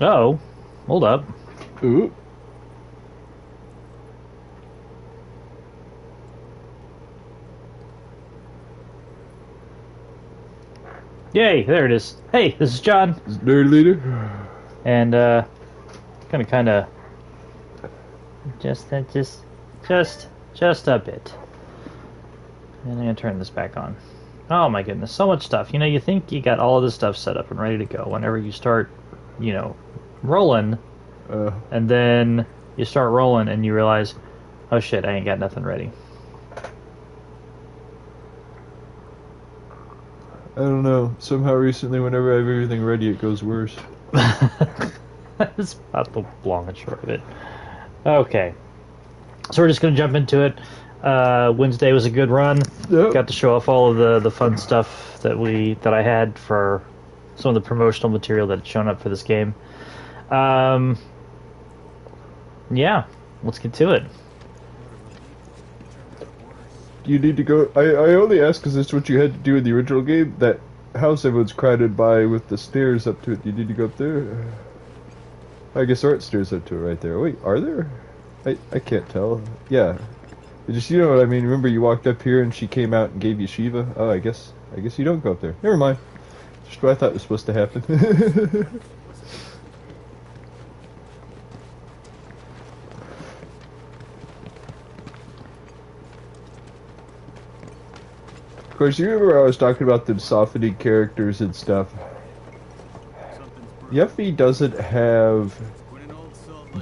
Oh, hold up. Ooh. Yay, there it is. Hey, this is John. Is nerd leader? And, kind of, just, just a bit. And I'm gonna turn this back on. Oh my goodness, so much stuff. You know, you think you got all of this stuff set up and ready to go whenever you start, you know, rolling, Uh, and then you start rolling and you realize, oh shit, I ain't got nothing ready. I don't know. Somehow recently, whenever I have everything ready, it goes worse. That's about the long and short of it. Okay, so we're just gonna jump into it. Wednesday was a good run. Yep. Got to show off all of the fun stuff that I had for some of the promotional material that had shown up for this game. Um, yeah, let's get to it. You need to go. I only ask because it's what you had to do in the original game. That house everyone's crowded by with the stairs up to it. You need to go up there. I guess there aren't stairs up to it right there. Wait, are there? I can't tell. Yeah. Just, you know what I mean. Remember you walked up here and she came out and gave you Shiva? Oh, I guess you don't go up there. Never mind. Just what I thought was supposed to happen. Of course, you remember I was talking about them softening characters and stuff. Yuffie doesn't have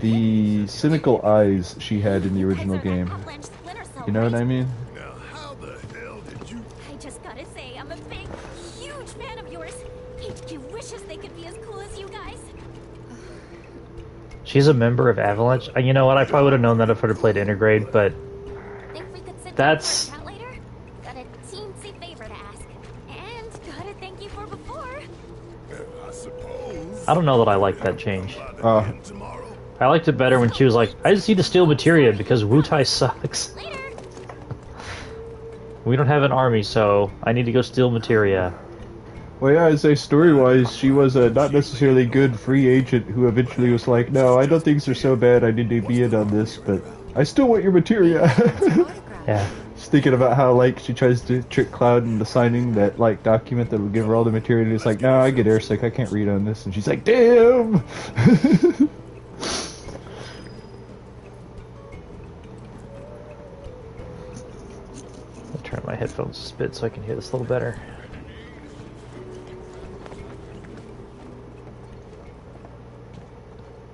the cynical eyes she had in the original game. You know what I mean? Now, how the hell did you... I just gotta say, I'm a big, huge fan of yours. HQ wishes they could be as cool as you guys. She's a member of Avalanche. You know what? I probably would have known that if I'd have played Intergrade, but Think we could sit that's... down for a chat later? Got a teensy favor to ask. And gotta thank you for before. I suppose... I don't know that I like that change. Tomorrow? I liked it better when she was like, I just need to steal materia because Wutai sucks. Later. We don't have an army, so I need to go steal materia. Well, yeah, I'd say story-wise, she was a not necessarily good free agent who eventually was like, no, I don't think things are so bad, I need to be in on this, but I still want your materia. Yeah. Just thinking about how, like, she tries to trick Cloud into signing that, like, document that will give her all the material, and it's like, no, I get airsick, I can't read on this, and she's like, damn! I'll turn my headphones a bit so I can hear this a little better.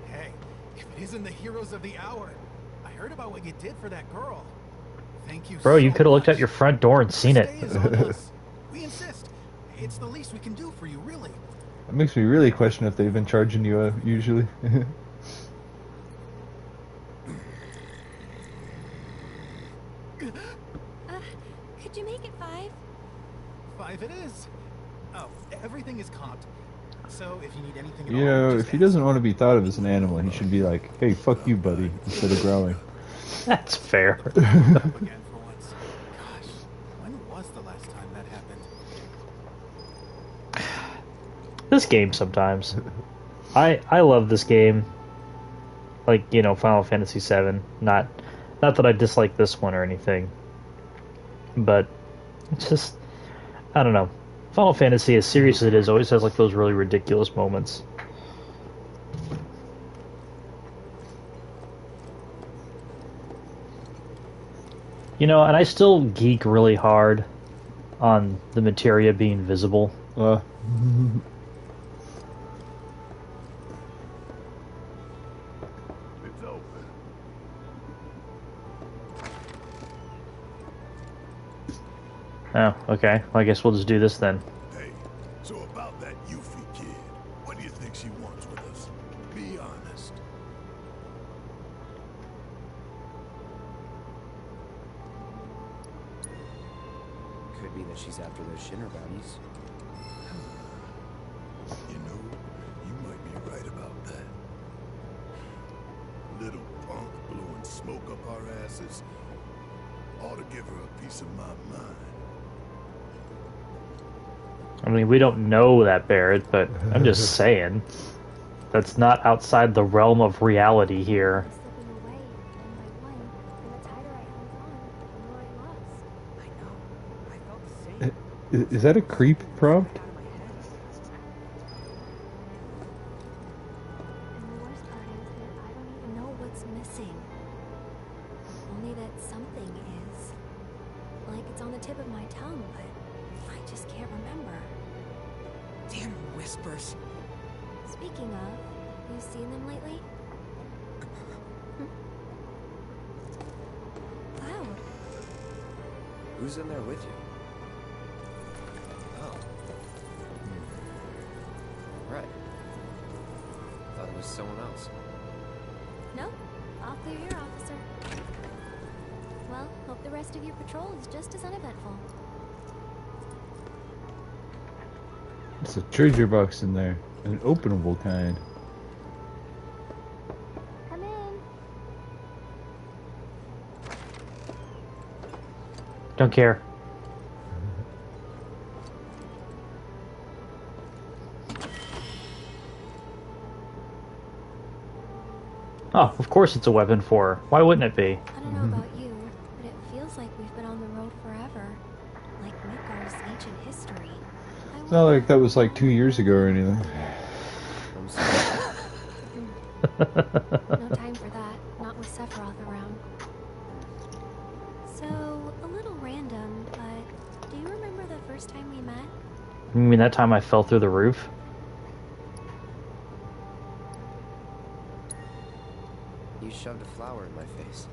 Hey, if it isn't the heroes of the hour, I heard about what you did for that girl. Thank you. Bro, you so could have looked much. out your front door and seen it. Stay is on us. We insist. It's the least we can do for you, really. That makes me really question if they've been charging you, usually. Could you make it 5? 5 it is. Oh, everything is comped. So if you need anything at You all, know, just if he ask. doesn't want to be thought of as an animal, he should be like, hey, fuck you, buddy, instead of growling. That's fair. Up again for once. Gosh, when was the last time that happened? This game sometimes. I love this game. Like, you know, Final Fantasy VII. Not that I dislike this one or anything. But it's just, I don't know. Final Fantasy, as serious as it is, always has like those really ridiculous moments. You know, and I still geek really hard on the materia being visible. It's open. Oh, okay. Well, I guess we'll just do this then. Hey, so about that Yuffie kid, what do you think she wants with us? Be honest. Could be that she's after those Shinner bounties. You know, you might be right about that. Little punk blowing smoke up our asses ought to give her a piece of my mind. I mean, we don't know that, Barrett, but I'm just saying. that's not outside the realm of reality here. Slipping away one by one, and the tighter I held on, the more I lost. I know. I felt the same. Is that a creep prompt? Out of my head. And the worst part is that I don't even know what's missing. Only that something is. Like it's on the tip of my tongue, but I just can't remember. Damn whispers. Speaking of, you seen them lately? Cloud. Who's in there with you? Oh. Right. Thought it was someone else. Nope. All clear here, officer. Well, hope the rest of your patrol is just as uneventful. It's a treasure box in there. An openable kind. Come in. Don't care. Oh, of course it's a weapon for her. Why wouldn't it be? I don't know about you, but it feels like we've been on the road forever. Like Midgar's ancient history. It's not like that was like 2 years ago or anything. I'm sorry. No time for that. Not with Sephiroth around. So, a little random, but do you remember the first time we met? You mean that time I fell through the roof? You shoved a flower in my face.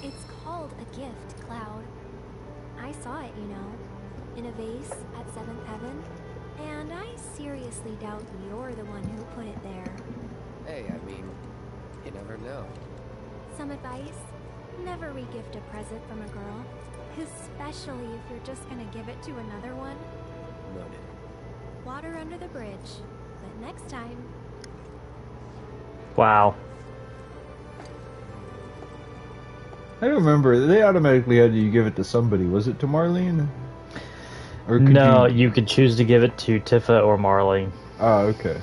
It's called a gift, Cloud. I saw it, you know, in a vase at 7th Heaven, and I seriously doubt you're the one who put it there. Hey, I mean, you never know. Some advice? Never re-gift a present from a girl, especially if you're just gonna give it to another one. Noted. Water under the bridge, but next time. Wow. I don't remember. They automatically had you give it to somebody. Was it to Marlene? Or could No, you could choose to give it to Tifa or Marley. Oh, okay.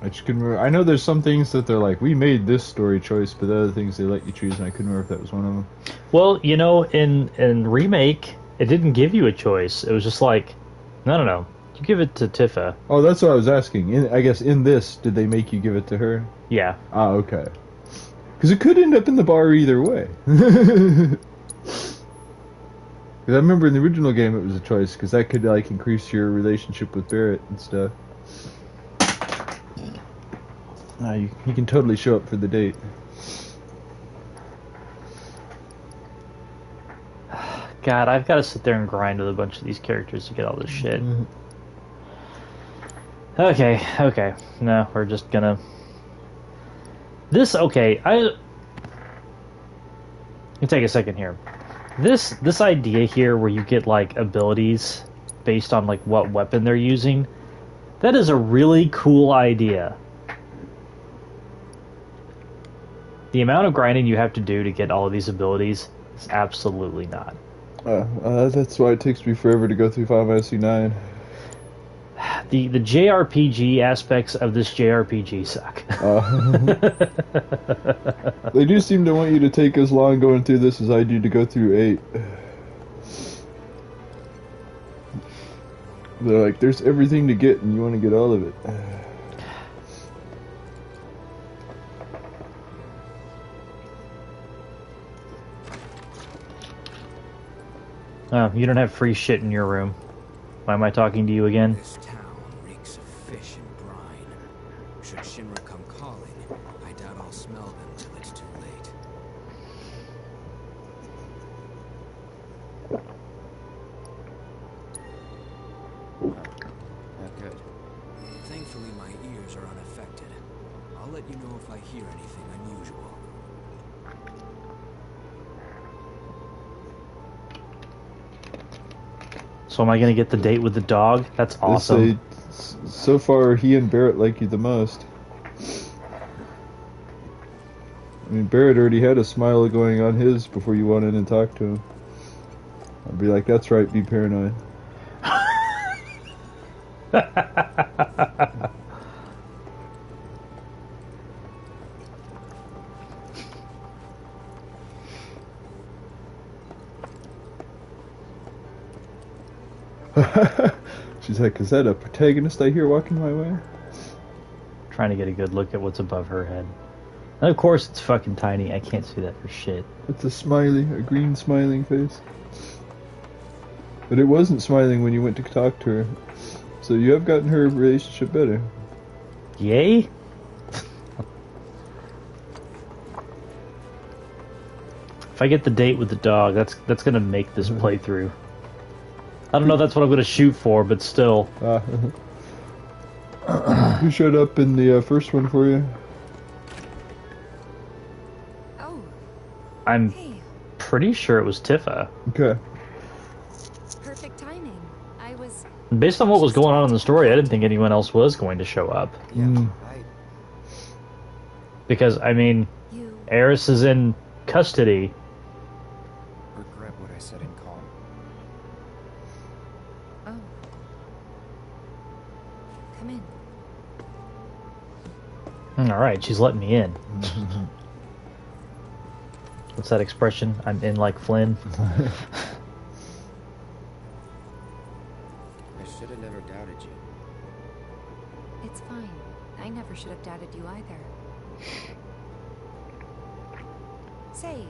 I just couldn't remember. I know there's some things that they're like, we made this story choice, but the other things they let you choose, and I couldn't remember if that was one of them. Well, you know, in Remake, it didn't give you a choice. It was just like, no. You give it to Tifa. Oh, that's what I was asking. I guess in this, did they make you give it to her? Yeah. Ah, okay. Because it could end up in the bar either way. Because I remember in the original game it was a choice, because that could like increase your relationship with Barrett and stuff. You can totally show up for the date. God, I've got to sit there and grind with a bunch of these characters to get all this shit. Mm-hmm. Okay. No, we're just gonna... Okay, Let me take a second here. This idea here where you get, like, abilities based on, like, what weapon they're using, that is a really cool idea. The amount of grinding you have to do to get all of these abilities is absolutely not. That's why it takes me forever to go through Final Fantasy 9. The JRPG aspects of this JRPG suck. They do seem to want you to take as long going through this as I do to go through 8. They're like, there's everything to get and you want to get all of it. Oh, you don't have free shit in your room. Why am I talking to you again? This town reeks of fish and brine. Should Shinra come calling, I doubt I'll smell them till it's too late. Not good. Thankfully, my ears are unaffected. I'll let you know if I hear anything unusual. So am I gonna get the date with the dog? That's awesome. So far, he and Barrett like you the most. I mean, Barrett already had a smile going on his before you went in and talked to him. I'd be like, that's right, be paranoid. She's like, is that a protagonist I hear walking my way? Trying to get a good look at what's above her head. And of course it's fucking tiny. I can't see that for shit. It's a green smiling face. But it wasn't smiling when you went to talk to her. So you have gotten her relationship better. Yay? If I get the date with the dog, that's gonna make this playthrough. I don't know if that's what I'm gonna shoot for, but still. Who showed up in the first one for you? Oh, I'm hey. pretty sure it was Tifa. Okay. Perfect timing. I was... Based on what was going on in the story, I didn't think anyone else was going to show up. Yeah, Because, I mean, You... Eris is in custody. regret what I said in calm. Oh. Come in. Alright, she's letting me in. What's that expression? I'm in like Flynn. I should have never doubted you. It's fine. I never should have doubted you either. Say,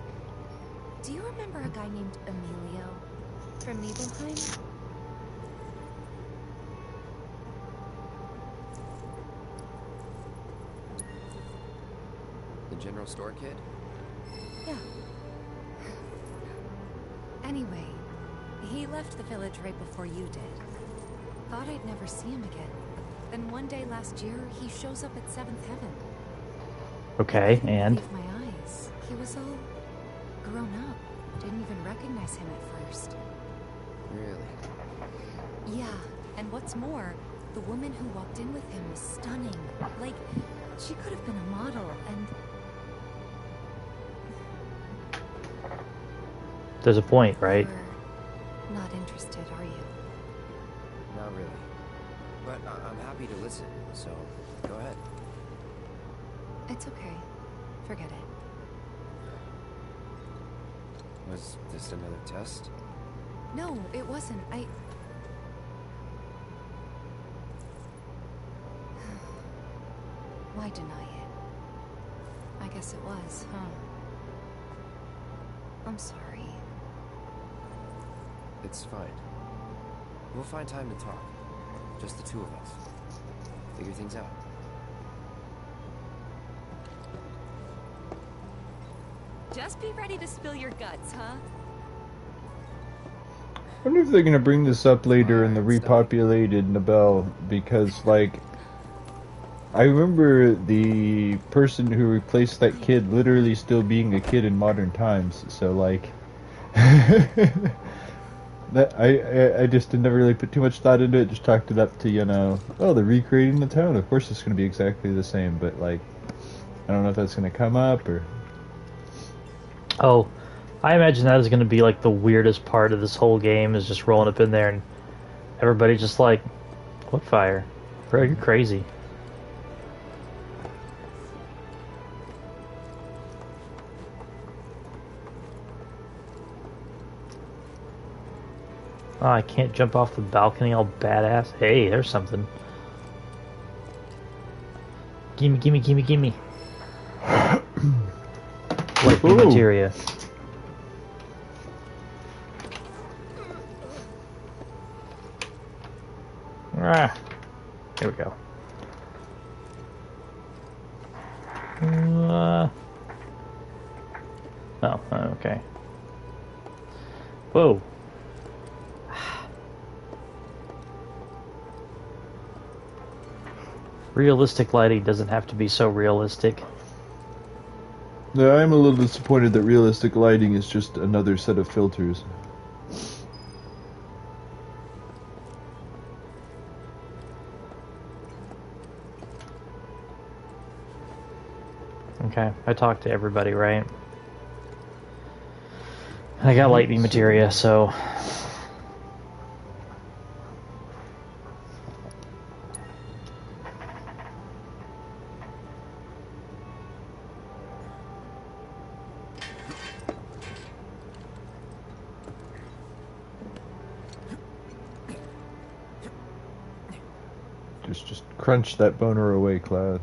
do you remember a guy named Emilio from Nibelheim? The general store kid? Yeah. Anyway, he left the village right before you did. Thought I'd never see him again. Then one day last year, he shows up at Seventh Heaven. Okay, Couldn't and? believe my eyes. He was all grown up. Didn't even recognize him at first. Really? Yeah, and what's more, the woman who walked in with him was stunning. Like, she could have been a model, and... There's a point, right? You're not interested, are you? Not really. But I'm happy to listen, so go ahead. It's okay. Forget it. Was this another test? No, it wasn't. Why deny it? I guess it was, huh? I'm sorry. It's fine. We'll find time to talk. Just the two of us. Figure things out. Just be ready to spill your guts, huh? I wonder if they're gonna bring this up later in the repopulated Nobel, because, like, I remember the person who replaced that kid literally still being a kid in modern times, so, like, that I just never really put too much thought into it, just talked it up to, you know, oh, they're recreating the town, of course it's gonna be exactly the same, but, like, I don't know if that's gonna come up, or... Oh, I imagine that is going to be like the weirdest part of this whole game, is just rolling up in there and everybody just like, what fire? Bro, you're crazy. Oh, I can't jump off the balcony all badass. Hey, there's something. Gimme, gimme, gimme, gimme. Lightning Ooh. materia. Ah, here we go. Oh, okay. Whoa. Realistic lighting doesn't have to be so realistic. Yeah, I'm a little disappointed that realistic lighting is just another set of filters. Okay, I talked to everybody, right? I got lightning materia, so... Just crunch that boner away, Cloud.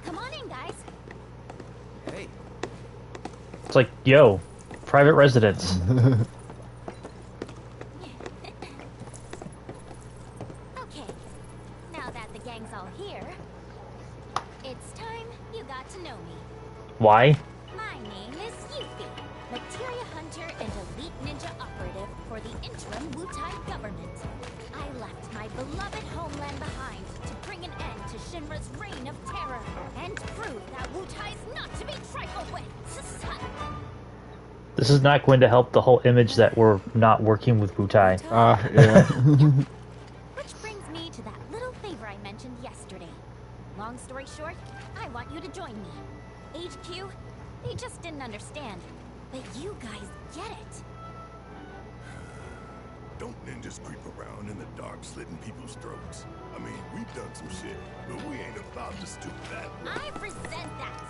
Come on in, guys. Hey, It's like, yo, private residence. Okay, now that the gang's all here, it's time you got to know me. Why? My name is Yuffie, materia hunter and elite ninja operative for the interim Wutai government. I left my beloved homeland behind to bring an end to Shinra's reign of terror and prove that Wutai's not to be trifled with. This is not going to help the whole image that we're not working with Wutai. Yeah. Which brings me to that little favor I mentioned yesterday. Long story short, I want you to join me. HQ, they just didn't understand. But you guys get it. Don't ninjas creep around in the dark slitting people's throats? I mean, we've done some shit, but we ain't about to stoop that low. I resent that.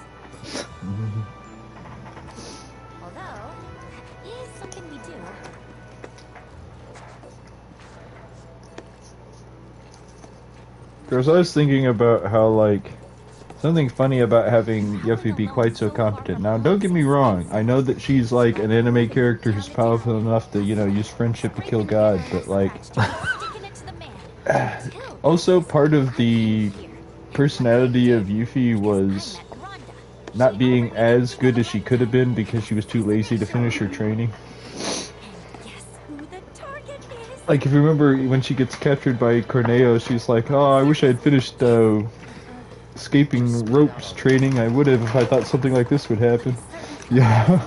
Although, that is something we do. Because I was thinking about how, like, something funny about having Yuffie be quite so competent. Now, don't get me wrong. I know that she's, like, an anime character who's powerful enough to, you know, use friendship to kill God, but, like... also, part of the personality of Yuffie was not being as good as she could have been because she was too lazy to finish her training. Like, if you remember when she gets captured by Corneo, she's like, oh, I wish I had finished escaping ropes training. I would have if I thought something like this would happen. Yeah.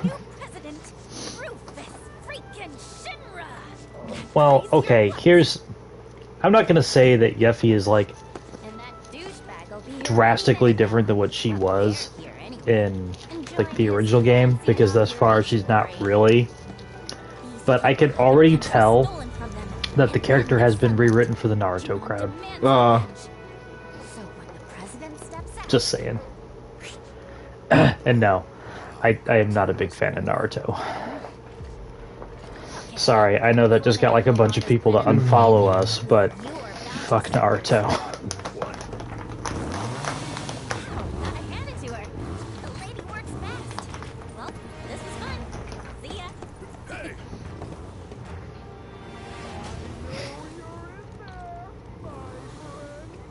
Well, okay, here's... I'm not gonna say that Yuffie is, like, drastically different than what she was in, like, the original game, because thus far she's not really. But I can already tell that the character has been rewritten for the Naruto crowd. Just saying. And no, I am not a big fan of Naruto. Sorry, I know that just got like a bunch of people to unfollow us, but fuck Naruto.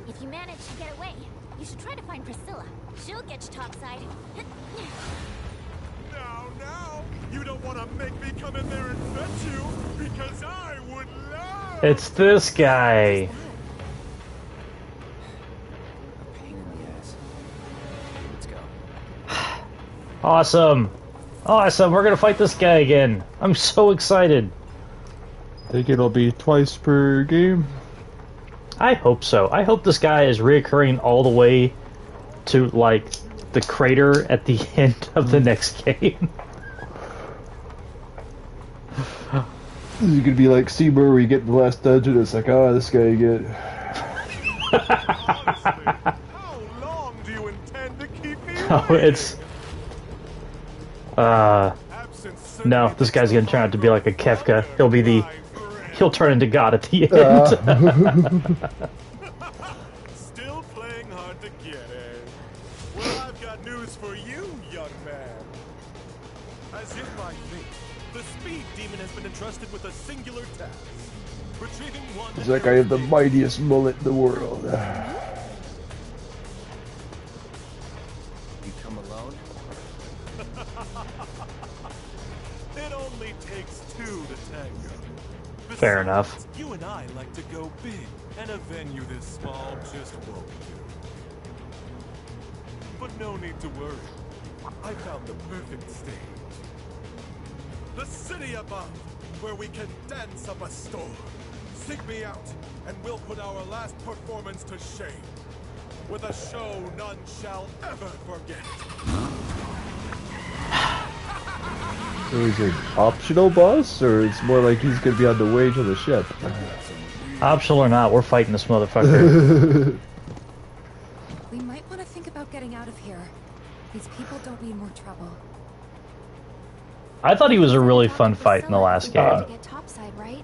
If you manage to get away, you should try to find Priscilla. She'll get you topside. Now, you don't want to make me come in there and fetch you, because I would love... It's this guy. a pain in the ass. Let's go. Awesome. Awesome, we're gonna fight this guy again. I'm so excited. Think it'll be twice per game? I hope so. I hope this guy is reoccurring all the way to, like, the crater at the end of the next game. This is gonna be like Seymour where you get the last dungeon, it's like, oh, this guy again. How long do you intend to keep me Oh, it's... No, this guy's gonna turn out to be like a Kefka. He'll turn into God at the end. Still playing hard to get, eh? Well, I've got news for you, young man. As you might think, the Speed Demon has been entrusted with a singular task. Retrieving one... It's like I have the mightiest mullet in the world. You come alone? It only takes two to tango. Fair enough. You and I like to go big, and a venue this small just won't do. But no need to worry. I found the perfect stage. The city above, where we can dance up a storm. Seek me out, and we'll put our last performance to shame. With a show none shall ever forget. So is it optional boss, or it's more like he's gonna be on the way to the ship? Some real Optional or not, we're fighting this motherfucker. We might want to think about getting out of here. These people don't need more trouble. I thought he was a really fun fight in the last game. To get topside, right?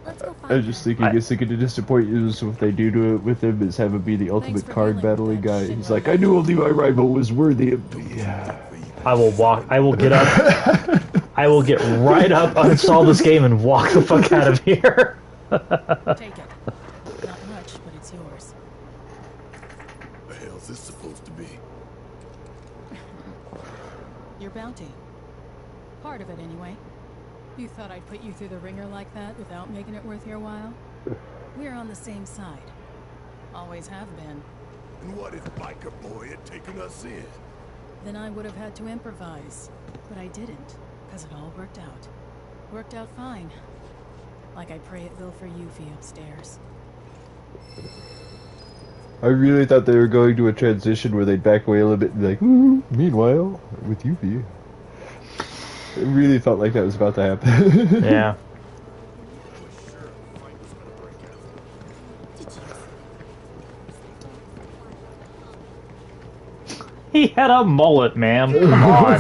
Let's go find I was just thinking, I guess they could disappoint you, so if they do it with him, is have him be the ultimate for card dealing with battling that guy. shit He's right like, I knew only my rival was worthy of me. I will get up, I will get right up, uninstall this game, and walk the fuck out of here. Take it. Not much, but it's yours. The hell's this supposed to be? Your bounty. Part of it, anyway. You thought I'd put you through the ringer like that without making it worth your while? We're on the same side. Always have been. And what if Biker Boy had taken us in? Then I would have had to improvise. But I didn't, because it all worked out. Worked out fine. Like I pray it will for Yuffie upstairs. I really thought they were going to a transition where they'd back away a little bit and be like, ooh, meanwhile, with Yuffie. It really felt like that was about to happen. Yeah. He had a mullet, ma'am. Come on.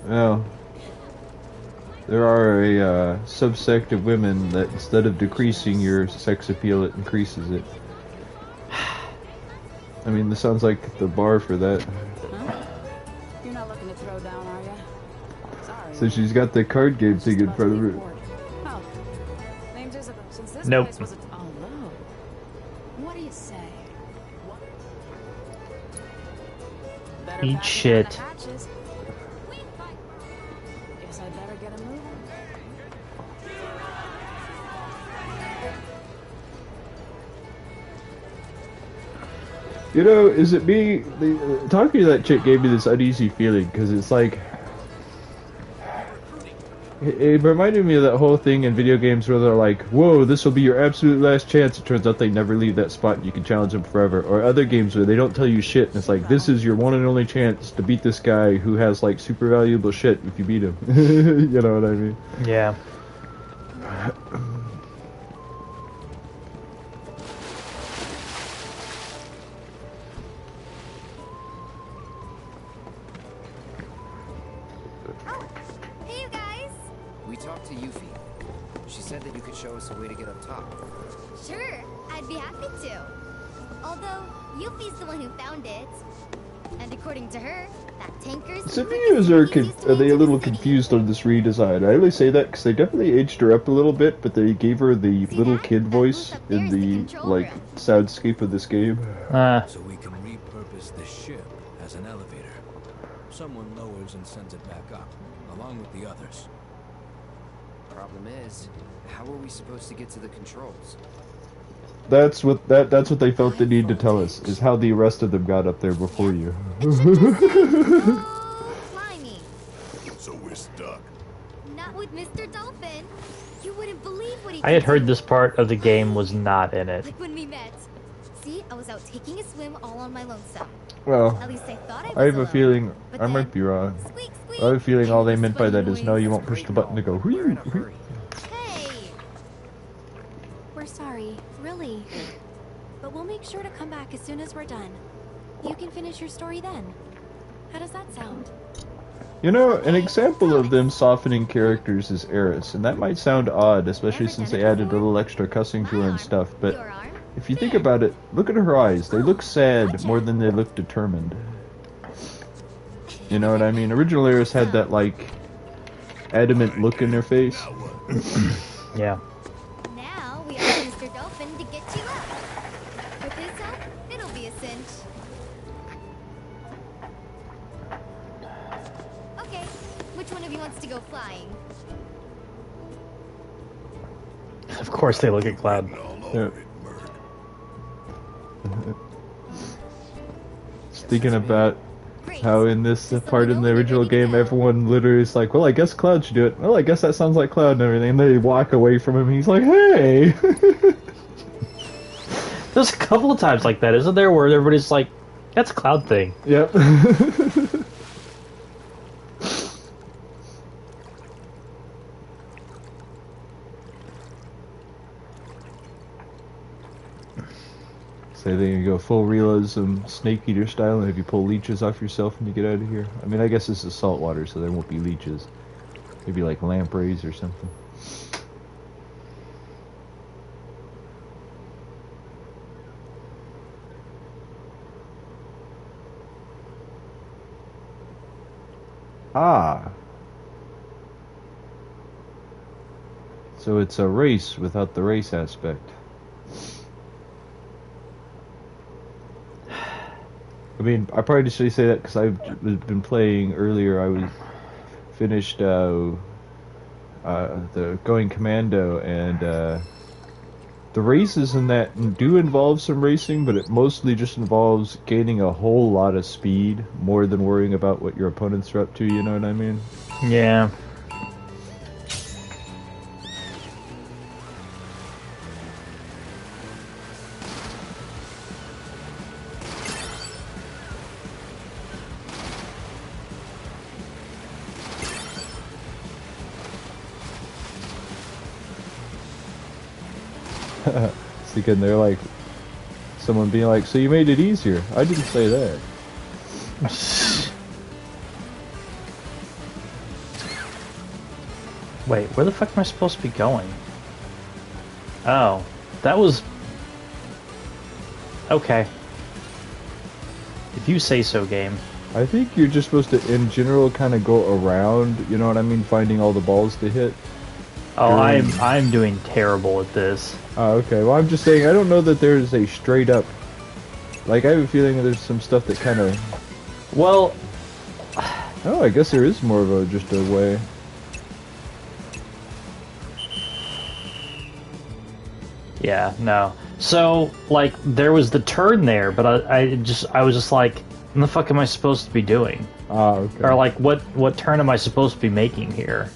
Well, there are a subsect of women that instead of decreasing your sex appeal, it increases it. I mean, this sounds like the bar for that. Huh? You're not looking to throw down, are you? Sorry. So she's got the card game thing in front of her. Oh. Name's Isabel. Since this Nope. place was a... Oh, no. What do you say? Better Eat pack it shit. on the hatches. Guess I better get a move. You know, is it me? Talking to that chick gave me this uneasy feeling because it's like it reminded me of that whole thing in video games where they're like, "Whoa, this will be your absolute last chance." It turns out they never leave that spot, and you can challenge them forever. Or other games where they don't tell you shit, and it's like, "This is your one and only chance to beat this guy who has like super valuable shit if you beat him." You know what I mean? Yeah. Oh, hey you guys. We talked to Yuffie. She said that you could show us a way to get up top. Sure, I'd be happy to. Although, Yuffie's the one who found it. And according to her, that tanker's the CPUs are they a little confused on this redesign? I only say that because they definitely aged her up a little bit, but they gave her the See little that? kid That voice booth up there in is the the control like room. soundscape of this game. So we can repurpose the ship as an elevator. Someone lowers and sends it back up, along with the others. Problem is, how are we supposed to get to the controls? That's what they felt the need to tell us, is how the rest of them got up there before you. Oh, climbing. So we're stuck. Not with Mr. Dolphin. You wouldn't believe what he I had can heard do. this part of the game was not in it. Like when we met. See, I was out taking a swim all on my lonesome. Well, At least I thought I was I have a alone. feeling, But I might then, be wrong. Squeak, squeak. I have a feeling all they and meant by that is, funny no, you noise. won't push the button to go. We're in a hurry. Hey! We're sorry, really. But we'll make sure to come back as soon as we're done. You can finish your story then. How does that sound? You know, an example of them softening characters is Eris, and that might sound odd, especially since they added a little extra cussing to her and stuff, but Your arm? if you think about it, look at her eyes. They look sad more than they look determined. You know what I mean? Original Eris had that, like, adamant look in her face. Yeah. Now we have Mr. Dolphin to get you up. With his help, it'll be a cinch. Okay, which one of you wants to go flying? Of course they look at Cloud. All Yeah. over it, Merc. Just thinking about Great. how in this part in the original game, everyone literally is like, well, I guess Cloud should do it. Well, I guess that sounds like Cloud and everything. And they walk away from him, and he's like, hey! There's a couple of times like that, isn't there, where everybody's like, that's a Cloud thing. Yep. So they go full realism, snake eater style, and have you pull leeches off yourself when you get out of here. I mean, I guess this is saltwater, so there won't be leeches. Maybe like lampreys or something. Ah. So it's a race without the race aspect. I mean, I probably should say that because I've been playing earlier. I was finished the Going Commando, and the races in that do involve some racing, but it mostly just involves gaining a whole lot of speed more than worrying about what your opponents are up to. You know what I mean? Yeah. So again, they're like, someone being like, so you made it easier. I didn't say that. Wait, where the fuck am I supposed to be going? Oh, that was... Okay. If you say so, game. I think you're just supposed to, in general, kind of go around, you know what I mean, finding all the balls to hit. Oh, I'm doing terrible at this. Oh, okay. Well, I'm just saying, I don't know that there's a straight up... Like, I have a feeling there's some stuff that kind of... Well... Oh, I guess there is more of a, just a way. Yeah, no. So, like, there was the turn there, but I was just like, what the fuck am I supposed to be doing? Ah, okay. Or, like, what turn am I supposed to be making here?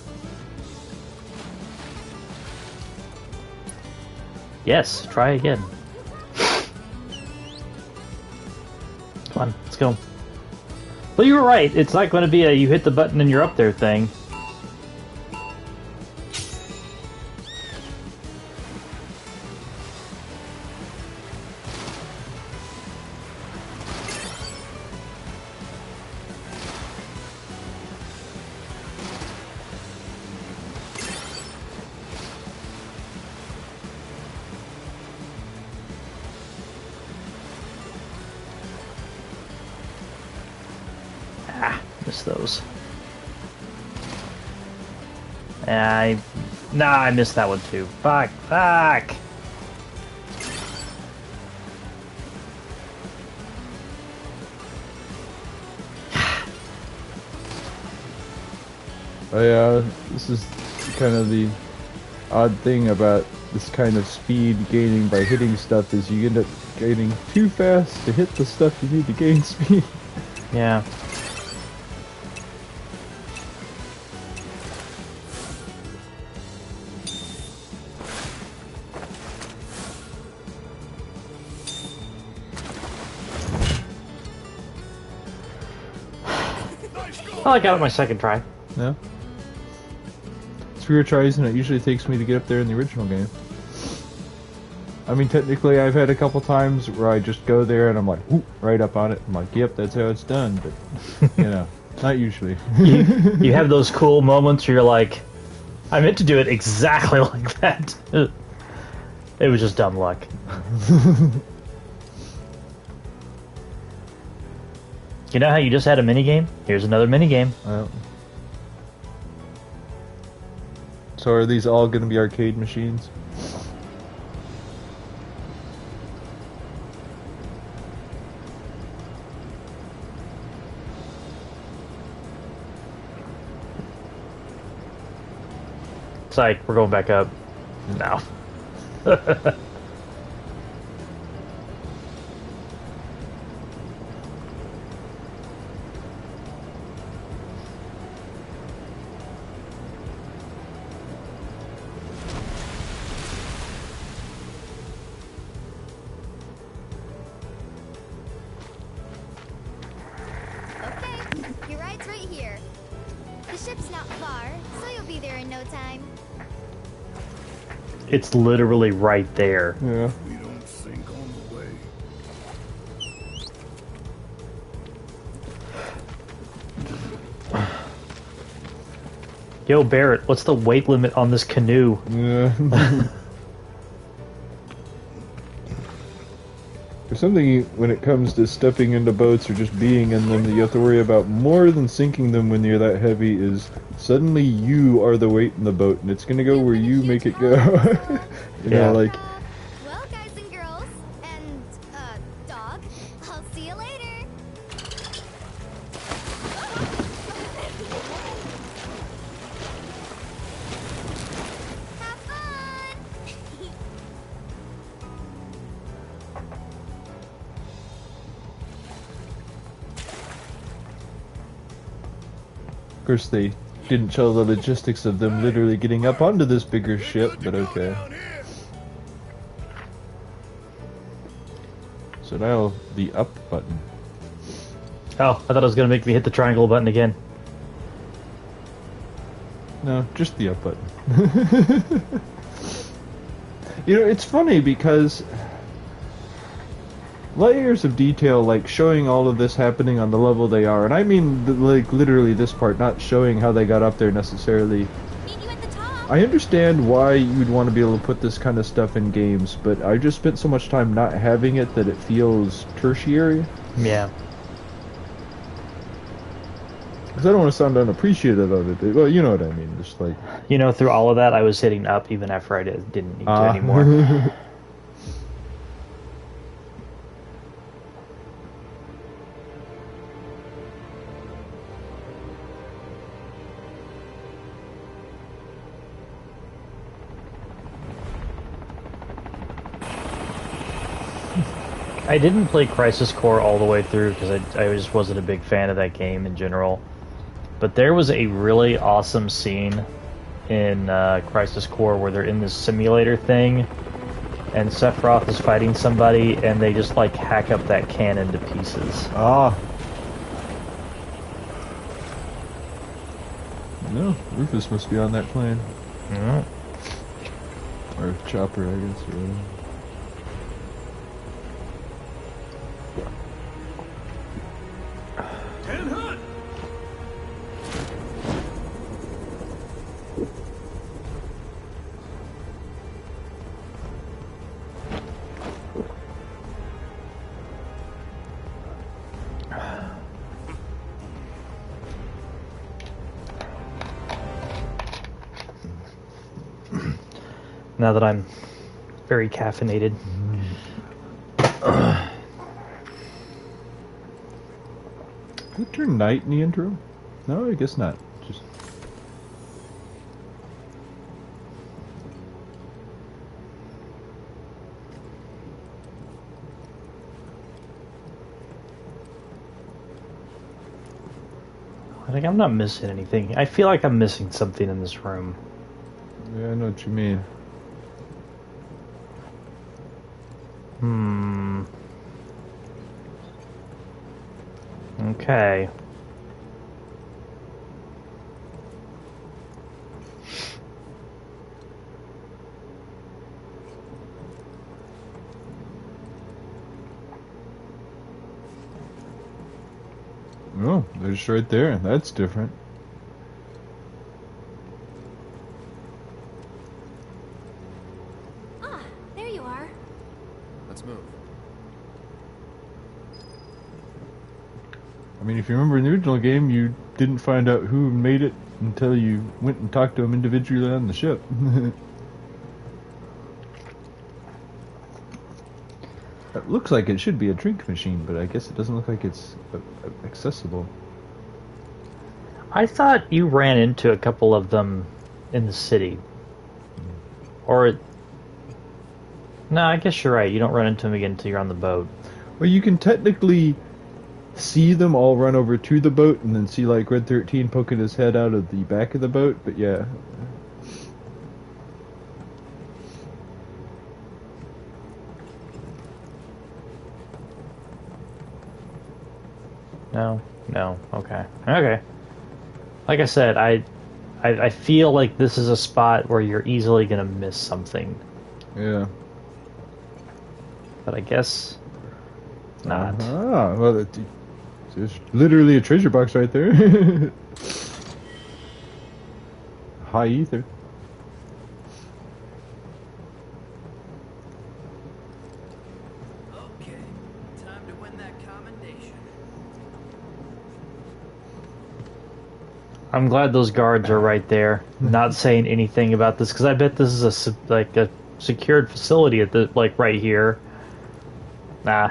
Yes, try again. Come on, let's go. Well, you were right. It's not going to be a you hit the button and you're up there thing. Miss those. I missed that one too. Fuck. Oh yeah, this is kind of the odd thing about this kind of speed gaining by hitting stuff is you end up gaining too fast to hit the stuff you need to gain speed. Yeah. Well, I got it my second try. Yeah. It's fewer tries than it usually takes me to get up there in the original game. I mean, technically, I've had a couple times where I just go there and I'm like, whoop, right up on it. I'm like, yep, that's how it's done. But, you know, not usually. you have those cool moments where you're like, I meant to do it exactly like that. It was just dumb luck. You know how you just had a minigame? Here's another minigame. So are these all going to be arcade machines? It's like, we're going back up. No. Your ride's right here. The ship's not far, so you'll be there in no time. It's literally right there. Yeah. We don't sink on the way. Yo, Barrett, what's the weight limit on this canoe? Yeah. There's something when it comes to stepping into boats or just being in them that you have to worry about more than sinking them when you're that heavy is suddenly you are the weight in the boat and it's gonna go where you make it go. You know, like... Well, guys and girls, and, dog, I'll see you later. Have fun! Of course, they didn't show the logistics of them literally getting up onto this bigger ship, but okay. So now, the up button. Oh, I thought it was going to make me hit the triangle button again. No, just the up button. You know, it's funny because layers of detail, like showing all of this happening on the level they are, and I mean like literally this part, not showing how they got up there necessarily. Meet you at the top. I understand why you'd want to be able to put this kind of stuff in games, but I just spent so much time not having it that it feels tertiary. Yeah. Because I don't want to sound unappreciative of it. Well, you know what I mean. Just like... You know, through all of that, I was hitting up even after I didn't need to anymore. I didn't play Crisis Core all the way through because I just wasn't a big fan of that game in general. But there was a really awesome scene in Crisis Core where they're in this simulator thing and Sephiroth is fighting somebody and they just like hack up that cannon to pieces. Ah. No, Rufus must be on that plane. Mm-hmm. Or Chopper, I guess. Or whatever. Now that I'm very caffeinated. Did it turn night in the intro? No, I guess not. Just... I think I'm not missing anything. I feel like I'm missing something in this room. Yeah, I know what you mean. Okay. Oh, they're just right there. That's different. Ah, there you are. Let's move. I mean, if you remember in the original game, you didn't find out who made it until you went and talked to them individually on the ship. It looks like it should be a drink machine, but I guess it doesn't look like it's accessible. I thought you ran into a couple of them in the city. Or... No, I guess you're right. You don't run into them again until you're on the boat. Well, you can technically see them all run over to the boat and then see, like, Red 13 poking his head out of the back of the boat, but yeah. No, okay. Okay. Like I said, I feel like this is a spot where you're easily gonna miss something. Yeah. But I guess not. Ah, well, there's literally a treasure box right there. high ether. Okay, time to win that commendation. I'm glad those guards are right there, not saying anything about this, because I bet this is a secured facility at the right here. Nah,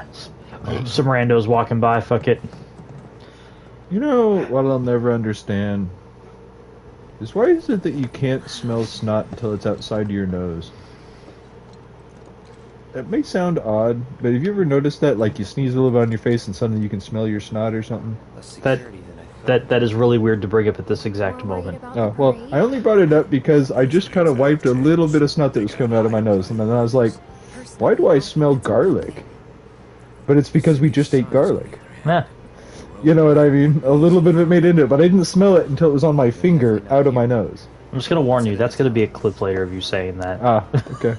some randos walking by. Fuck it. You know what I'll never understand is why is it that you can't smell snot until it's outside your nose? That may sound odd, but have you ever noticed that? Like you sneeze a little bit on your face and suddenly you can smell your snot or something? That is really weird to bring up at this exact moment. Oh, well, I only brought it up because I just kind of wiped a little bit of snot that was coming out of my nose, and then I was like, why do I smell garlic? But it's because we just ate garlic. Yeah. You know what I mean? A little bit of it made into it, but I didn't smell it until it was on my finger out of my nose. I'm just gonna warn you, that's gonna be a clip later of you saying that. Ah, okay.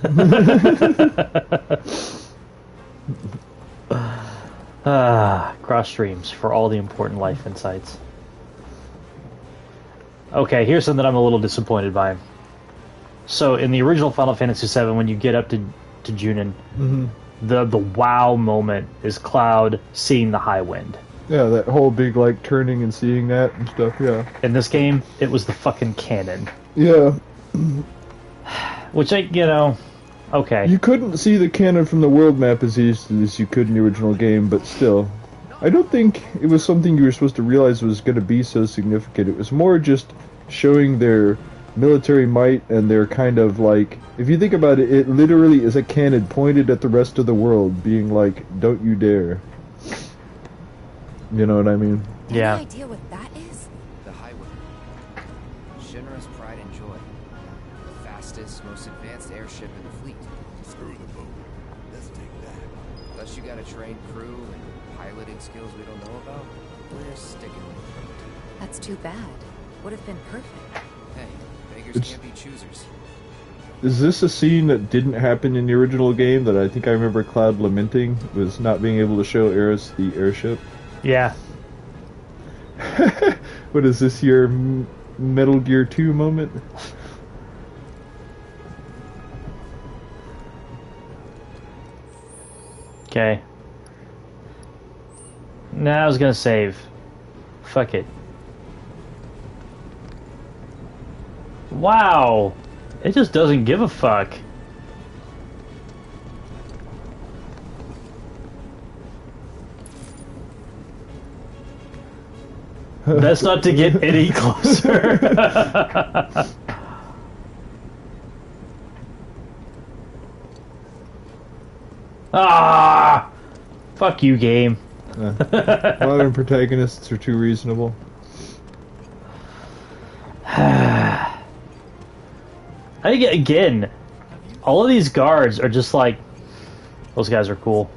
Cross streams for all the important life insights. Okay, here's something I'm a little disappointed by. So, in the original Final Fantasy VII, when you get up to Junin, the wow moment is Cloud seeing the high wind. Yeah, that whole big, like, turning and seeing that and stuff, yeah. In this game, it was the fucking cannon. Yeah. Which, okay. You couldn't see the cannon from the world map as easily as you could in the original game, but still. I don't think it was something you were supposed to realize was going to be so significant. It was more just showing their military might and their kind of, like... If you think about it, it literally is a cannon pointed at the rest of the world, being like, don't you dare. You know what I mean? Yeah. Any idea what that is? The highway. Shinra's pride and joy. The fastest, most advanced airship in the fleet. Screw the boat. Let's take that. Unless you got a trained crew and piloting skills we don't know about, we're sticking with the boat. That's too bad. Would have been perfect. Hey, beggars can't be choosers. Is this a scene that didn't happen in the original game that I think I remember Cloud lamenting, was not being able to show Eris the airship? Yeah. What is this, your Metal Gear 2 moment? Okay. Nah, I was gonna save. Fuck it. Wow! It just doesn't give a fuck. That's not to get any closer. Ah! Fuck you, game. Modern protagonists are too reasonable. Again, all of these guards are just like, those guys are cool.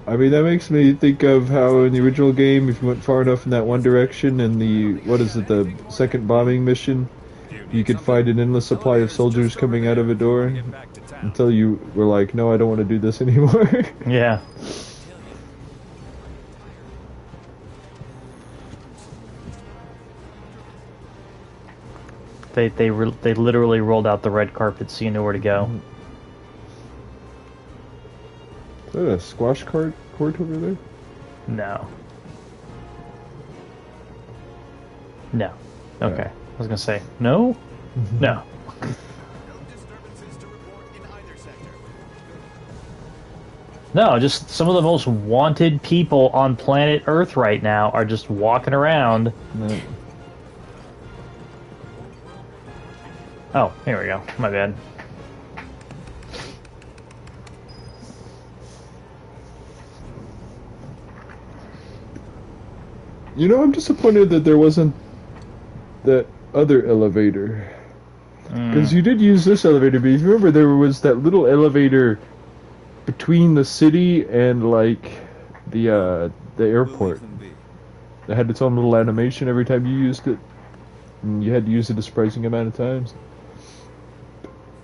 I mean, that makes me think of how in the original game, if you went far enough in that one direction, in the, the second bombing mission, you could find an endless supply of soldiers coming out of a door, until you were like, no, I don't want to do this anymore. Yeah. They literally rolled out the red carpet so you knew where to go. Is that a squash court over there? No. No. Okay. I was gonna say, no? No. No, just some of the most wanted people on planet Earth right now are just walking around. No. Oh, here we go. My bad. You know, I'm disappointed that there wasn't that other elevator. Because you did use this elevator, but if you remember, there was that little elevator between the city and, like, the airport. That had its own little animation every time you used it. And you had to use it a surprising amount of times.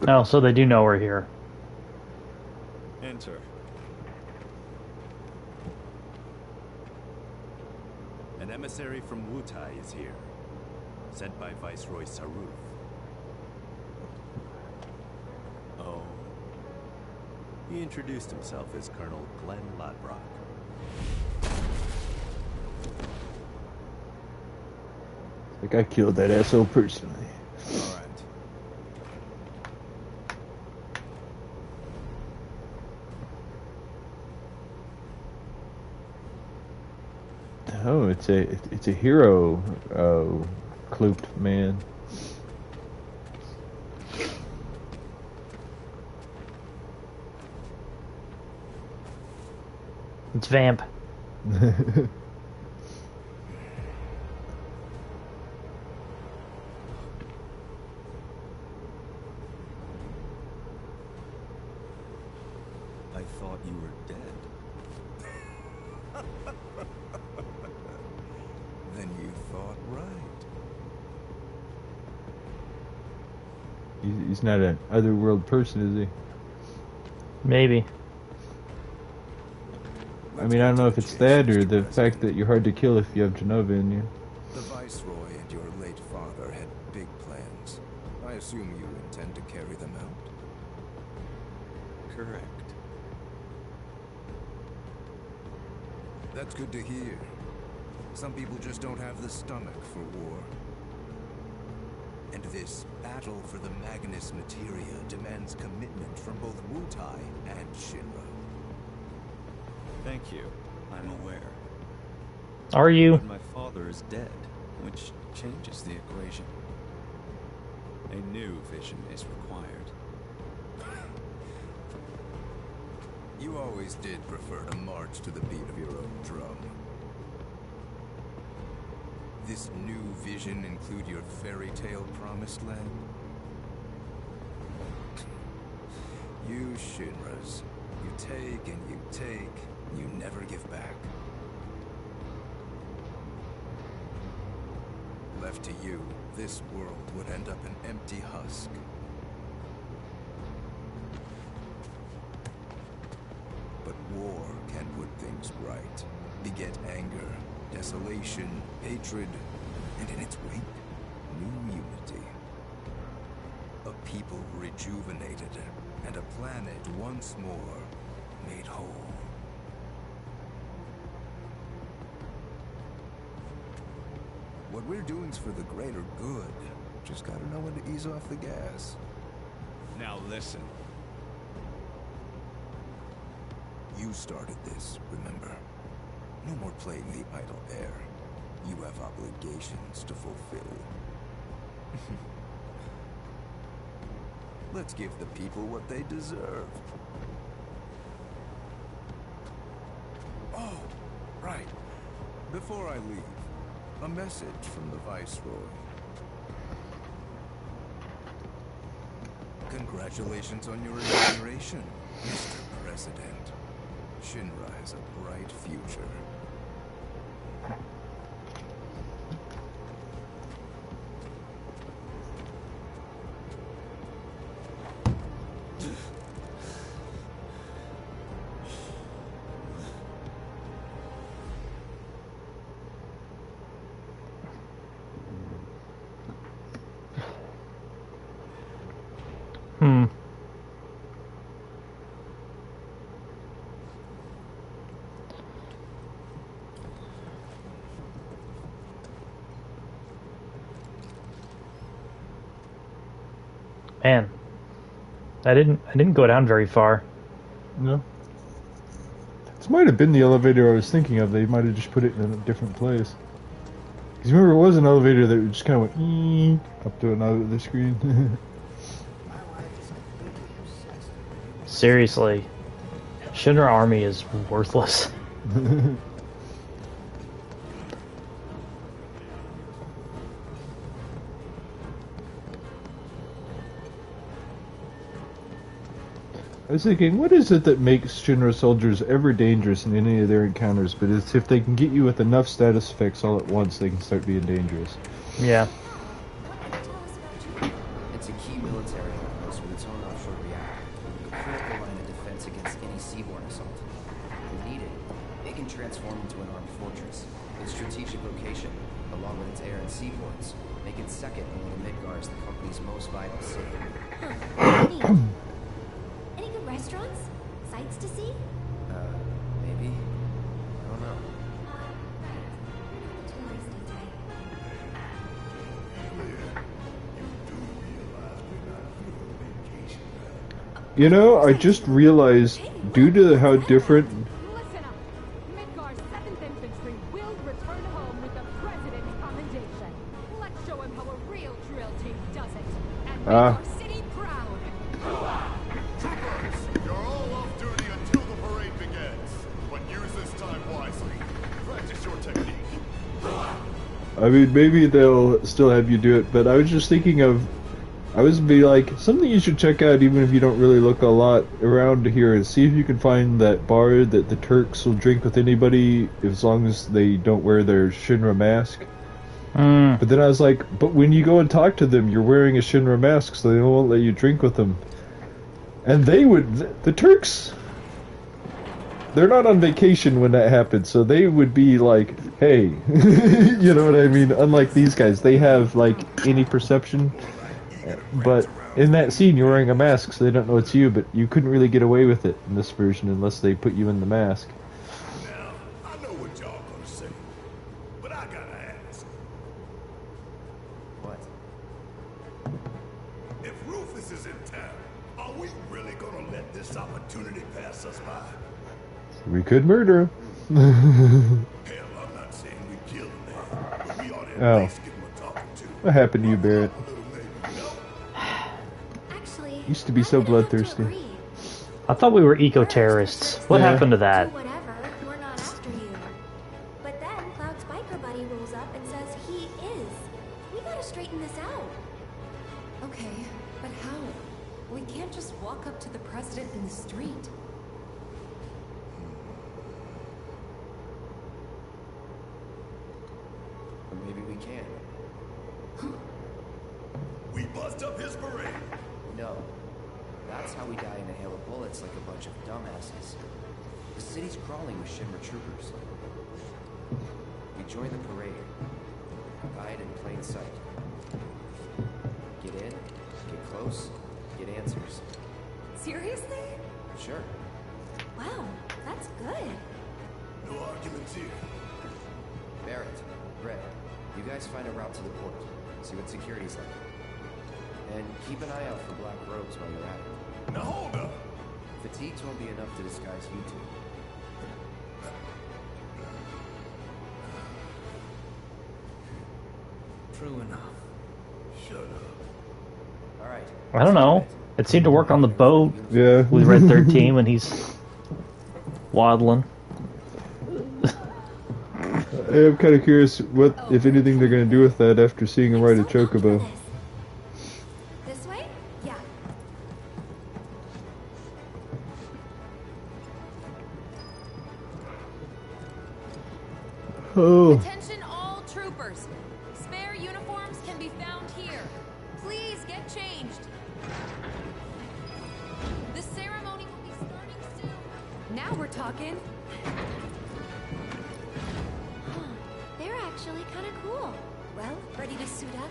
Oh, so they do know we're here. Enter. An emissary from Wutai is here, sent by Viceroy Saruf. He introduced himself as Colonel Glenn Ladbrock. Like, I killed that asshole personally. All right. Oh, it's a hero, cloaked man. It's Vamp. I thought you were dead. Then you thought right. He's not an otherworld person, is he? Maybe. I mean, I don't know if it's that or the fact that you're hard to kill if you have Genova in you. The Viceroy and your late father had big plans. I assume you intend to carry them out? Correct. That's good to hear. Some people just don't have the stomach for war. And this battle for the Magnus Materia demands commitment from both Wutai and Shinra. Thank you. I'm aware. Are you? But my father is dead, which changes the equation. A new vision is required. You always did prefer to march to the beat of your own drum. This new vision include your fairy tale promised land? You Shinras, you take and you take, you never give back. Left to you, this world would end up an empty husk. But war can put things right, beget anger, desolation, hatred, and in its wake, new unity. A people rejuvenated, and a planet once more made whole. What we're doing's for the greater good. Just gotta know when to ease off the gas. Now listen. You started this, remember? No more playing the idle air. You have obligations to fulfill. Let's give the people what they deserve. Oh, right. Before I leave, a message from the Viceroy. Congratulations on your inauguration, Mr. President. Shinra has a bright future. Man, I didn't go down very far. No. This might have been the elevator I was thinking of. They might have just put it in a different place. Because remember, it was an elevator that just kind of went up to another screen. Seriously, Shinra Army is worthless. I was thinking, what is it that makes Shinra soldiers ever dangerous in any of their encounters? But it's if they can get you with enough status effects all at once, they can start being dangerous. Yeah. It's a key military outpost with its own offshore reactor. A critical line of defense against any seaborne assault. If needed, it can transform into an armed fortress. Its strategic location, along with its air and seaports, make it second only to Midgar as the company's most vital city. Huh. Neat. Any good restaurants? sights to see? Maybe. I don't know. Touristy type. You know, I just realized, due to how different... Listen up. Midgar's 7th Infantry will return home with the President's commendation. Let's show him how a real drill team does it. And make our city proud. Troopers, you're all off duty until the parade begins. But use this time wisely. Practice your technique. I mean, maybe they'll still have you do it, but I was just thinking of... I was be like, something you should check out even if you don't really look a lot around here and see if you can find that bar that the Turks will drink with anybody as long as they don't wear their Shinra mask. But then I was like, but when you go and talk to them, you're wearing a Shinra mask, so they won't let you drink with them. And they would... The Turks... They're not on vacation when that happens, so they would be like, hey, you know what I mean? Unlike these guys, they have, like, any perception. But in that scene, you're wearing a mask, so they don't know it's you, but you couldn't really get away with it in this version unless they put you in the mask. Now, I know what y'all gonna say, but I gotta ask. What? If Rufus is in town, are we really gonna let this opportunity pass us by? We could murder him. Hell, I'm not saying we killed him, but we ought to at least give him a talking to. What happened to you, Barrett? Actually, Used to be so bloodthirsty. I thought we were eco-terrorists. What Yeah. happened to that? Do whatever, we're not after you. But then Cloud's biker buddy rolls up and says he is. We gotta straighten this out. Okay, but how? We can't just walk up to the president in the street. Or maybe we can. We bust up his parade. No. That's how we die in a hail of bullets like a bunch of dumbasses. The city's crawling with Shinra troopers. We join the parade. Hide in plain sight. Get in, get close, get answers. Seriously? Sure. Wow, that's good. No arguments here. Barrett, Red, you guys find a route to the port. See what security's like. And keep an eye out for black robes while you're at it. Now hold up. Fatigues won't be enough to disguise you two. True enough. Shut up. Alright. I don't know. It seemed to work on the boat Yeah. with Red 13 when he's waddling. I'm kind of curious what, if anything, they're going to do with that after seeing him ride a chocobo. This way? Yeah. Oh. Attention all troopers. Spare uniforms can be found here. Please get changed. The ceremony will be starting soon. Now we're talking. Huh. They're actually kind of cool. Well, ready to suit up?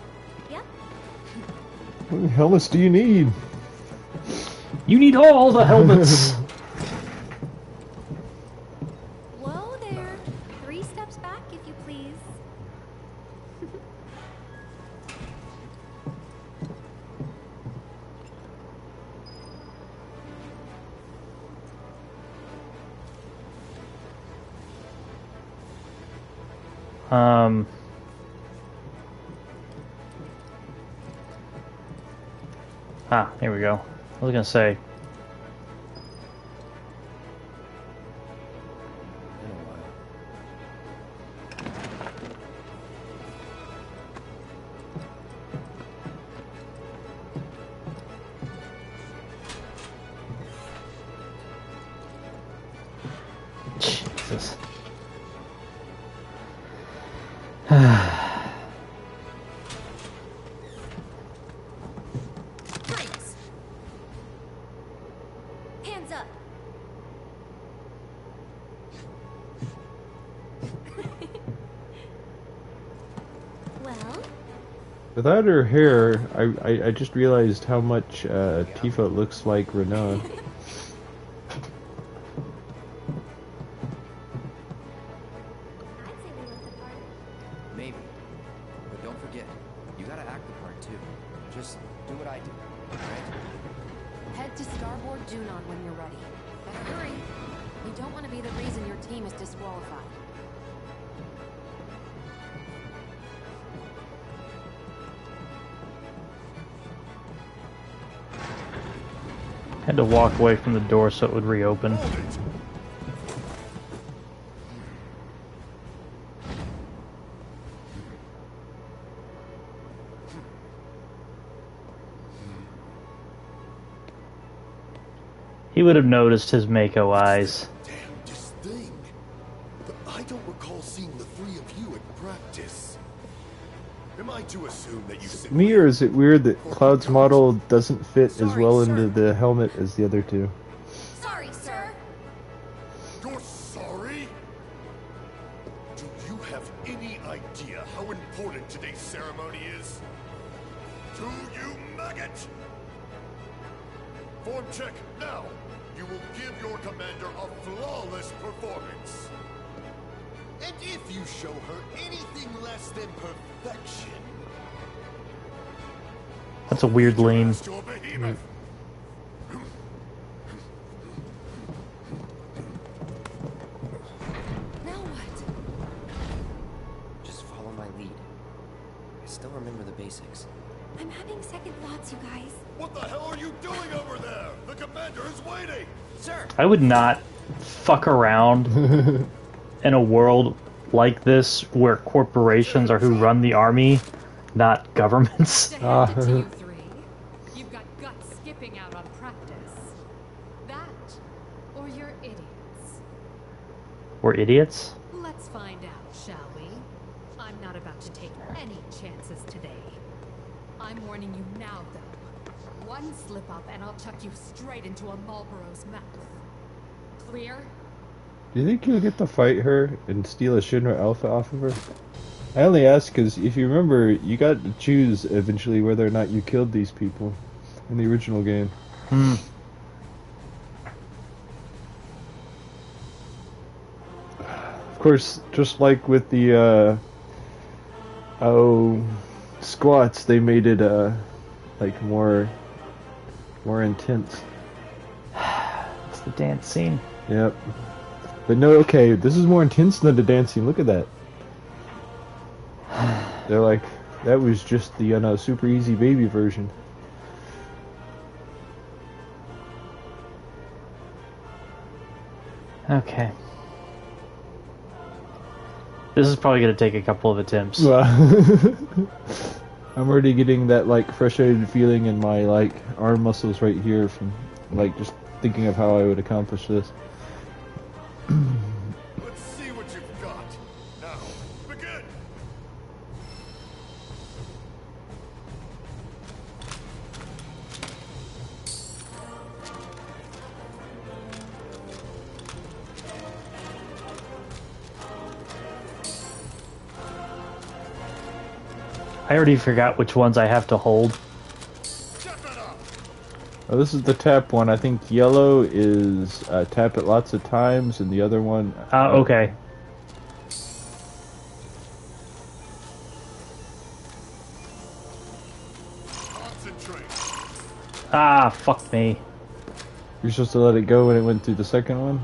Yep. What helmets do you need? You need all the helmets! Whoa there. 3 steps back, if you please. Here we go. I was gonna say. In a while. Jesus. Freeze! Hands up. Well, Without her hair, I just realized how much Tifa looks like Renaa. starboard Junon when you're ready. Better hurry. You don't want to be the reason your team is disqualified. Had to walk away from the door so it would reopen. He would have noticed his Mako eyes. Damn, this thing. But I don't recall seeing the three of you at practice. Am I to assume that you simply... Me, or is it weird that Cloud's model doesn't fit as well into the helmet as the other two? Sorry, sir. You're sorry? Do you have any idea how important today's ceremony is? Do you, maggot? Form check now. You will give your commander a flawless performance. And if you show her anything less than perfection... That's a weird lean. to a behemoth. Now what? Just follow my lead. I still remember the basics. I'm having second thoughts, you guys. What the hell are you doing over there? The commander is waiting! Sir! I would not fuck around in a world like this where corporations are who run the army, not governments. To hand it to you three. You've got guts skipping out on practice. That, or you're idiots. We're idiots? Let's find out, shall we? I'm not about to take any chances today. I'm warning you now, though. One slip up and I'll chuck you straight into a Marlboro's mouth. Clear? Do you think you'll get to fight her and steal a Shinra Alpha off of her? I only ask because if you remember, you got to choose eventually whether or not you killed these people in the original game. Of course, just like with the squats, they made it like more intense. It's the dance scene. Yep. But no, okay, this is more intense than the dancing. Look at that. They're like, that was just the super easy baby version. Okay. This is probably going to take a couple of attempts. I'm already getting that like frustrated feeling in my like arm muscles right here from like just thinking of how I would accomplish this. Let's see what you've got. Now, begin! I already forgot which ones I have to hold. Oh, this is the tap one. I think yellow is tap it lots of times, and the other one... Okay. Concentrate. Ah, fuck me. You're supposed to let it go when it went through the second one?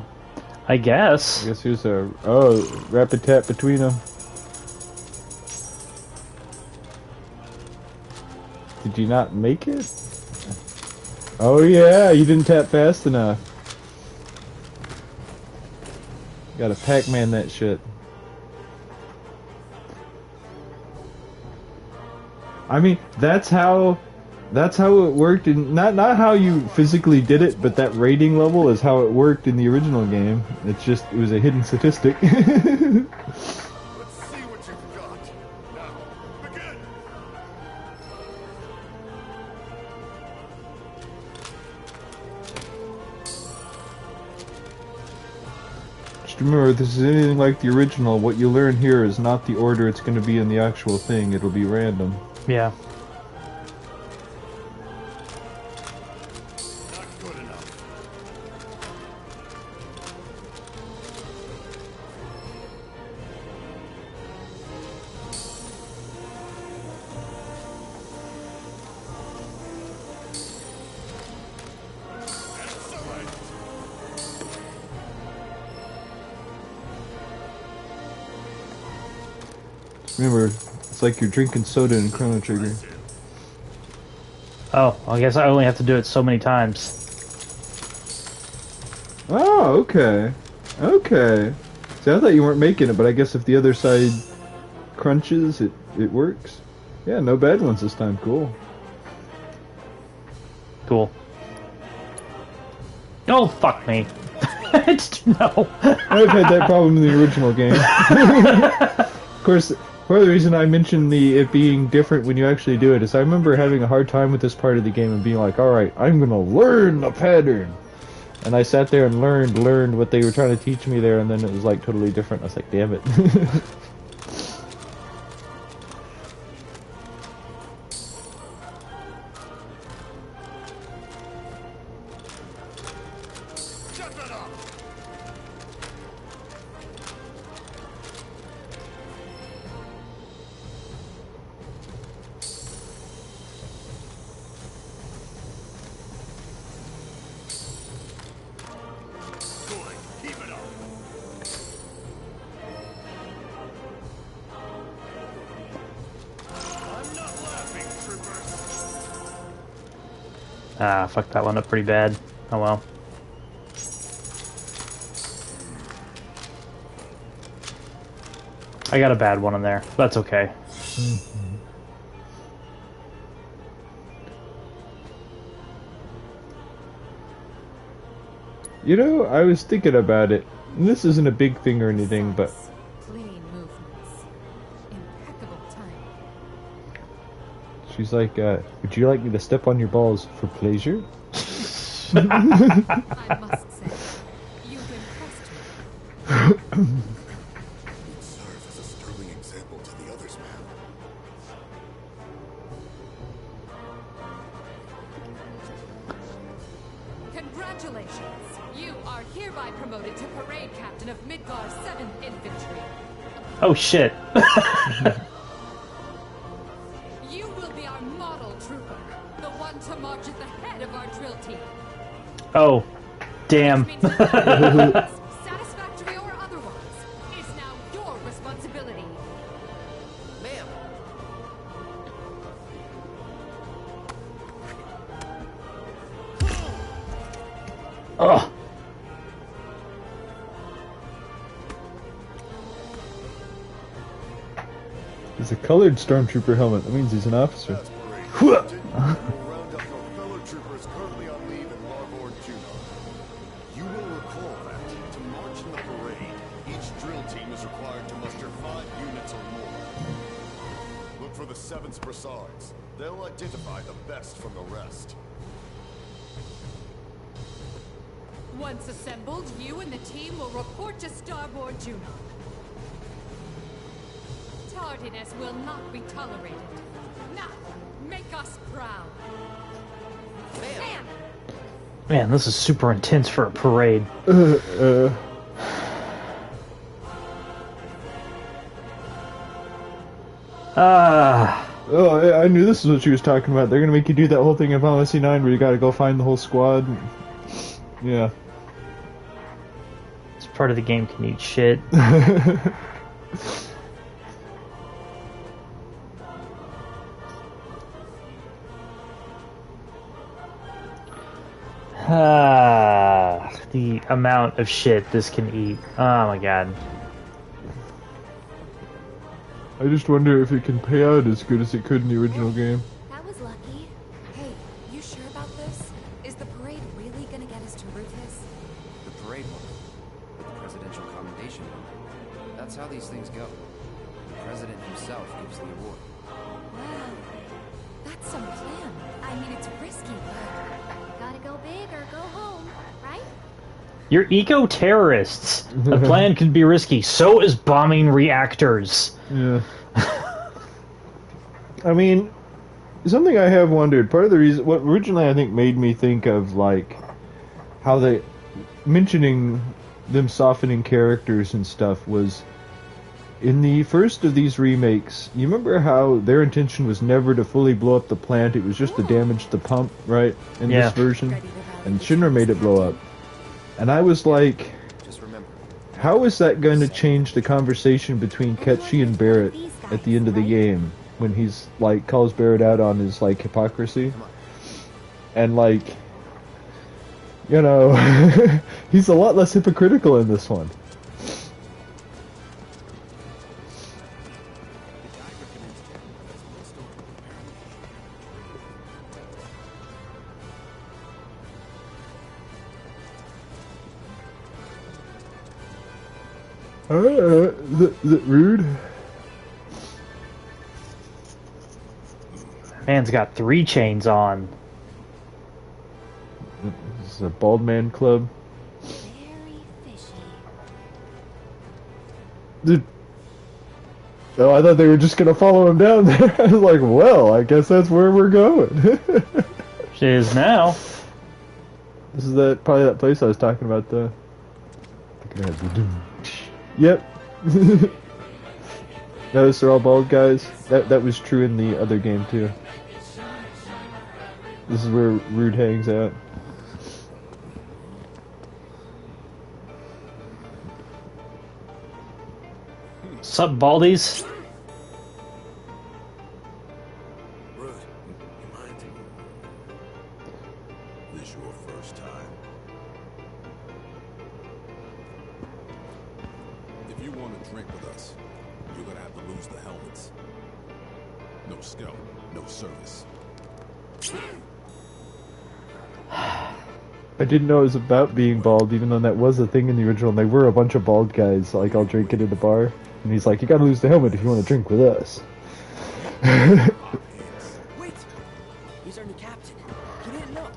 I guess. I guess here's a... Oh, rapid tap between them. Did you not make it? Oh yeah, you didn't tap fast enough. Gotta Pac-Man that shit. I mean, that's how it worked, and not how you physically did it, but that rating level is how it worked in the original game. It's just, it was a hidden statistic. Let's see what you've got. Now, begin! Just remember, if this is anything like the original, what you learn here is not the order it's going to be in the actual thing. It'll be random. Yeah. Not good enough. Remember, it's like you're drinking soda in Chrono Trigger. Oh, I guess I only have to do it so many times. Oh, okay. Okay. See, I thought you weren't making it, but I guess if the other side crunches, it works. Yeah, no bad ones this time. Cool. Cool. Oh, fuck me. No. I've had that problem in the original game. Of course, part of the reason I mentioned it being different when you actually do it is I remember having a hard time with this part of the game and being like, alright, I'm gonna learn the pattern. And I sat there and learned what they were trying to teach me there, and then it was like totally different. I was like, damn it. Ah, fucked that one up pretty bad. Oh well. I got a bad one in there. That's okay. You know, I was thinking about it. And this isn't a big thing or anything, but Clean movements. Impeccable time. she's like, would you like me to step on your balls for pleasure? I must say, you've impressed me. You'd serve as a sterling example to the others, ma'am. Congratulations! You are hereby promoted to Parade Captain of Midgar's 7th Infantry. Oh shit. You will be our model trooper, the one to march at the head of our drill team. Oh, damn. Satisfactory or otherwise, is now your responsibility. Ma'am! Ugh. It's a colored stormtrooper helmet. That means he's an officer. We'll round up your fellow troopers currently on leave in Larborn, Juno. You will recall that, to march in the parade, each drill team is required to muster 5 units or more. Look for the 7th Brassards. They'll identify the best from the rest. Once assembled, you and the team will report to Starboard Juno. Tardiness will not be tolerated. Now, make us proud. Ma'am! Man, this is super intense for a parade. Oh, I knew this is what she was talking about. They're gonna make you do that whole thing in Final Fantasy 9 where you gotta go find the whole squad. Yeah. This part of the game can eat shit. The amount of shit this can eat. Oh my god. I just wonder if it can pay out as good as it could in the original game. That was lucky. Hey, you sure about this? Is the parade really gonna get us to Rufus? The parade one. With the presidential commendation one. That's how these things go. The president himself gives the award. Wow. That's some plan. I mean, it's risky, but Gotta go big or go home, right? You're eco-terrorists. A plan can be risky. So is bombing reactors. Yeah. I mean, something I have wondered, part of the reason, what originally I think made me think of, like, how they, mentioning them softening characters and stuff was, in the first of these remakes, you remember how their intention was never to fully blow up the plant, it was just to damage the pump, right, in this version? And Shinra made it blow up. And I was like, how is that going to change the conversation between Ketchi and Barrett at the end of the game when he's like calls Barrett out on his like hypocrisy, and like, you know, he's a lot less hypocritical in this one. Is it rude? Man's got 3 chains on. This is a bald man club. Very fishy. Dude. Oh, I thought they were just gonna follow him down there. I was like, well, I guess that's where we're going. She is now. This is probably that place I was talking about, though. Yep. Notice they're all bald guys. That was true in the other game too. This is where Rude hangs out. Sup, baldies? Rude, you mind? This your first time? If you want to drink with us, you're gonna have to lose the helmets. No scout, no service. I didn't know it was about being bald, even though that was a thing in the original. And they were a bunch of bald guys, like all drinking in the bar. And he's like, "You gotta lose the helmet if you want to drink with us." Wait! He's our new captain. He didn't know.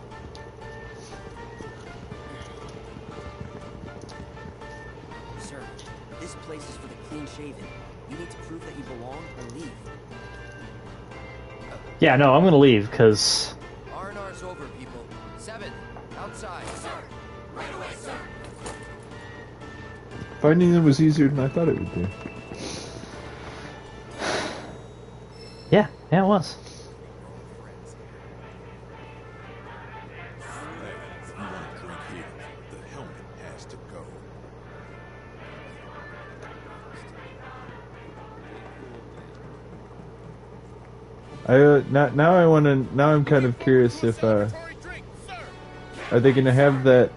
Sir, this place is for the clean-shaven. You need to prove that you belong or leave. Yeah, no, I'm gonna leave, because... R&R's over, people. 7, outside. Sir! Right away, sir! Finding them was easier than I thought it would be. Yeah, it was. Hey, if you want to drink here, the helmet has to go. Now I'm kind of curious if are they gonna have that,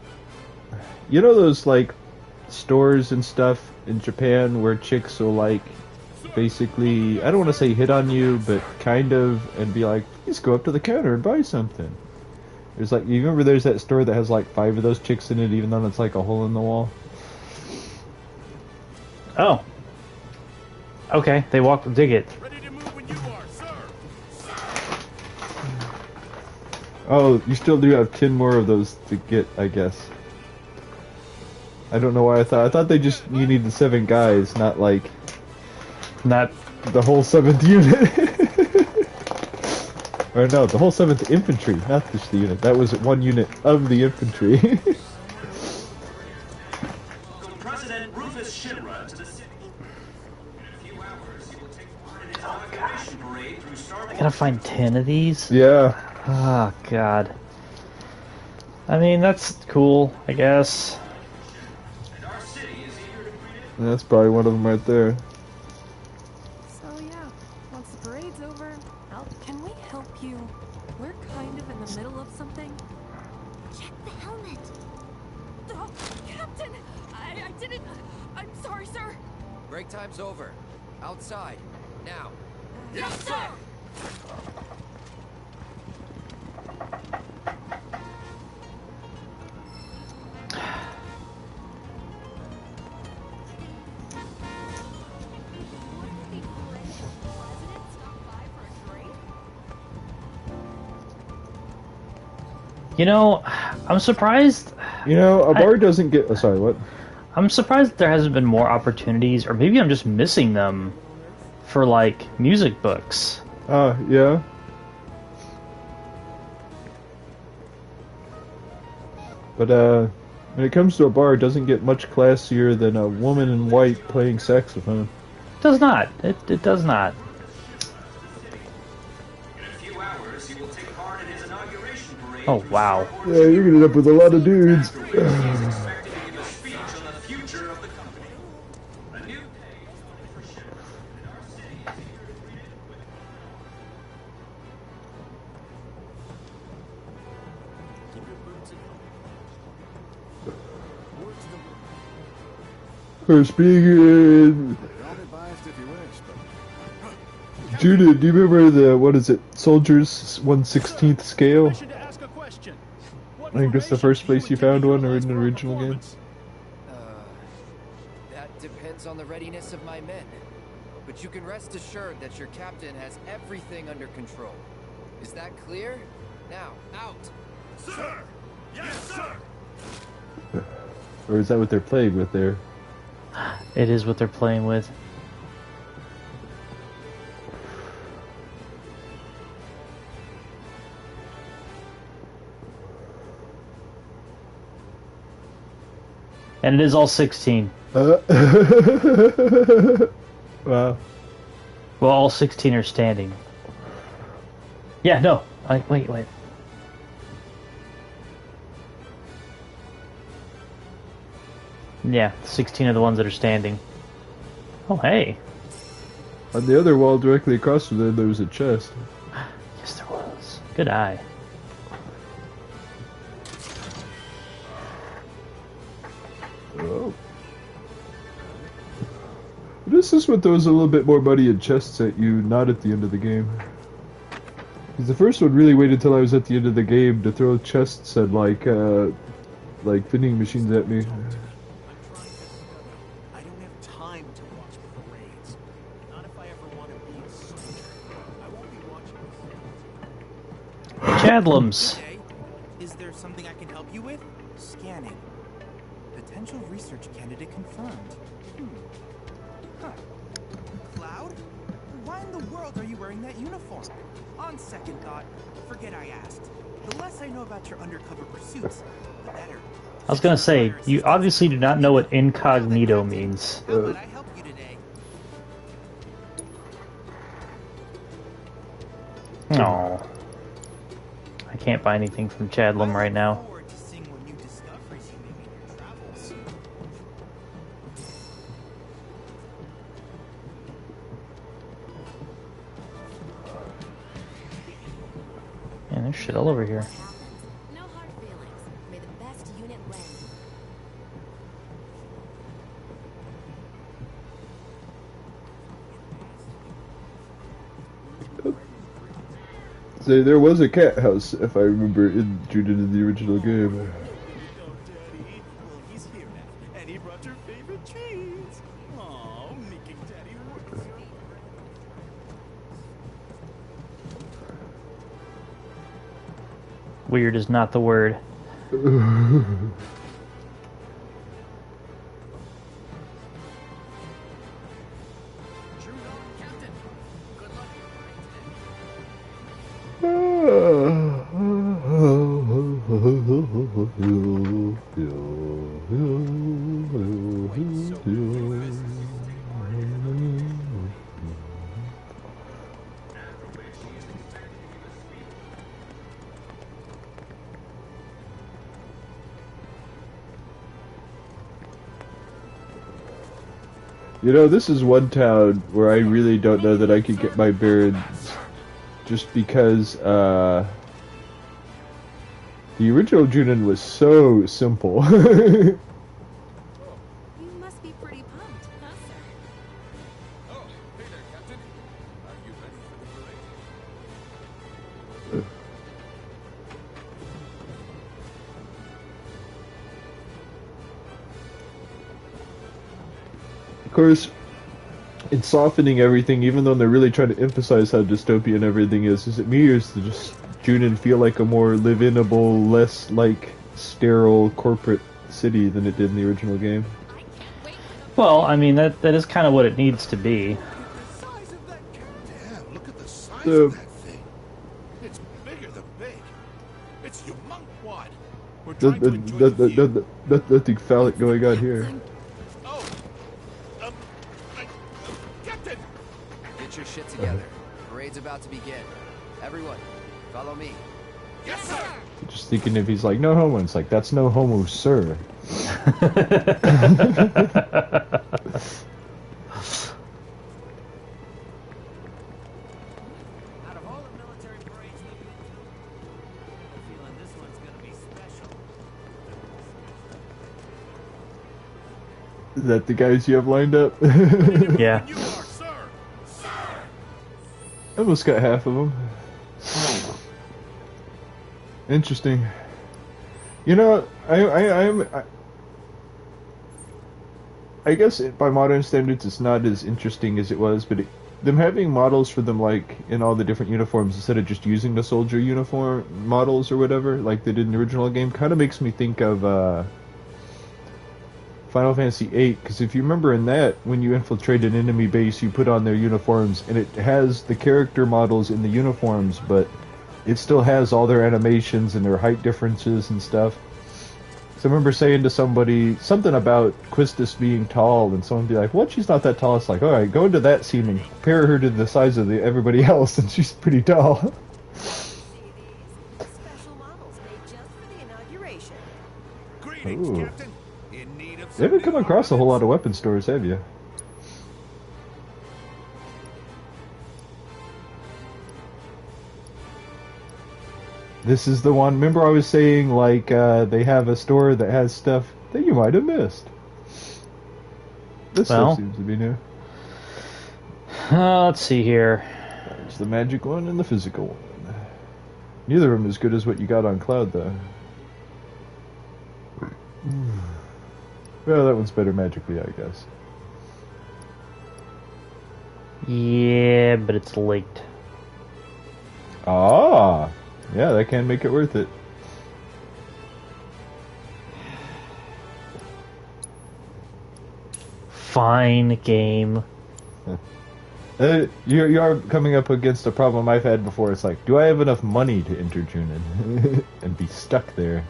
you know, those like stores and stuff in Japan where chicks will like basically, I don't want to say hit on you, but kind of, and be like, please go up to the counter and buy something. There's like, you remember there's that store that has like 5 of those chicks in it, even though it's like a hole in the wall? Oh. Okay, they walk, dig it. Oh, you still do have 10 more of those to get, I guess. I don't know why I thought they just, you needed 7 guys, not like... Not the whole 7th unit. Or no, the whole 7th infantry, not just the unit. That was 1 unit of the infantry. President Rufus Shinra to the city. In a few hours, he will take part in his inauguration parade through Star. I gotta find 10 of these? Yeah. Oh, God. I mean, that's cool, I guess. That's probably one of them right there. So yeah, once the parade's over, can we help you? We're kind of in the middle of something. Check the helmet. Oh, Captain! I didn't... I'm sorry, sir. Break time's over. Outside. Now. Yes, sir! You know, I'm surprised... You know, a bar doesn't get... Oh, sorry, what? I'm surprised there hasn't been more opportunities, or maybe I'm just missing them, for, like, music books. Yeah. But, when it comes to a bar, it doesn't get much classier than a woman in white playing saxophone. It does not. It does not. Oh, wow. Yeah, you're gonna end up with a lot of dudes. Or speaking Judah, do you remember the, what is it, Soldiers 1/16th scale? I think that's the first place you found one or in an original game. That depends on the readiness of my men. But you can rest assured that your captain has everything under control. Is that clear? Now, out! Sir! Yes, sir! Or is that what they're playing with there? It is what they're playing with. And it is all 16. Wow. Well, all 16 are standing. Yeah, no. Wait. Yeah, 16 are the ones that are standing. Oh, hey. On the other wall directly across from them, there was a chest. Yes, there was. Good eye. Oh. This is what throws a little bit more money in chests at you, not at the end of the game. Because the first one really waited till I was at the end of the game to throw chests and like vending machines at me. I don't have time to watch parades. Not if I ever want to be a soldier. I won't be watching. Chadlums. Okay. Is there something I can help you with? Scanning. Potential research candidate confirmed. Huh. Cloud? Why in the world are you wearing that uniform? On second thought, forget I asked. The less I know about your undercover pursuits, the better. I was gonna say, you obviously do not know what incognito means. How about I help you today? No. I can't buy anything from Chadlum right now. Forward to seeing what new discoveries you make in your travels. Man, there's shit all over here. No hard feelings. May the best unit win. Say, there was a cat house, if I remember, in the original game. Oh, Daddy. Well, he's here now, and he brought your favorite cheese. Aw, making Daddy work. Weird is not the word. You know, this is one town where I really don't know that I could get my bearings, just because the original Junin was so simple. You must be pretty pumped, huh, sir? Oh, hey there, Captain. Are you ready for the parade? Of course, in softening everything, even though they're really trying to emphasize how dystopian everything is it me or does just Junin feel like a more live-inable, less like sterile corporate city than it did in the original game? Well, I mean, that is kind of what it needs to be. Damn, look at the size of that thing. It's bigger than big. It's humongous. We're trying to enjoy the view. Nothing phallic going on here. Captain! Get your shit together. Parade's about to begin. Everyone, follow me. Yes, sir! Just thinking if he's like, no homo, it's like, that's no homo, sir. Out of all the military parades we've been to, I have a feeling this one's gonna be special. Is that the guys you have lined up? Yeah. You are, sir! Sir! Almost got half of them. Interesting. You know, I guess by modern standards it's not as interesting as it was, but them having models for them like in all the different uniforms instead of just using the soldier uniform models or whatever like they did in the original game kind of makes me think of Final Fantasy VIII, because if you remember in that, when you infiltrate an enemy base, you put on their uniforms, and it has the character models in the uniforms, but it still has all their animations and their height differences and stuff. So I remember saying to somebody something about Quistis being tall, and someone would be like, "What? She's not that tall." It's like, all right, go into that scene and compare her to the size of everybody else, and she's pretty tall. Special models made just for the inauguration. Greetings, Ooh. Captain. In need of You haven't come some across a whole lot of armaments? weapon stores, have you? This is the one. Remember I was saying, like, they have a store that has stuff that you might have missed. This Well. stuff seems to be new. Let's see here. There's the magic one and the physical one. Neither of them as good as what you got on Cloud, though. Well, that one's better magically, I guess. Yeah, but it's linked. Ah! Yeah, that can make it worth it. Fine game. You are coming up against a problem I've had before. It's like, do I have enough money to enter Junin and be stuck there?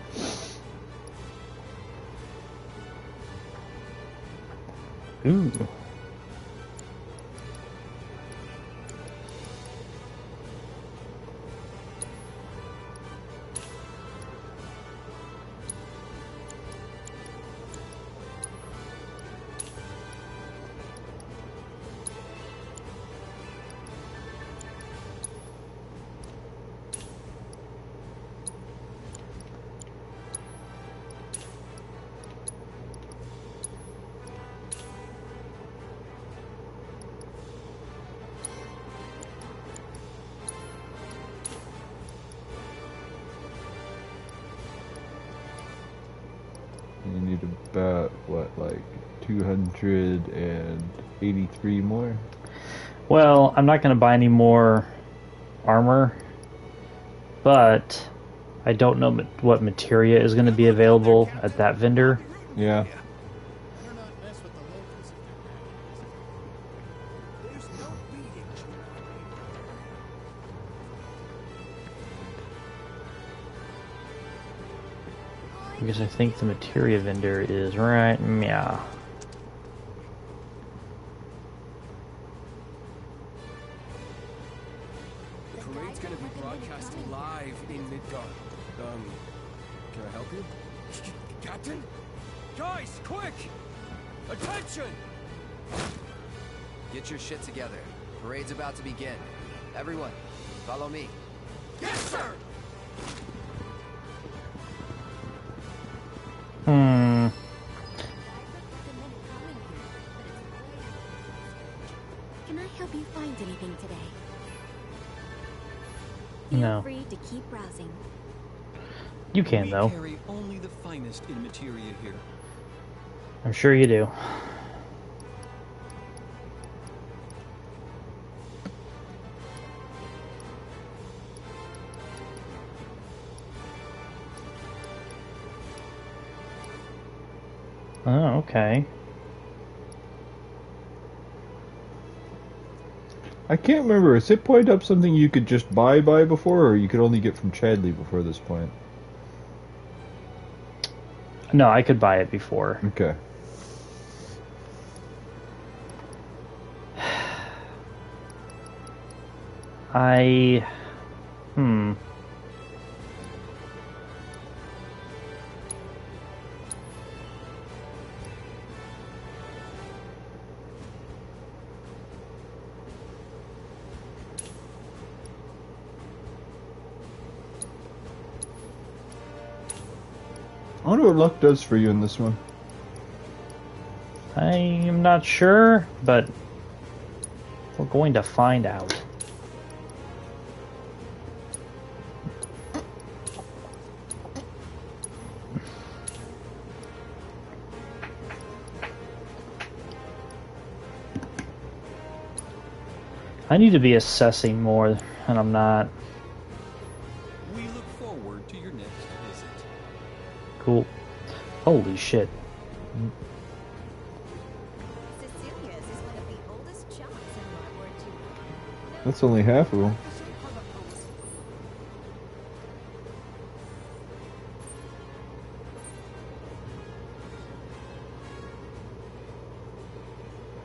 Ooh. You need about, what, like 283 more? Well, I'm not going to buy any more armor, but I don't know what materia is going to be available at that vendor. Yeah. Because I think the materia vendor is right, yeah. The parade's gonna be broadcast live in Midgard. Can I help you? Captain? Guys, quick! Attention! Get your shit together. Parade's about to begin. Everyone, follow me. Yes, sir! Can I help you find anything today? No. Feel free to keep browsing. You can, though. We carry only the finest in materia here. I'm sure you do. Oh, okay. I can't remember. Has it pointed up something you could just buy before, or you could only get from Chadley before this point? No, I could buy it before. Okay. I wonder what luck does for you in this one. I am not sure, but we're going to find out. I need to be assessing more, and I'm not. We look forward to your next visit. Cool. Holy shit. Cecilia's is one of the oldest shops in Marburg, too. That's only half of them.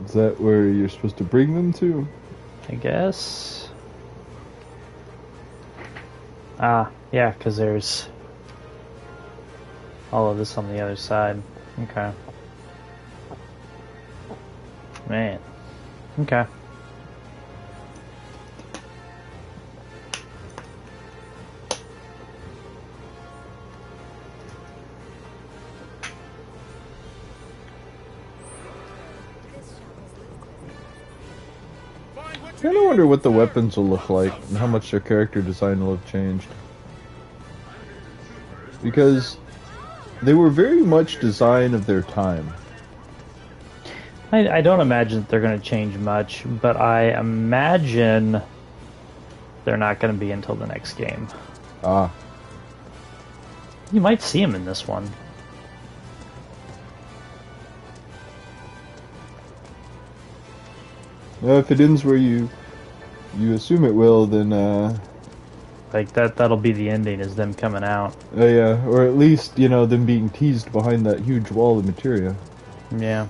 Is that where you're supposed to bring them to? I guess. Ah, yeah, because there's all of this on the other side. Okay. Man. Okay. I kind of wonder what the weapons will look like and how much their character design will have changed. Because they were very much design of their time. I don't imagine that they're going to change much, but I imagine they're not going to be until the next game. Ah. You might see them in this one. Well, if it ends where you assume it will, then like that'll be the ending, is them coming out. Yeah, or at least, you know, them being teased behind that huge wall of materia. Yeah.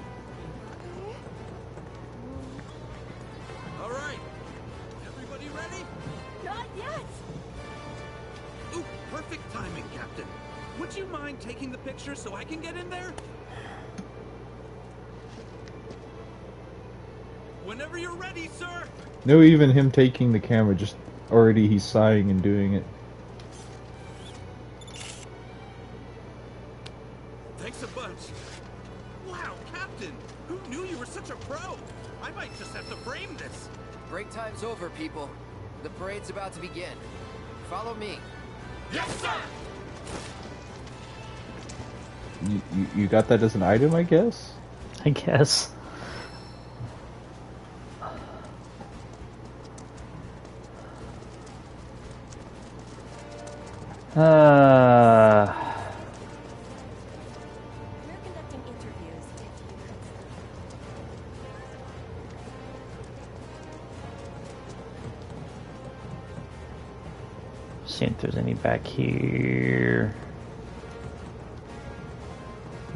All right. Everybody ready? Not yet. Ooh, perfect timing, Captain. Would you mind taking the picture so I can get in there? Whenever you're ready, sir. No, even him taking the camera, just already he's sighing and doing it. Thanks a bunch. Wow, Captain! Who knew you were such a pro? I might just have to frame this. Break time's over, people. The parade's about to begin. Follow me. Yes, sir! You got that as an item, I guess? I guess. We're conducting interviews. See if there's any back here.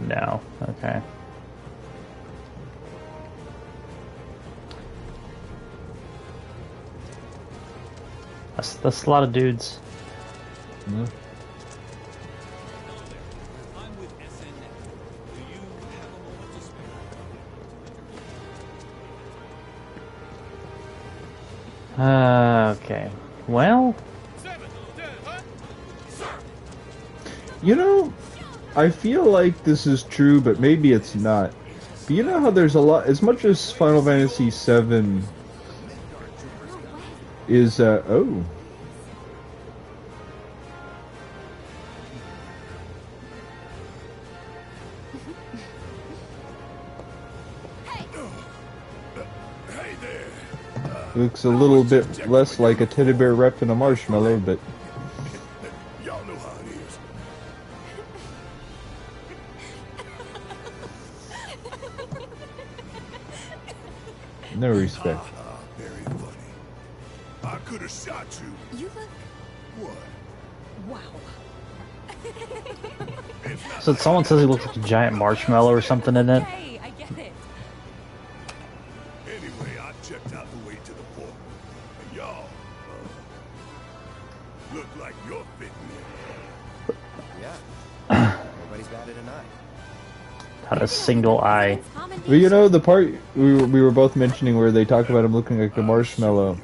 No. Okay. That's a lot of dudes. Yeah. I'm with SNF. Do you have a moment to spare? Okay. Well. You know, I feel like this is true, but maybe it's not. But you know how there's a lot, as much as Final Fantasy VII is, oh. Looks a little bit less like a teddy bear wrapped in a marshmallow, but Y'all know how it is. no respect. Very funny. I could have shot you. You look... What? Wow. So someone says he looks like a giant marshmallow or something in it. Hey, I get it. Anyway, I checked out the way to the port. And y'all, look like you're fitting in. Yeah. Nobody's batted an eye. Not a single eye. Well, you know, the part we were both mentioning where they talk about him looking like a marshmallow.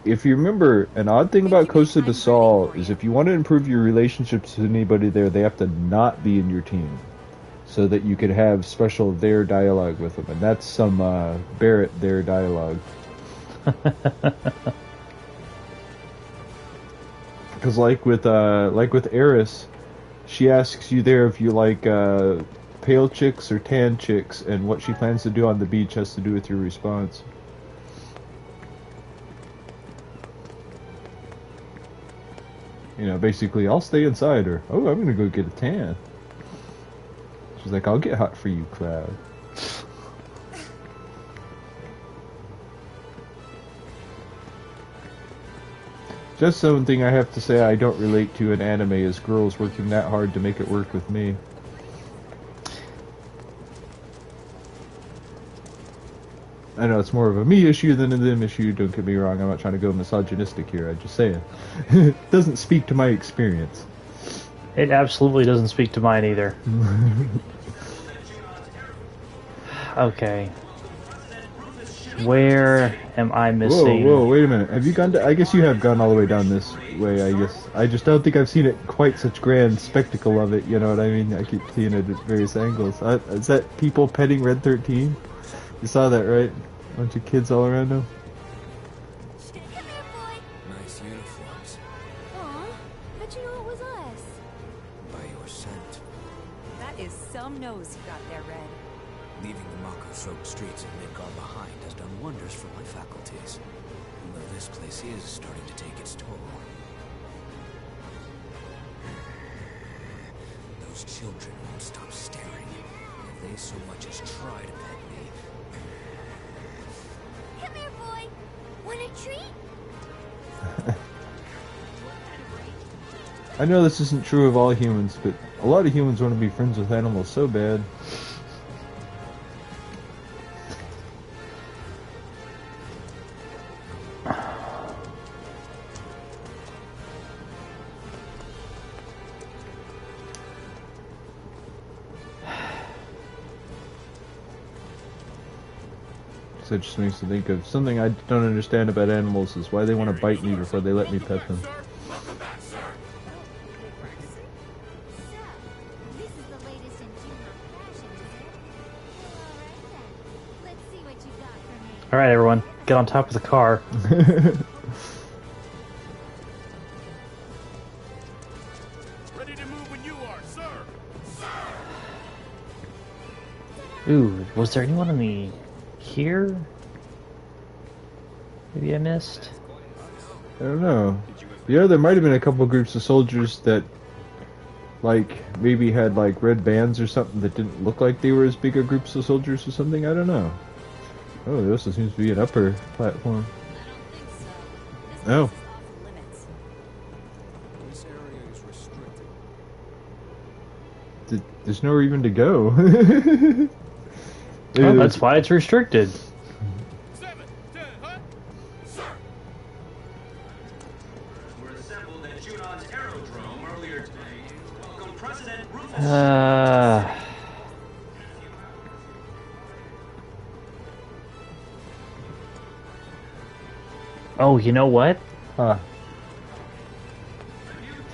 If you remember, an odd thing about Costa del Sol is if you want to improve your relationships with anybody there, they have to not be in your team. so that you could have special their dialogue with them, and that's some Barrett their dialogue. Because like with Eris, she asks you there if you like pale chicks or tan chicks, and what she plans to do on the beach has to do with your response. You know, basically, I'll stay inside, or, oh, I'm gonna go get a tan. She's like, I'll get hot for you, Cloud. Just something I have to say I don't relate to in anime is girls working that hard to make it work with me. I know it's more of a me issue than a them issue, don't get me wrong, I'm not trying to go misogynistic here, I'm just saying. It doesn't speak to my experience. It absolutely doesn't speak to mine either. Okay. Where am I missing? Whoa, wait a minute. Have you gone to... I guess you have gone all the way down this way, I guess. I just don't think I've seen it quite such grand spectacle of it, you know what I mean? I keep seeing it at various angles. Is that people petting Red 13? You saw that, right? A bunch of kids all around him. Nice uniforms. Aw, how'd you know it was us? By your scent. That is some nose you got there, Red. Leaving the Mako-soaked streets of Midgar behind has done wonders for my faculties. Though this place is starting to take its toll. Those children won't stop staring. If they so much as try to pet me. Come here, boy. Want a treat? I know this isn't true of all humans, but a lot of humans want to be friends with animals so bad. So it just makes me think of something I don't understand about animals is why they want to bite me before they let me pet them. Alright, everyone, get on top of the car. Ready to move when you are, sir. Ooh, was there anyone in the... here? Maybe I missed? I don't know. Yeah, there might have been a couple groups of soldiers that, like, maybe had, like, red bands or something that didn't look like they were as big a groups of soldiers or something, I don't know. Oh, there also seems to be an upper platform. Oh. This area is restricted. There's nowhere even to go. Oh, that's why it's restricted. We're assembled at Junon's aerodrome earlier today. Welcome President Rufus. Oh, you know what? Huh.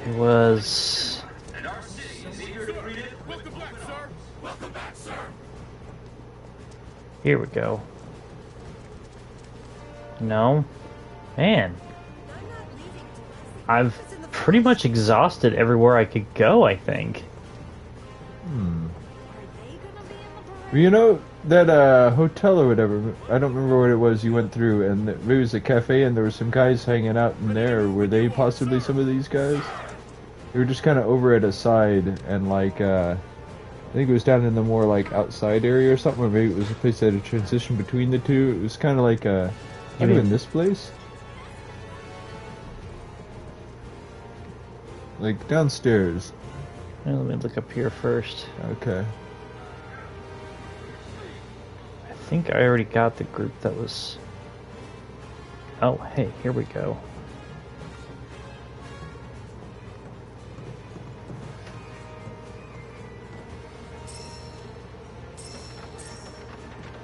It was... And our city is eager to greet it. Welcome back, sir. Welcome back, sir. Here we go. No? Man. I've pretty much exhausted everywhere I could go, I think. Well, you know, that hotel or whatever, I don't remember what it was you went through, and maybe it was a cafe and there were some guys hanging out in there. Were they possibly some of these guys? They were just kind of over at a side, and like, I think it was down in the more like outside area or something, or maybe it was a place that had a transition between the two. It was kind of like, kind of in this place? Like downstairs. Well, let me look up here first. Okay. I think I already got the group that was... Oh, hey, here we go.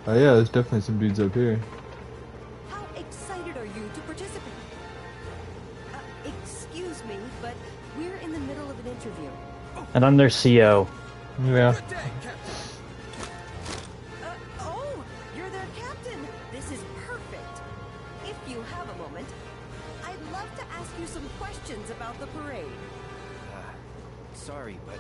Oh yeah, there's definitely some dudes up here. How excited are you to participate? Excuse me, but we're in the middle of an interview. And I'm their CO. Yeah. sorry, but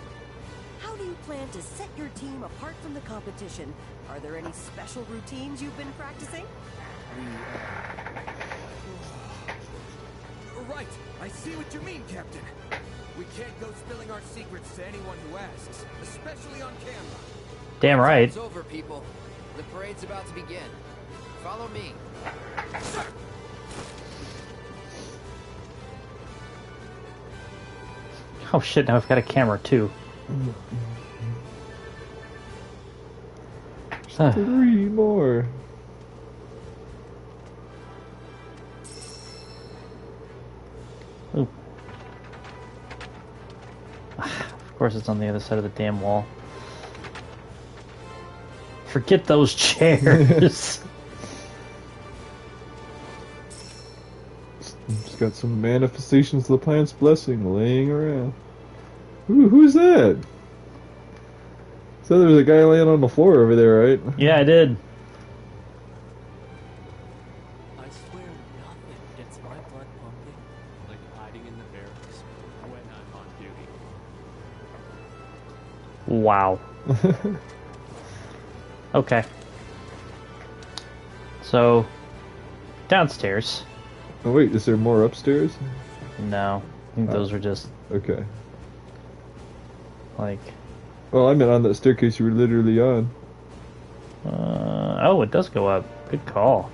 How do you plan to set your team apart from the competition? Are there any special routines you've been practicing? Right, I see what you mean, Captain. We can't go spilling our secrets to anyone who asks, especially on camera. Damn right. It's over, people. The parade's about to begin. Follow me. Oh shit, now I've got a camera too. Three more. Ooh. Of course it's on the other side of the damn wall. Forget those chairs. Just got some manifestations of the planet's blessing laying around. Ooh, who's that? So there was a guy laying on the floor over there, right? Yeah, I did. I swear nothing gets my blood pumping like hiding in the barracks when I'm on duty. Wow. Okay. So, downstairs. Oh wait, is there more upstairs? No, I think those are just Okay. like. Well, I meant on that staircase you were literally on. Oh, it does go up. Good call.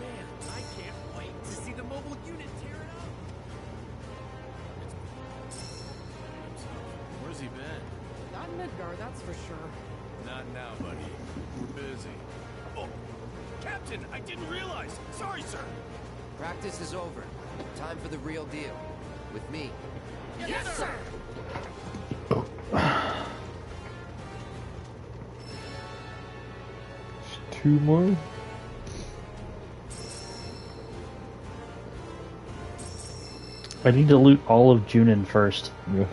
Man, I can't wait to see the mobile unit tear it up. Where's he been? Not in Midgar, that's for sure. Not now, buddy. We're busy. Oh, Captain, I didn't realize. Sorry, sir. Practice is over. Time for the real deal. With me. Yes, sir. Two more? I need to loot all of Junin first. Yeah.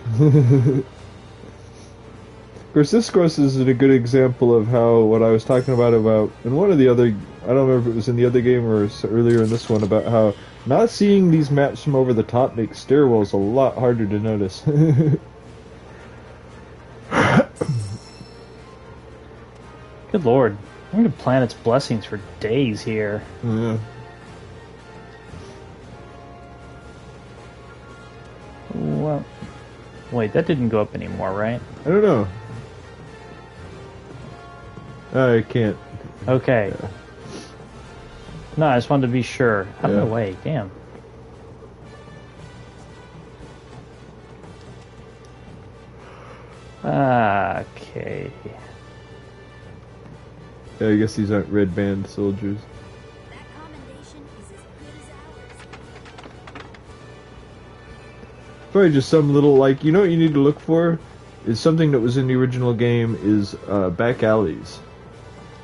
Of course, this course is a good example of how what I was talking about in one of the other, I don't remember if it was in the other game or earlier in this one, about how not seeing these maps from over the top makes stairwells a lot harder to notice. Good lord. I'm gonna plan its blessings for days here. Yeah. Well, wait, that didn't go up anymore, right? I don't know. I can't. Okay. Yeah. No, I just wanted to be sure. Out of Yeah. the way, damn. Okay. Yeah, I guess these aren't red band soldiers. That commendation is as good as ours. Probably just some little, like, you know what you need to look for? Is something that was in the original game is back alleys.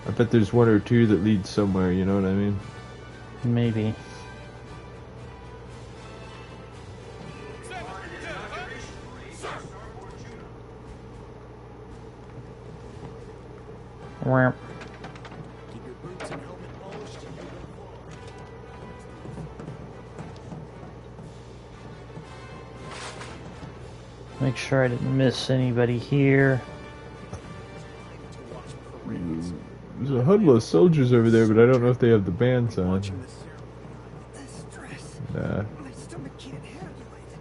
I bet there's one or two that lead somewhere, you know what I mean? Maybe. Wamp. Keep your boots and helmet polished and you'll go far. Make sure I didn't miss anybody here. There's a huddle of soldiers over there, but I don't know if they have the bands on. Nah. My stomach can't handle it.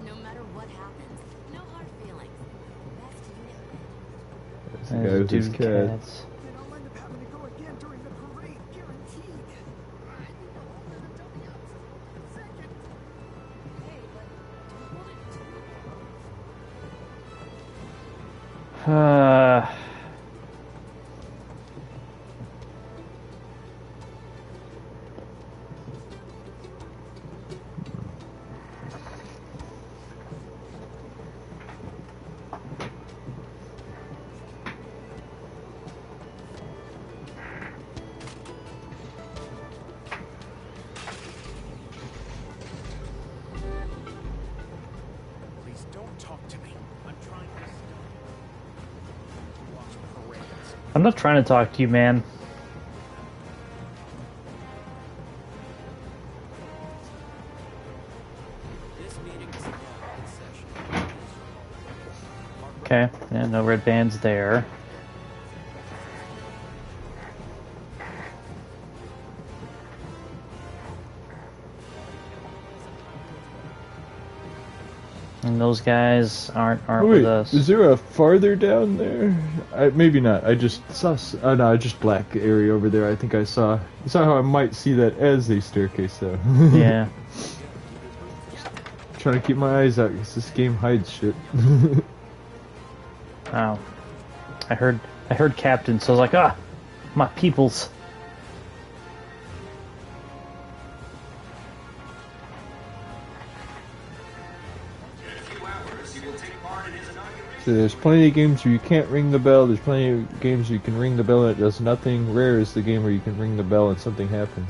No matter what happens, no hard feelings. Best unit. There's the guy with his cat. Then I'll end up having to go again during the parade, guaranteed. Please don't talk to me. I'm trying to watch parades. I'm not trying to talk to you, man. This Okay, yeah, no red bands there. And those guys aren't Wait, with us. is there a farther down there? Maybe not. I just saw. Oh no, just black area over there. I think I saw. You saw how I might see that as a staircase, though. Yeah. Trying to keep my eyes out because this game hides shit. Wow. I heard Captain, so I was like, ah, my peoples. So there's plenty of games where you can't ring the bell. There's plenty of games where you can ring the bell and it does nothing. Rare is the game where you can ring the bell and something happens.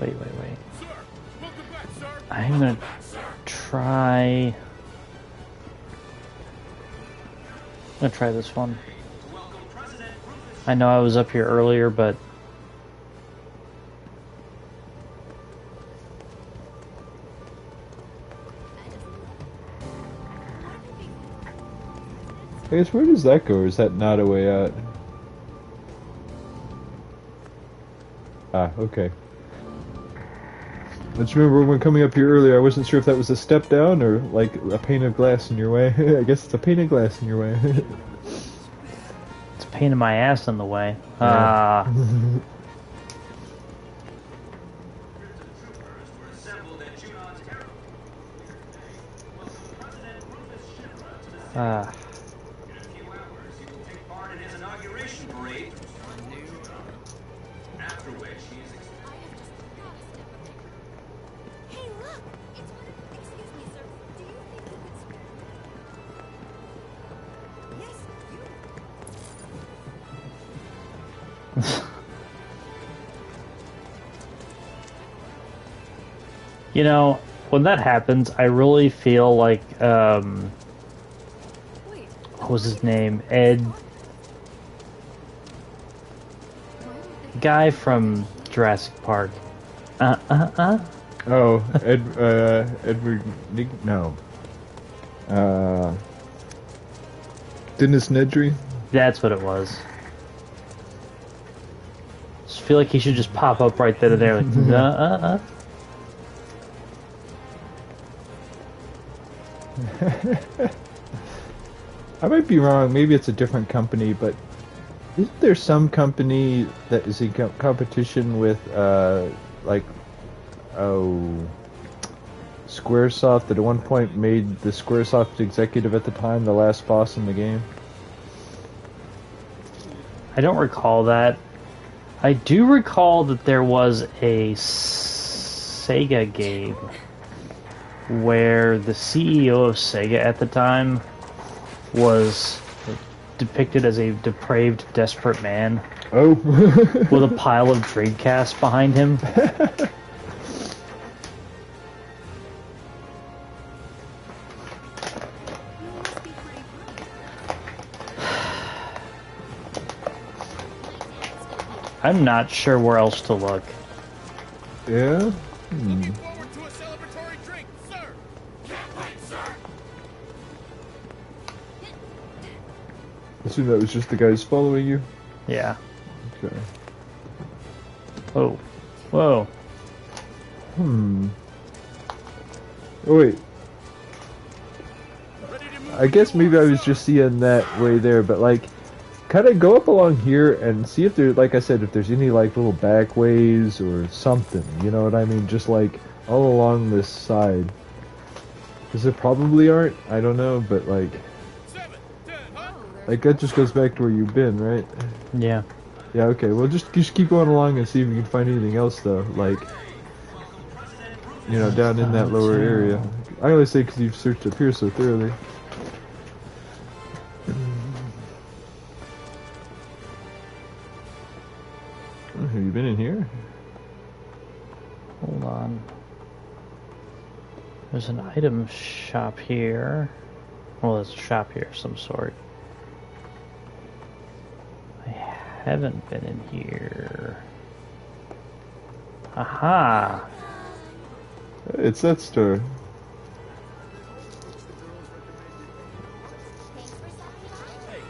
Wait. I'm gonna try. I'm gonna try this one. I know I was up here earlier, but I guess where does that go, or is that not a way out? Ah, okay. I just remember when coming up here earlier, I wasn't sure if that was a step down or like a pane of glass in your way. I guess it's a pane of glass in your way. it's a pain in my ass in the way. Yeah. You know, when that happens, I really feel like, what was his name? Ed... Guy from Jurassic Park. Oh, Edward... No. Dennis Nedry? That's what it was. Just feel like he should just pop up right then and there, like, I might be wrong, maybe it's a different company, but isn't there some company that is in competition with, Squaresoft that at one point made the Squaresoft executive at the time the last boss in the game? I don't recall that. I do recall that there was a Sega game where the CEO of Sega at the time was depicted as a depraved, desperate man. Oh. With a pile of Dreamcasts behind him. I'm not sure where else to look. Yeah? I assume that was just the guys following you? Yeah. Okay. Oh. Whoa. Oh, wait. I guess maybe I was just seeing that way there, but like, kind of go up along here and see if there, like I said, if there's any like little back ways or something, you know what I mean? Just like all along this side. Because there probably aren't, I don't know, but like that just goes back to where you've been, right? Yeah. Yeah, okay, well just keep going along and see if you can find anything else though, like, you know, down in that lower area. I only say because you've searched up here so thoroughly. Have you been in here? Hold on. There's an item shop here. Well, there's a shop here of some sort. haven't been in here. Aha! It's that store.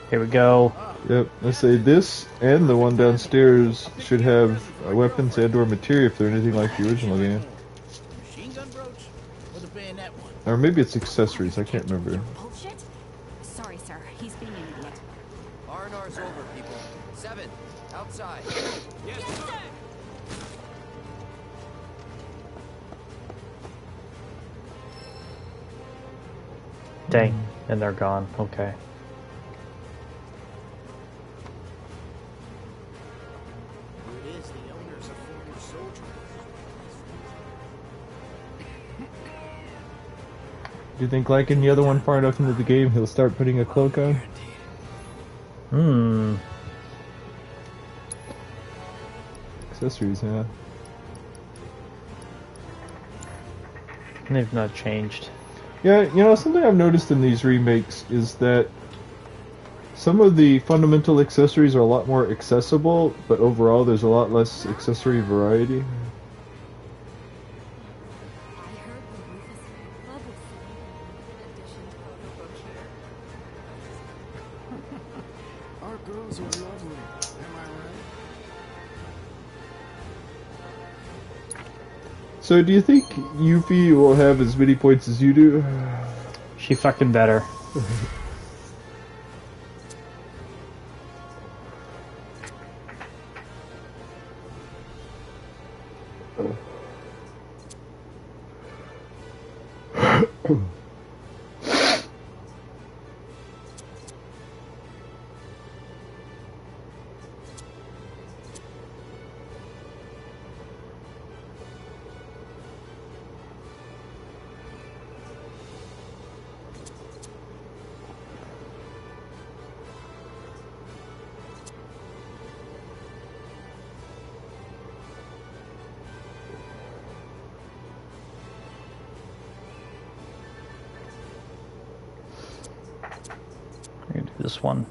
Here we go. Yep, I say this and the one downstairs should have weapons and/or materia if they're anything like the original game. Machine gun brooch or the bayonet one? Or maybe it's accessories, I can't remember. Bullshit? Sorry, sir. He's being an idiot. R&R's over, people. 7, outside. Yes, sir. Dang, and they're gone. Okay. Here it is. The owner's a former soldier. Do you think like in the other one far enough into the game he'll start putting a cloak on? Hmm. Accessories, yeah. They've not changed. Yeah, you know, something I've noticed in these remakes is that some of the fundamental accessories are a lot more accessible, but overall there's a lot less accessory variety. Our girls are lovely. Am I right? So do you think Yuffie will have as many points as you do? She fucking better. I'm gonna do this one.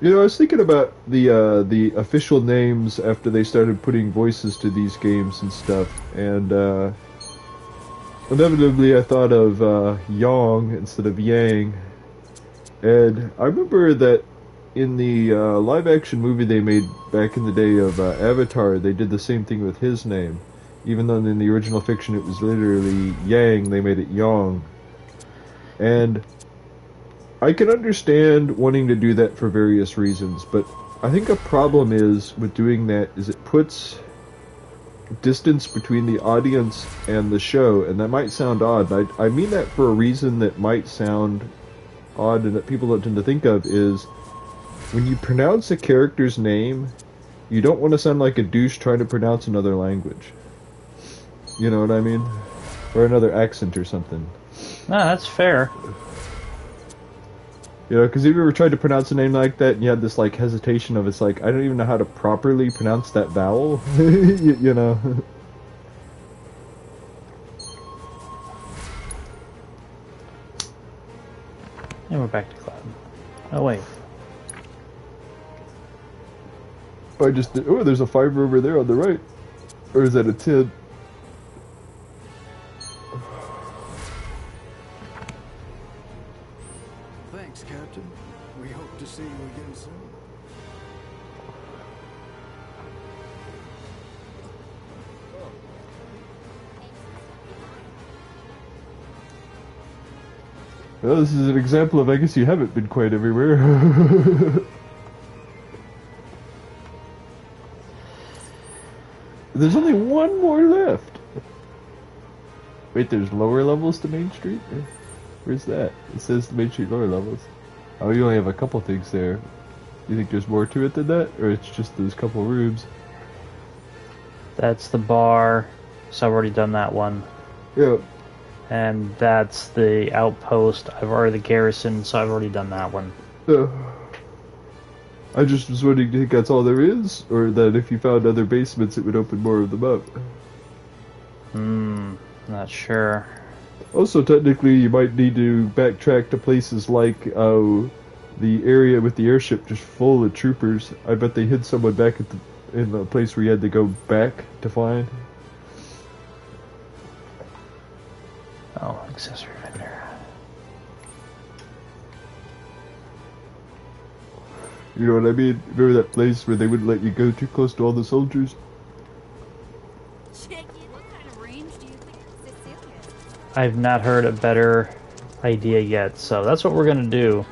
You know, I was thinking about the official names after they started putting voices to these games and stuff, and inevitably I thought of Yong instead of Yang. And I remember that in the live-action movie they made back in the day of Avatar, they did the same thing with his name. Even though in the original fiction it was literally Yang, they made it Yong. And I can understand wanting to do that for various reasons, but I think a problem is with doing that is it puts distance between the audience and the show, and that might sound odd. I mean that for a reason that might sound odd and that people don't tend to think of is when you pronounce a character's name, you don't want to sound like a douche trying to pronounce another language. You know what I mean? Or another accent or something. No, that's fair. You know, because if you ever tried to pronounce a name like that and you had this, like, hesitation of, it's like, I don't even know how to properly pronounce that vowel, you know? And we're back to Cloud. Oh, wait. I just did, oh, there's a 5 over there on the right. Or is that a 10? Thanks, Captain. We hope to see you again soon. Well, this is an example of, I guess you haven't been quite everywhere. There's only one more left. Wait, there's lower levels to Main Street? Where's that? It says Main Street lower levels. Oh, you only have a couple things there. You think there's more to it than that? Or it's just those couple rooms? That's the bar, so I've already done that one. Yeah. And that's the outpost. I've already the garrison, so I've already done that one. I just was wondering, do you think that's all there is? Or that if you found other basements, it would open more of them up? Not sure. Also, technically, you might need to backtrack to places like the area with the airship just full of troopers. I bet they hid someone back at in the place where you had to go back to find. Oh, accessory vendor. You know what I mean? Remember that place where they wouldn't let you go too close to all the soldiers? I've not heard a better idea yet, so that's what we're gonna do.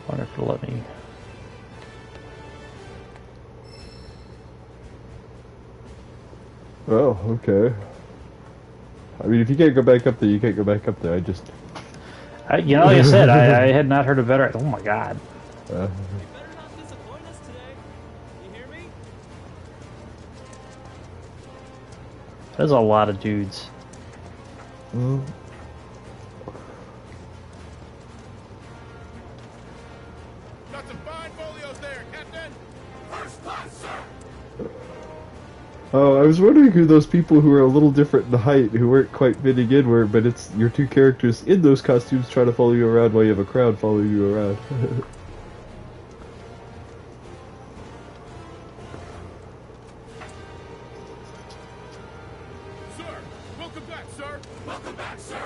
Wonder if it'll let me. Oh, okay. I mean, if you can't go back up there, you can't go back up there. I just... You know, like I said, I had not heard a better... Oh my god. There's a lot of dudes. Mm. Got some fine folios there, Captain. First class, sir. Oh, I was wondering who those people who are a little different in height, who weren't quite fitting in were, but it's your two characters in those costumes trying to follow you around while you have a crowd following you around. Sir, welcome back, sir. Welcome back, sir.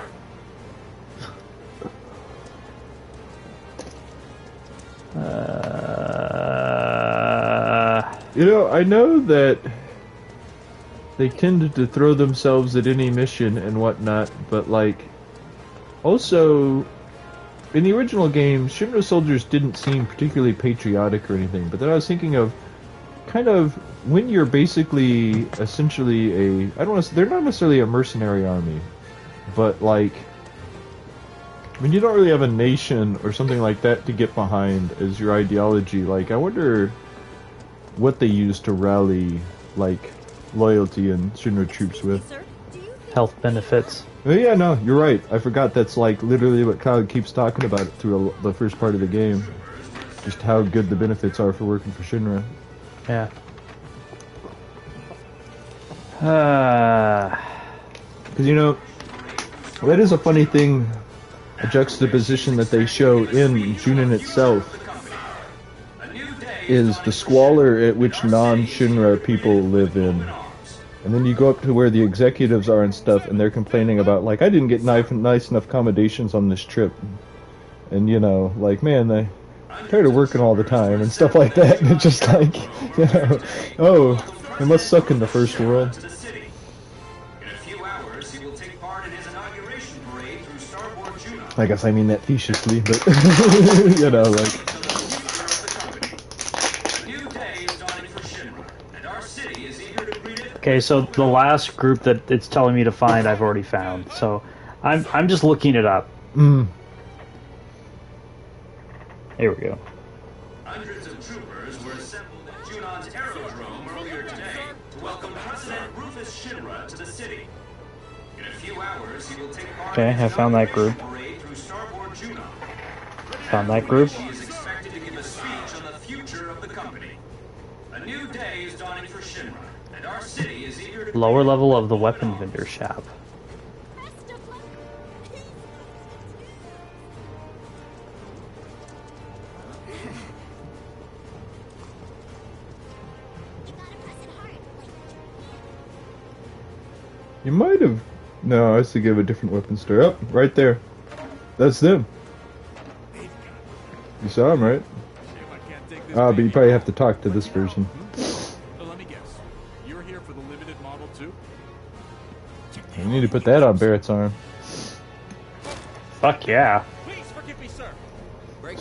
You know, I know that they tended to throw themselves at any mission and whatnot, but like, also, in the original game, Shinra soldiers didn't seem particularly patriotic or anything, but then I was thinking of kind of when you're basically essentially I don't want to, they're not necessarily a mercenary army, but like, when you don't really have a nation or something like that to get behind as your ideology, like, I wonder what they use to rally, like, loyalty and Shinra troops with. Health benefits. Oh, yeah, no, you're right. I forgot that's like literally what Kyle keeps talking about through the first part of the game. Just how good the benefits are for working for Shinra. Yeah. Because, you know, that is a funny thing, a juxtaposition that they show in Junin itself, is the squalor at which non-Shinra people live in. And then you go up to where the executives are and stuff, and they're complaining about, like, I didn't get nice enough accommodations on this trip. And, you know, like, man, I'm tired of working all the time and stuff like that. And it's just like, you know, oh, it must suck in the first world. I guess I mean that facetiously, but, you know, like... Okay, so the last group that it's telling me to find, I've already found. So I'm just looking it up. Mm. Here we go. Hundreds of troopers were assembled at Junon's aerodrome earlier today to welcome President Rufus Shinra to the city. In a few hours, he will take part Okay, I found that group. parade through Starboard Junon. Found that group. He is expected to give a speech on the future of the company. A new day is dawning for Shinra, and our city is eager to... Lower level of the weapon vendor shop. You might have... No, I was thinking of a different weapon store. Oh, right there. That's them. You saw him, right? Ah, but you probably have to talk to this person. So let me guess. You're here for the limited model too? You need to put that on Barrett's arm. Fuck yeah. Please forgive me, sir.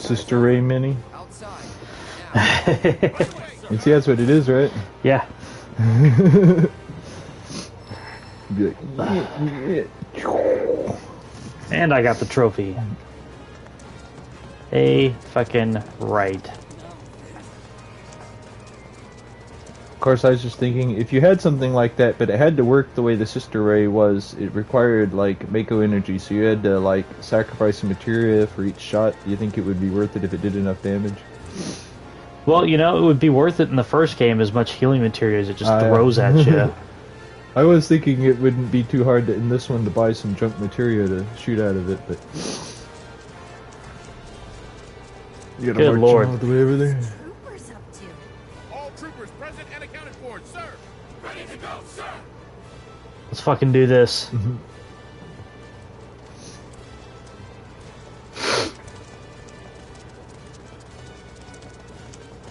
Sister Ray mini. You see, that's what it is, right? Yeah. Be like, And I got the trophy. Fucking right. Of course, I was just thinking, if you had something like that, but it had to work the way the Sister Ray was, it required, like, Mako energy, so you had to, like, sacrifice some materia for each shot. Do you think it would be worth it if it did enough damage? Well, you know, it would be worth it in the first game as much healing material as it just throws at you. I was thinking it wouldn't be too hard in this one to buy some junk materia to shoot out of it, but... You gotta Good march lord. all the way over there. Troopers up to? All troopers present and accounted for, sir. Ready to go, sir. Let's fucking do this.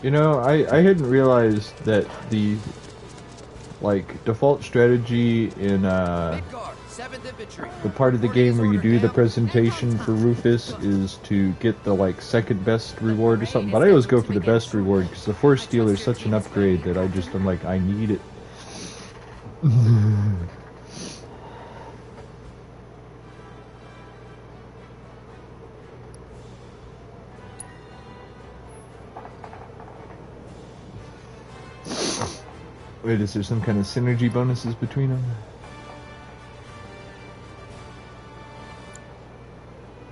You know, I hadn't realized that the like default strategy in the part of the game where you do the presentation for Rufus is to get the like second best reward or something, but I always go for the best reward because the Force Stealer is such an upgrade that I'm like, I need it. Wait, is there some kind of synergy bonuses between them?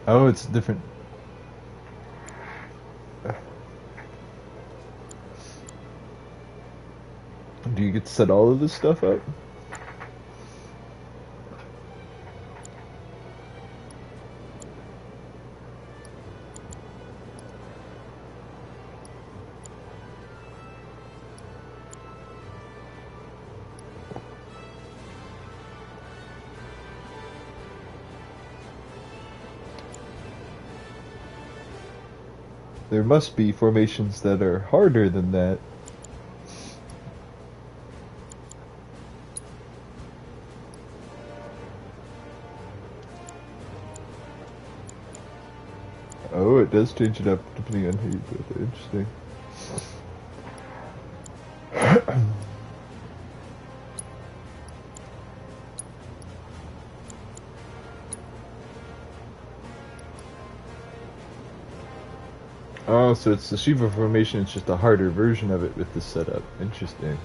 Oh, it's different. Do you get to set all of this stuff up? There must be formations that are harder than that. Oh, it does change it up depending on who you do it. Interesting. Oh, so it's the Shiva formation, it's just a harder version of it with this setup. Interesting.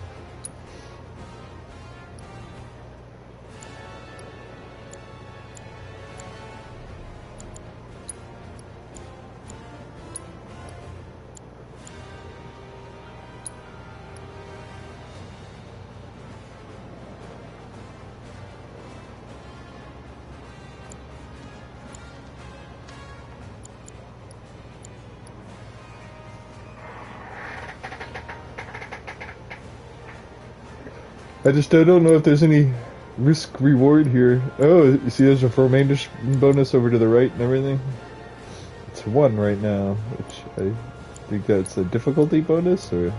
I don't know if there's any risk reward here. Oh, you see there's a formation bonus over to the right and everything? It's 1 right now, which I think that's a difficulty bonus, or...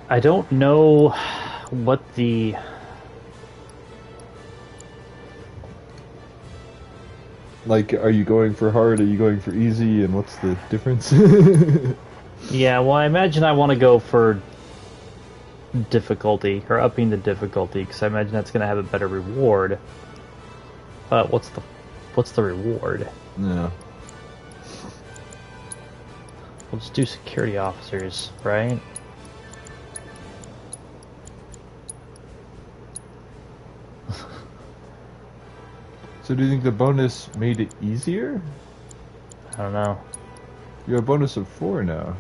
I don't know what the... Like, are you going for hard, are you going for easy, and what's the difference? Yeah, well, I imagine I want to go for difficulty, or upping the difficulty, because I imagine that's going to have a better reward. But what's the reward? No. We'll just do security officers, right? So do you think the bonus made it easier? I don't know. You have a bonus of 4 now.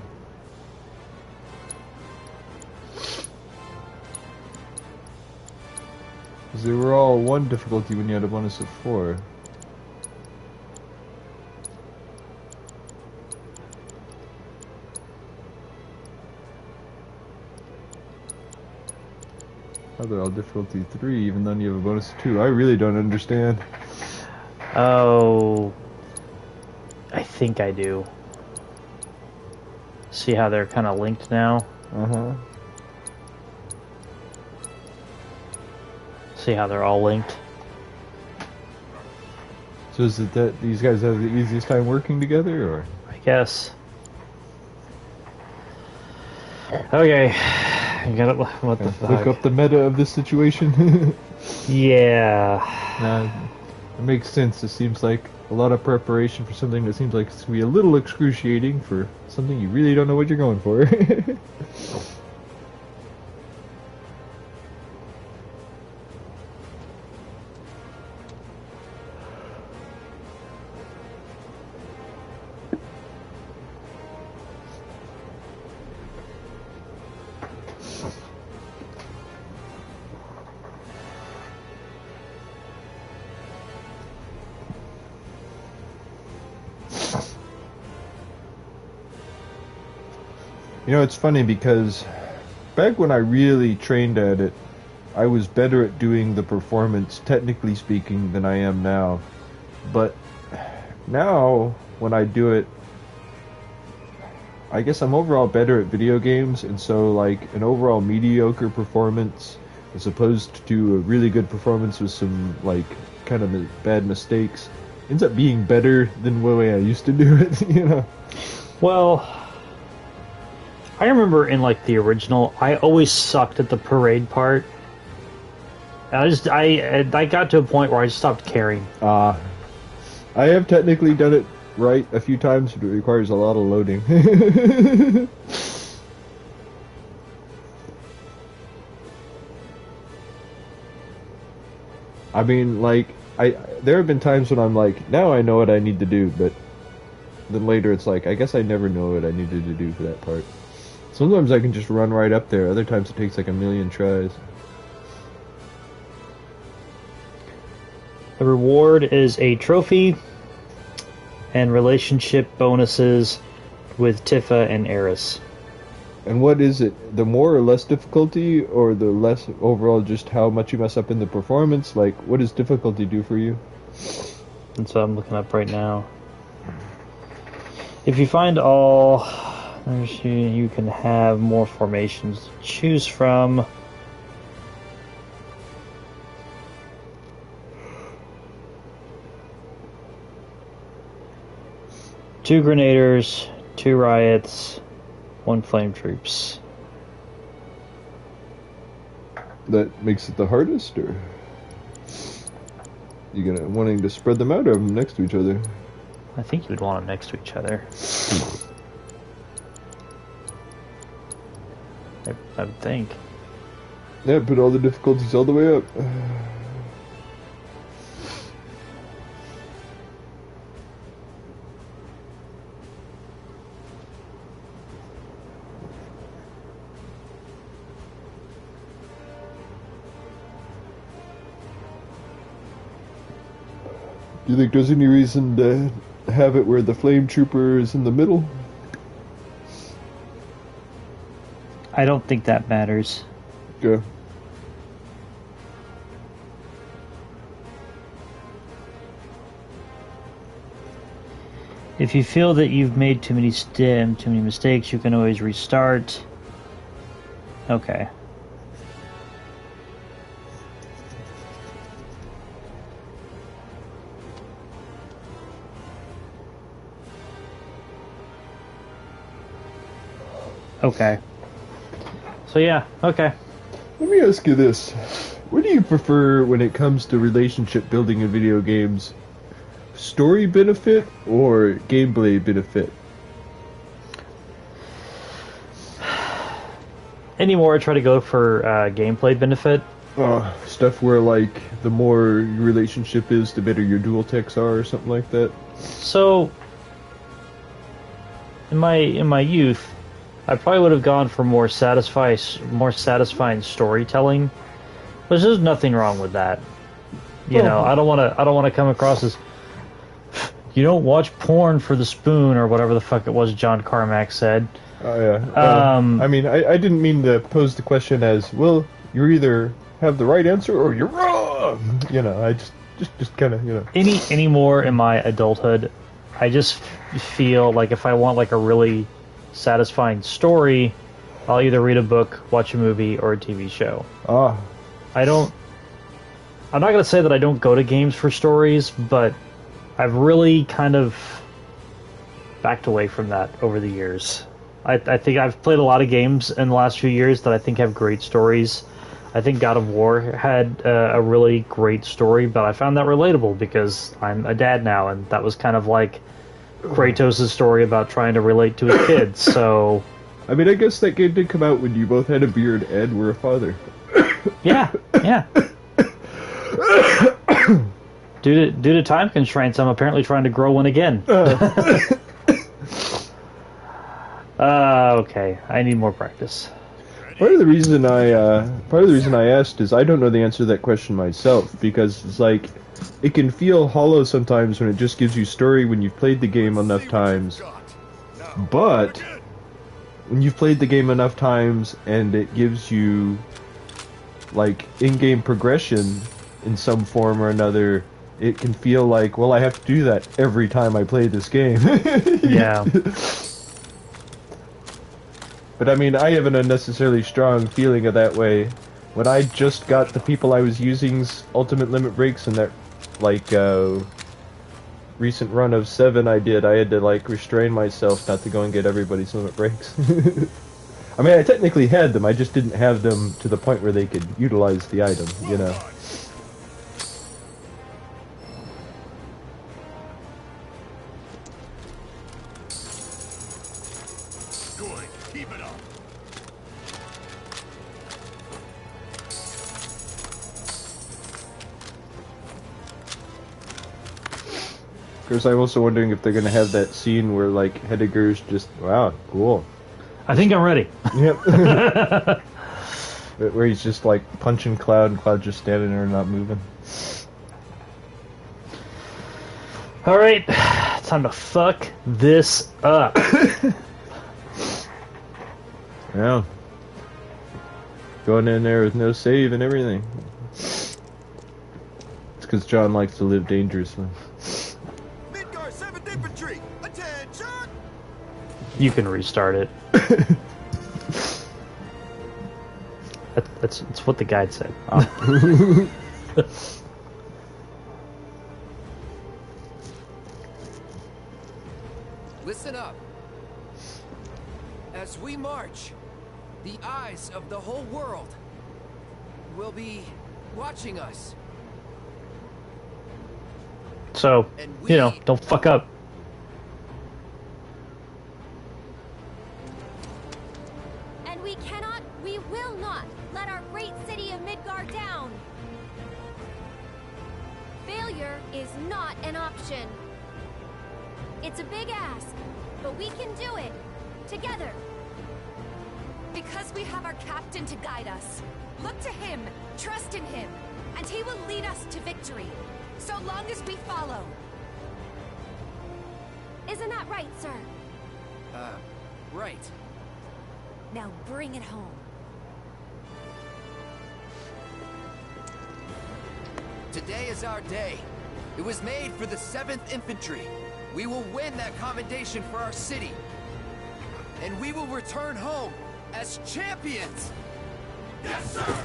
Because they were all 1 difficulty when you had a bonus of 4. Oh, they're all difficulty 3, even though you have a bonus of 2. I really don't understand. Oh, I think I do. See how they're kind of linked now? Uh-huh. See how they're all linked? So is it that these guys have the easiest time working together, or? I guess. Okay. You gotta, what the fuck? Look up the meta of this situation. Yeah. It makes sense. It seems like a lot of preparation for something that seems like it's going to be a little excruciating for something you really don't know what you're going for. You know, it's funny because back when I really trained at it, I was better at doing the performance, technically speaking, than I am now. But now, when I do it, I guess I'm overall better at video games, and so, like, an overall mediocre performance as opposed to a really good performance with some, like, kind of bad mistakes ends up being better than the way I used to do it, you know? Well, I remember in like the original, I always sucked at the parade part. I got to a point where I just stopped caring. I have technically done it right a few times, but it requires a lot of loading. I mean, like, there have been times when I'm like, now I know what I need to do, but then later it's like, I guess I never know what I needed to do for that part. Sometimes I can just run right up there, other times it takes like a million tries. The reward is a trophy and relationship bonuses with Tifa and Eris. And what is it? The more or less difficulty, or the less overall just how much you mess up in the performance? Like, what does difficulty do for you? That's what I'm looking up right now. If you find all, you can have more formations to choose from. Two grenaders, 2 riots, 1 flame troops. That makes it the hardest, or you gonna wanting to spread them out or have them next to each other? I think you would want them next to each other. I would think. Yeah, put all the difficulties all the way up. Do you think there's any reason to have it where the flame trooper is in the middle? I don't think that matters. Okay. If you feel that you've made too many mistakes, you can always restart. Okay. Okay. So yeah, okay. Let me ask you this. What do you prefer when it comes to relationship building in video games? Story benefit or gameplay benefit? Anymore, I try to go for gameplay benefit. Stuff where, like, the more your relationship is, the better your dual techs are, or something like that? So, in my youth, I probably would have gone for more satisfying storytelling, but there's nothing wrong with that. You know, I don't want to come across as, you don't watch porn for the spoon, or whatever the fuck it was John Carmack said. Oh yeah. I mean, I didn't mean to pose the question as, well, you either have the right answer or you're wrong. You know, I just kind of, you know. Any more in my adulthood, I just feel like if I want like a really satisfying story, I'll either read a book, watch a movie, or a TV show. Ah. I'm not going to say that I don't go to games for stories, but I've really kind of backed away from that over the years. I think I've played a lot of games in the last few years that I think have great stories. I think God of War had a really great story, but I found that relatable because I'm a dad now, and that was kind of like Kratos' story about trying to relate to his kids, so... I mean, I guess that game did come out when you both had a beard and were a father. Yeah. Due to time constraints, I'm apparently trying to grow one again. Okay, I need more practice. Part of the reason I asked is I don't know the answer to that question myself, because it's like it can feel hollow sometimes when it just gives you story when you've played the game enough times. But when you've played the game enough times and it gives you like in-game progression in some form or another, it can feel like, well, I have to do that every time I play this game. Yeah. But I mean, I have an unnecessarily strong feeling of that way. When I just got the people I was using's ultimate limit breaks in that, like, recent run of VII I had to, like, restrain myself not to go and get everybody's limit breaks. I mean, I technically had them, I just didn't have them to the point where they could utilize the item, you know. Of course, I'm also wondering if they're going to have that scene where, like, Heidegger's just, wow, cool. I think I'm ready. Yep. Where he's just, like, punching Cloud, and Cloud just standing there and not moving. Alright, time to fuck this up. Yeah. Going in there with no save and everything. It's because John likes to live dangerously. You can restart it. That's what the guide said. Oh. Listen up. As we march, the eyes of the whole world will be watching us. So, you know, don't fuck up. And we will not let our great city of Midgard down. Failure is not an option. It's a big ask, but we can do it. Together. Because we have our captain to guide us. Look to him, trust in him, and he will lead us to victory. So long as we follow. Isn't that right, sir? Right. Now bring it home. Today is our day. It was made for the 7th Infantry. We will win that commendation for our city. And we will return home as champions! Yes, sir!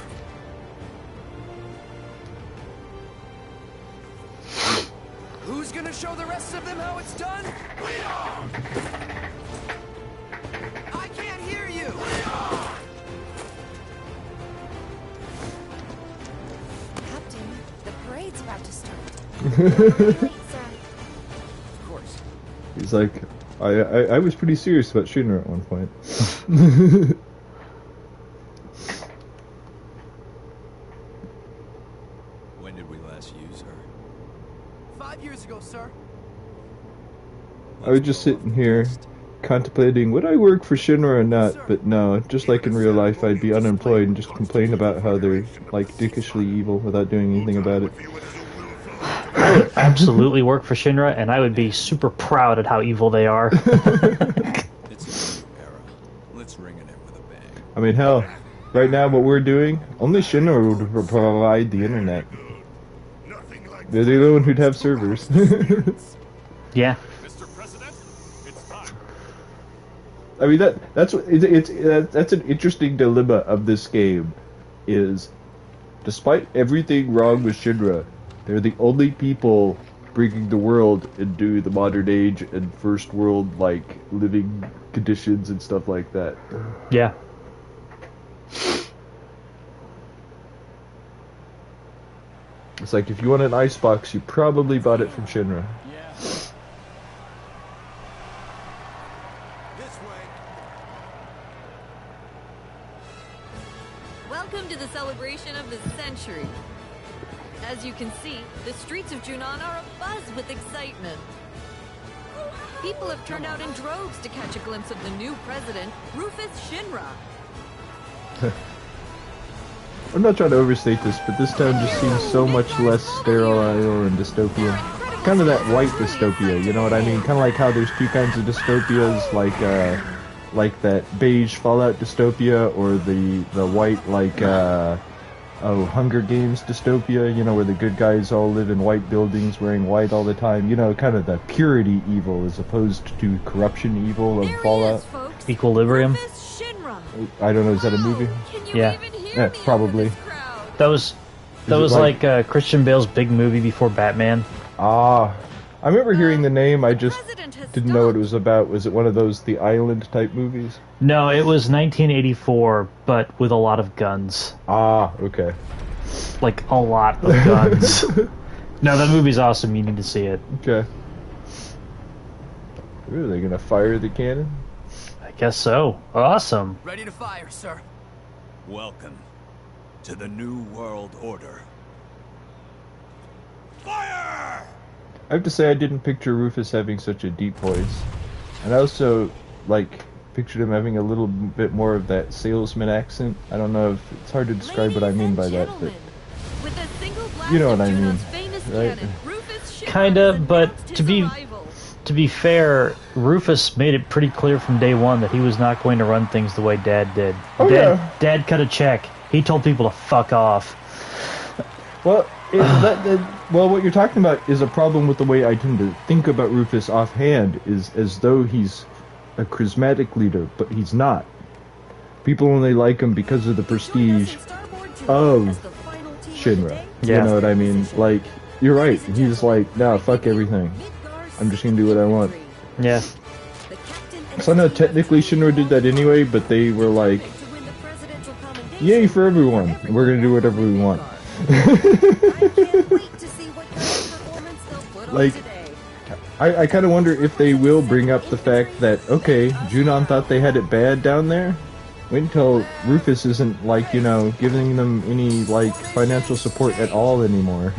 Who's gonna show the rest of them how it's done? We are! I can't hear you! We are! Captain, the parade's about to start. Of course. He's like, I was pretty serious about shooting her at one point. When did we last use her? 5 years ago, sir. I was just sitting here contemplating, would I work for Shinra or not? But no, just like in real life, I'd be unemployed and just complain about how they're, like, dickishly evil without doing anything about it. I would absolutely work for Shinra, and I would be super proud at how evil they are. It's a new era. Let's ring it in with a bang. I mean, hell, right now what we're doing, only Shinra would provide the internet. They're the only one who'd have servers. Yeah. Mr. President, it's time. I mean that's an interesting dilemma of this game. Is despite everything wrong with Shinra, they're the only people bringing the world into the modern age and first world like living conditions and stuff like that. Yeah. It's like if you want an icebox, you probably bought it from Shinra. Welcome to the celebration of the century. As you can see, the streets of Junon are abuzz with excitement. People have turned out in droves to catch a glimpse of the new president, Rufus Shinra. I'm not trying to overstate this, but this town just seems so much less sterile and dystopian. Kind of that white dystopia, you know what I mean? Kind of like how there's two kinds of dystopias, like that beige Fallout dystopia, or the white Hunger Games dystopia, you know, where the good guys all live in white buildings wearing white all the time. You know, kind of the purity evil as opposed to corruption evil of Fallout. Equilibrium. I don't know, is that a movie? Yeah. Yeah, probably. That was like Christian Bale's big movie before Batman. Ah, I remember hearing the name. I just didn't know what it was about. Was it one of those The Island type movies? No, it was 1984, but with a lot of guns. Ah, okay. Like a lot of guns. No, that movie's awesome. You need to see it. Okay. Ooh, are they gonna fire the cannon? I guess so. Awesome. Ready to fire, sir. Welcome to the New World Order. I have to say I didn't picture Rufus having such a deep voice. And I also, pictured him having a little bit more of that salesman accent. I don't know if it's hard to describe what I mean by that, but you know what I mean, right? Kinda, but to be fair, Rufus made it pretty clear from day one that he was not going to run things the way Dad did. Oh, yeah. Dad cut a check. He told people to fuck off. Well, what you're talking about is a problem with the way I tend to think about Rufus offhand, is as though he's a charismatic leader, but he's not. People only like him because of the prestige of Shinra. Yeah. You know what I mean? Like, you're right. He's like, nah, fuck everything. I'm just gonna do what I want. Yeah. So I know technically Shinra did that anyway, but they were like, yay for everyone. We're gonna do whatever we want. Like, I kind of wonder if they will bring up the fact that, okay, Junon thought they had it bad down there. Wait until Rufus isn't, giving them any, financial support at all anymore.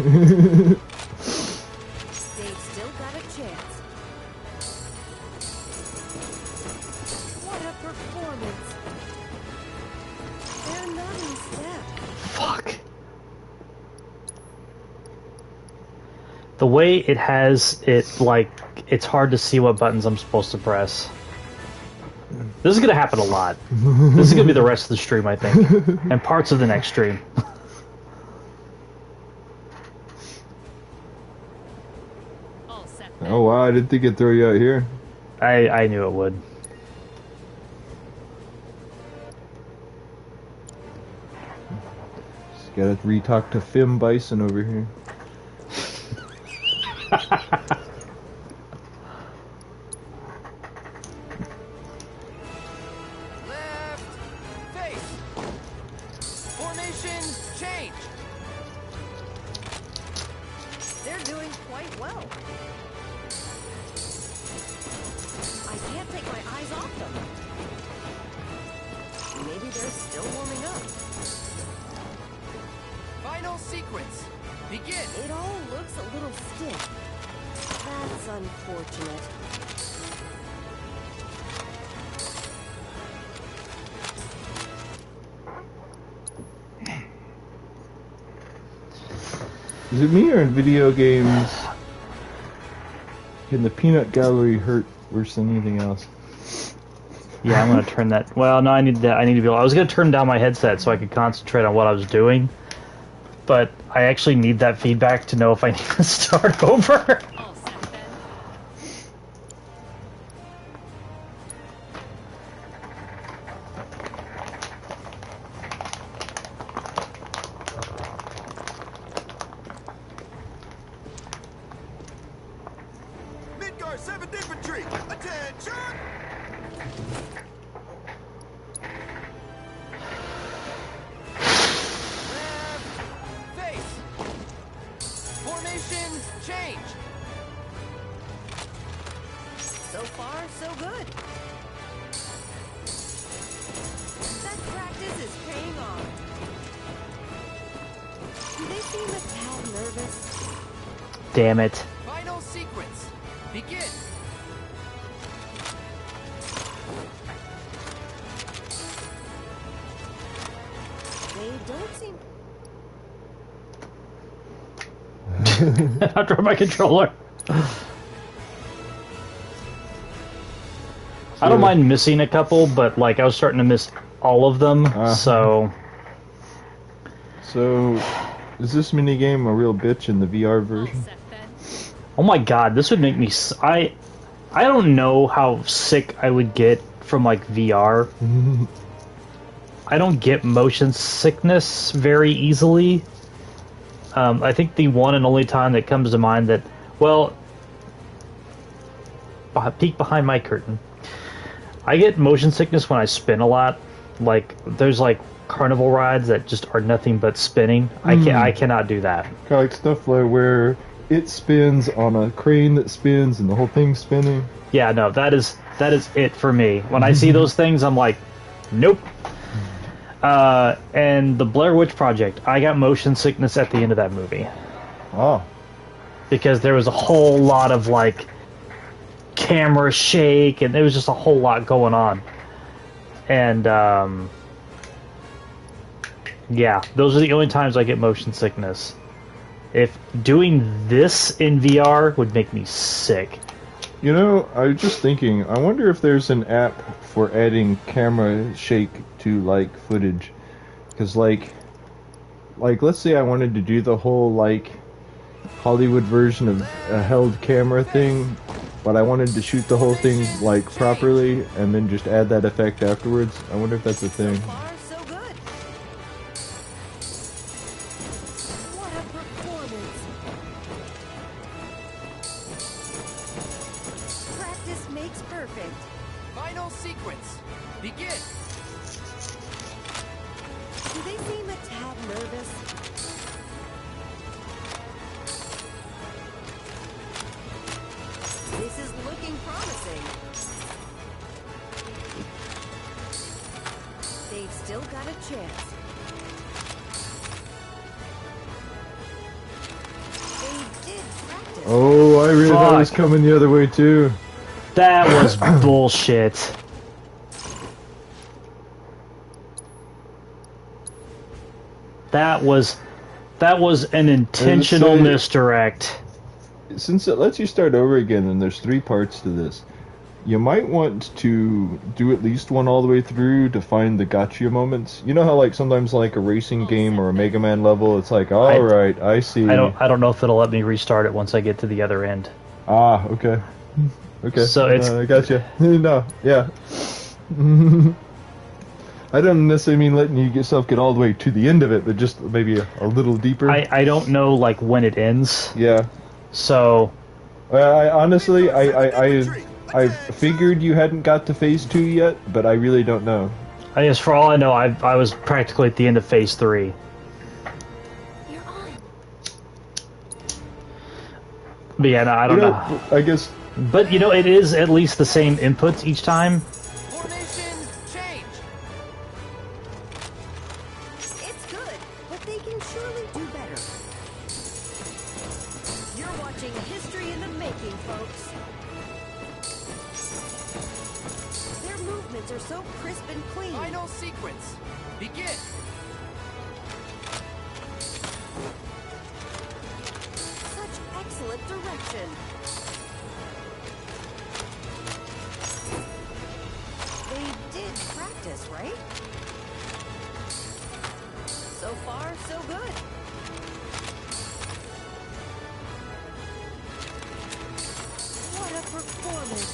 The way it has it, it's hard to see what buttons I'm supposed to press. This is going to happen a lot. This is going to be the rest of the stream, I think. And parts of the next stream. Oh wow, I didn't think it'd throw you out here. I knew it would. Just gotta re-talk to Fim Bison over here. Is it me or in video games can the peanut gallery hurt worse than anything else? Yeah, I'm gonna turn that. Well, no, I need to be able. I was gonna turn down my headset so I could concentrate on what I was doing, but I actually need that feedback to know if I need to start over. 7th Infantry! Attention! Face! Formation change! So far, so good. That practice is paying off. Do they seem a tad nervous? Damn it. Final sequence. Begin. They don't seem... I dropped my controller. I don't mind missing a couple, but like I was starting to miss all of them, so... So, is this minigame a real bitch in the VR version? Oh my god, this would make me... I don't know how sick I would get from like VR. I don't get motion sickness very easily. I think the one and only time that comes to mind that... Well... Peek behind my curtain. I get motion sickness when I spin a lot. Like, there's like carnival rides that just are nothing but spinning. I cannot do that. Kind of like stuff like where it spins on a crane that spins and the whole thing's spinning. Yeah, no, that is it for me. When I see those things, I'm like, nope. And the Blair Witch Project, I got motion sickness at the end of that movie. Oh. Because there was a whole lot of like camera shake, and there was just a whole lot going on. And yeah, those are the only times I get motion sickness. If doing this in VR would make me sick. You know, I was just thinking, I wonder if there's an app for adding camera shake to, like, footage. Because, like, let's say I wanted to do the whole, like, Hollywood version of a held camera thing, but I wanted to shoot the whole thing, like, properly, and then just add that effect afterwards. I wonder if that's a thing. Oh, I really thought it was coming the other way too. That was bullshit. That was an intentional misdirect. Since it lets you start over again and there's 3 parts to this, you might want to do at least one all the way through to find the gotcha moments. You know how like sometimes like a racing game or a Mega Man level, it's like, alright, I see. I don't know if it'll let me restart it once I get to the other end. Ah, okay. Okay. So it's I gotcha. No, yeah. I don't necessarily mean letting you yourself get all the way to the end of it, but just maybe a little deeper. I don't know like when it ends. Yeah. So I honestly I figured you hadn't got to phase 2 yet, but I really don't know. I guess for all I know, I was practically at the end of phase 3. But yeah, no, I don't know. I guess. But you know, it is at least the same inputs each time. Formation change. It's good, but they can surely do better. You're watching history in the making, folks. Their movements are so crisp and clean. Final sequence. Begin. Such excellent direction. They did practice, right? So far, so good. What a performance.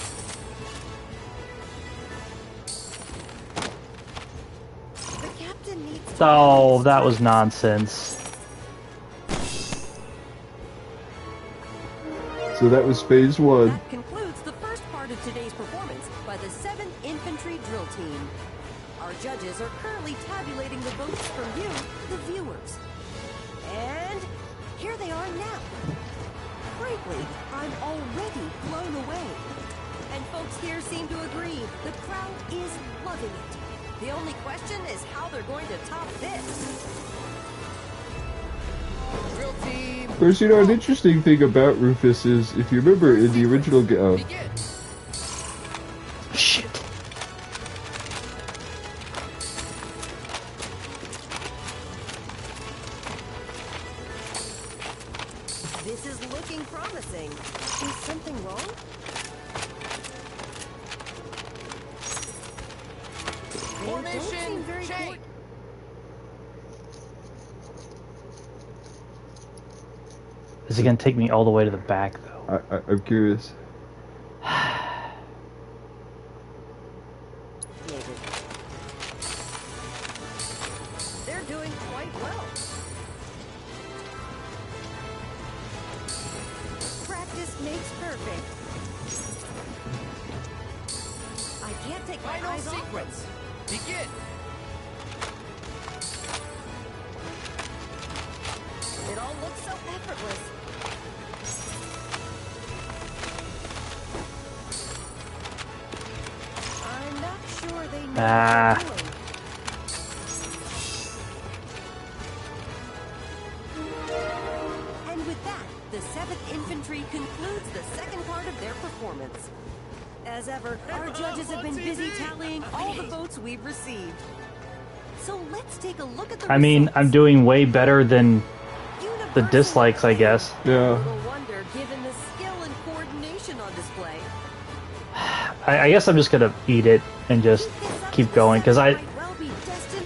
The captain needs... Oh, that was nonsense. So that was phase 1. That concludes drill team. Our judges are currently tabulating the votes from you, the viewers. And here they are now. Frankly, I'm already blown away. And folks here seem to agree. The crowd is loving it. The only question is how they're going to top this. Drill team. Of course, you know, an interesting thing about Rufus is, if you remember in the original game... Shit. This is looking promising. Is something wrong? Formation change. Is it gonna take me all the way to the back, though? I'm curious. They're doing quite well. Practice makes perfect. I can't take my eyes off them. Begin. It all looks so effortless. I'm not sure they know what they're doing. And with that, the 7th Infantry concludes the second part of their performance. As ever, our judges have been busy tallying all the votes we've received. So let's take a look at the I mean, results. I'm doing way better than the dislikes, I guess. Yeah. No wonder, given the skill and coordination on display. I guess I'm just gonna eat it and just keep going, because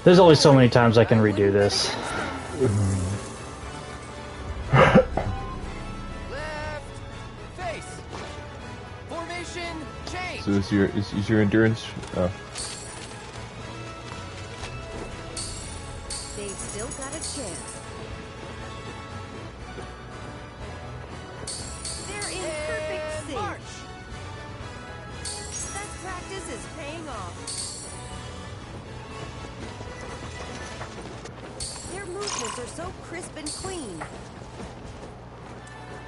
there's only so many times I can redo this. Face. Formation change. So is your endurance... They've still got a chance. They're in perfect sync. That practice is paying off. Their movements are so crisp and clean.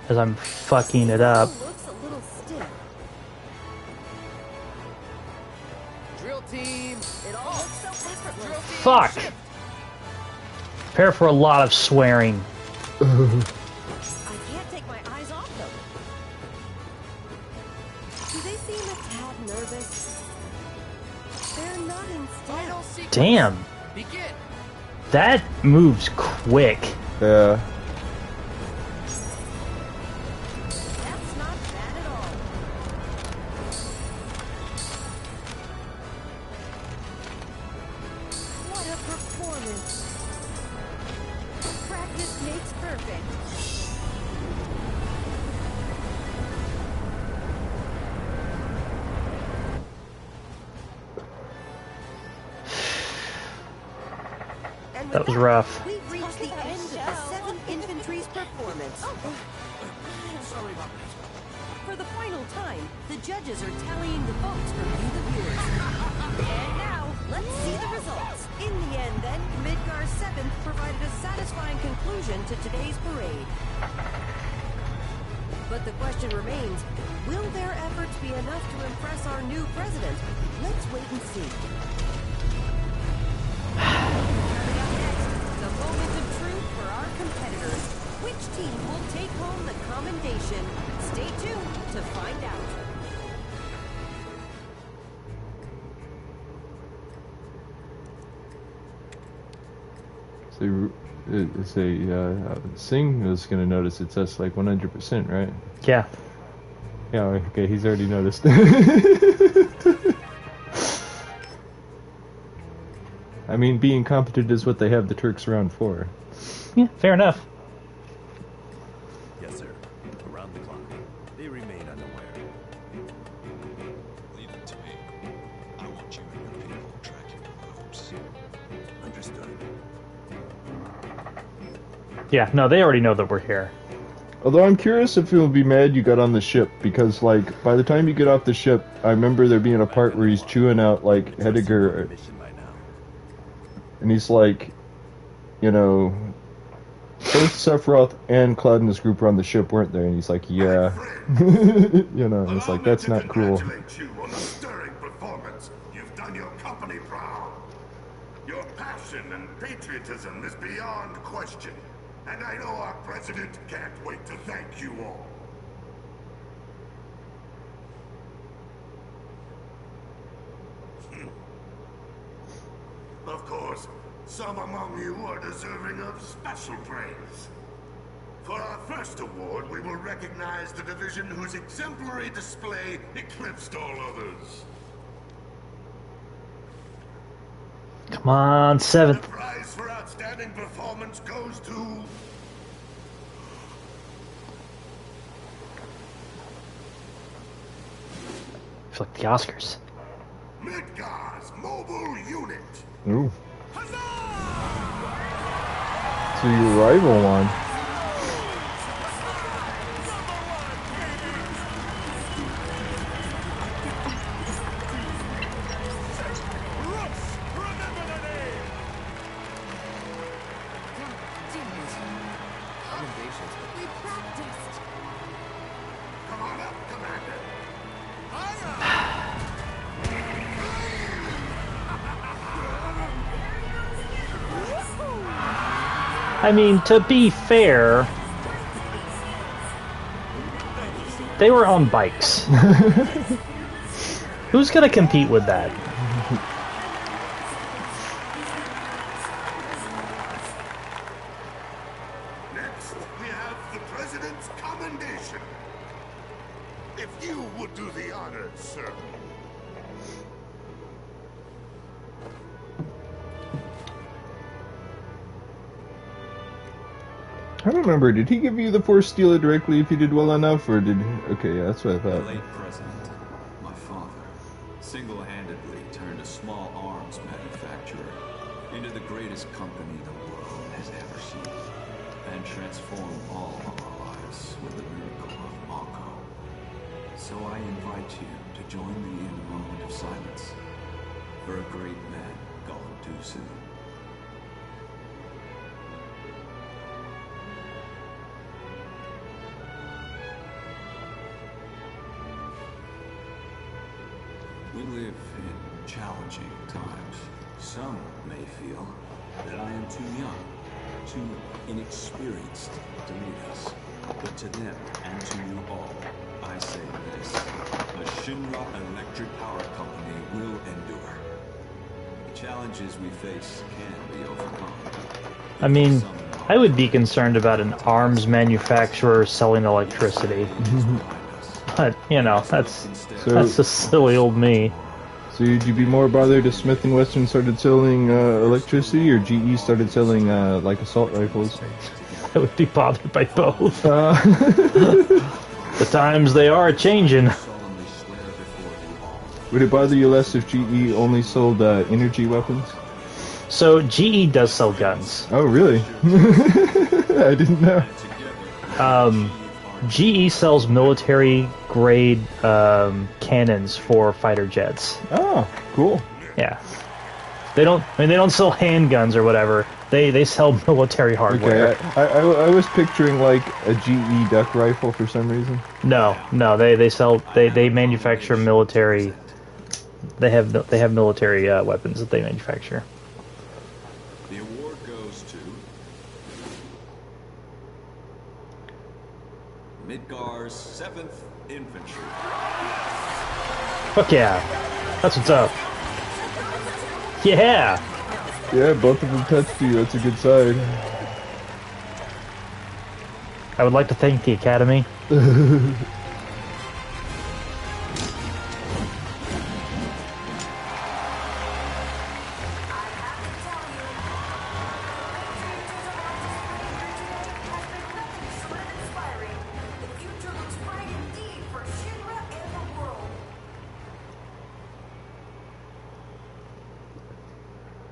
Because I'm fucking it up. Looks a little stiff. Drill team. It all looks so effortless. Fuck! Prepare for a lot of swearing. I can't take my eyes off them. Do they seem a tad nervous? They're not in step. Damn. Begin. That moves quick. Yeah. That's not bad at all. What a performance. Practice makes perfect. And with That was rough. we've reached the end of the 7th Infantry's performance. Sorry about that. For the final time, the judges are tallying the votes from you, the viewers. And now, let's see the results. In the end, then, Midgar 7th provided a satisfying conclusion to today's parade. But the question remains, will their efforts be enough to impress our new president? Let's wait and see. Coming up next, the moment of truth for our competitors. Which team will take home the commendation? Stay tuned to find out. So, Singh is going to notice it says like 100%, right? Yeah. Yeah, okay, he's already noticed. I mean, being competent is what they have the Turks around for. Yeah, fair enough. Yes, sir. Around the clock. They remain unaware. Leave it to me. I want you and your people tracking the votes. Understood. Yeah, no, they already know that we're here. Although I'm curious if he'll be mad you got on the ship, because, like, by the time you get off the ship, I remember there being a part where he's chewing out, like, Heidegger, and he's like, you know, both Sephiroth and Cloud and his group were on the ship, weren't they? And he's like, yeah. You know, and it's like, that's not cool. Congratulate you on the stirring performance. You've done your company proud. Your passion and patriotism is beyond question. And I know our president can't wait to thank you all. Of course, some among you are deserving of special praise. For our first award, we will recognize the division whose exemplary display eclipsed all others. Come on, 7th. The prize for outstanding performance goes to... It's like the Oscars. Midgar's mobile unit. Ooh. So your rival won. We practiced. Come on up, Commander. I mean, to be fair, they were on bikes. Who's gonna compete with that? Next, we have the President's commendation. If you would do the honors, sir. I don't remember, did he give you the Force Stealer directly if you did well enough, or did... Okay, yeah, that's what I The thought. late president, my father, single-handedly turned a small arms manufacturer into the greatest company the world has ever seen, and transformed all of our lives with the miracle of Mako. So I invite you to join me in a moment of silence for a great man gone too soon. We live in challenging times. Some may feel that I am too young, too inexperienced to lead us. But to them and to you all, I say this. The Shinra Electric Power Company will endure. The challenges we face can be overcome. I mean, I would be concerned about an arms manufacturer selling electricity. But, you know, that's just silly old me. So would you be more bothered if Smith & Wesson started selling electricity, or GE started selling, like, assault rifles? I would be bothered by both. The times they are changing. Would it bother you less if GE only sold energy weapons? So GE does sell guns. Oh, really? I didn't know. GE sells military-grade cannons for fighter jets. Oh, cool. Yeah, they don't. I mean, they don't sell handguns or whatever. They sell military hardware. Okay, I was picturing like a GE duck rifle for some reason. No, they manufacture military. They have military weapons that they manufacture. The award goes to Midgar's 7th Infantry. Fuck yeah, that's what's up. Yeah. Yeah, both of them touched you. That's a good sign. I would like to thank the Academy.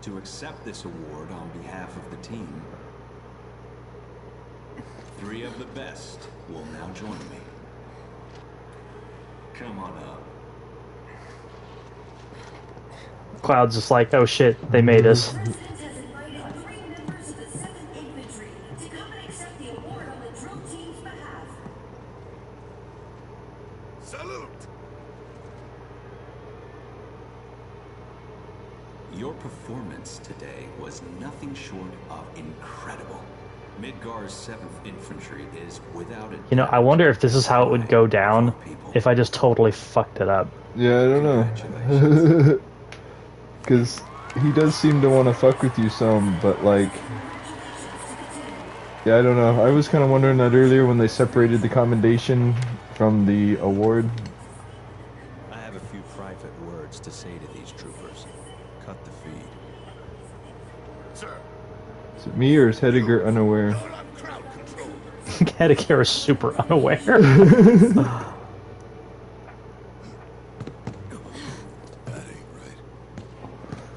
To accept this award on behalf of the team, 3 of the best will now join me. Come on up. Cloud's just like, oh shit, they made us. Salute! Your performance today was nothing short of incredible. Midgar's 7th Infantry is without it. You know, I wonder if this is how it would go down if I just totally fucked it up. Yeah, I don't know. Because he does seem to want to fuck with you some, but like... Yeah, I don't know. I was kind of wondering that earlier when they separated the commendation from the award. I have a few private words to say to these troopers. Cut the feed. Sir. Is it me or is Heidegger unaware? Heidegger is super unaware.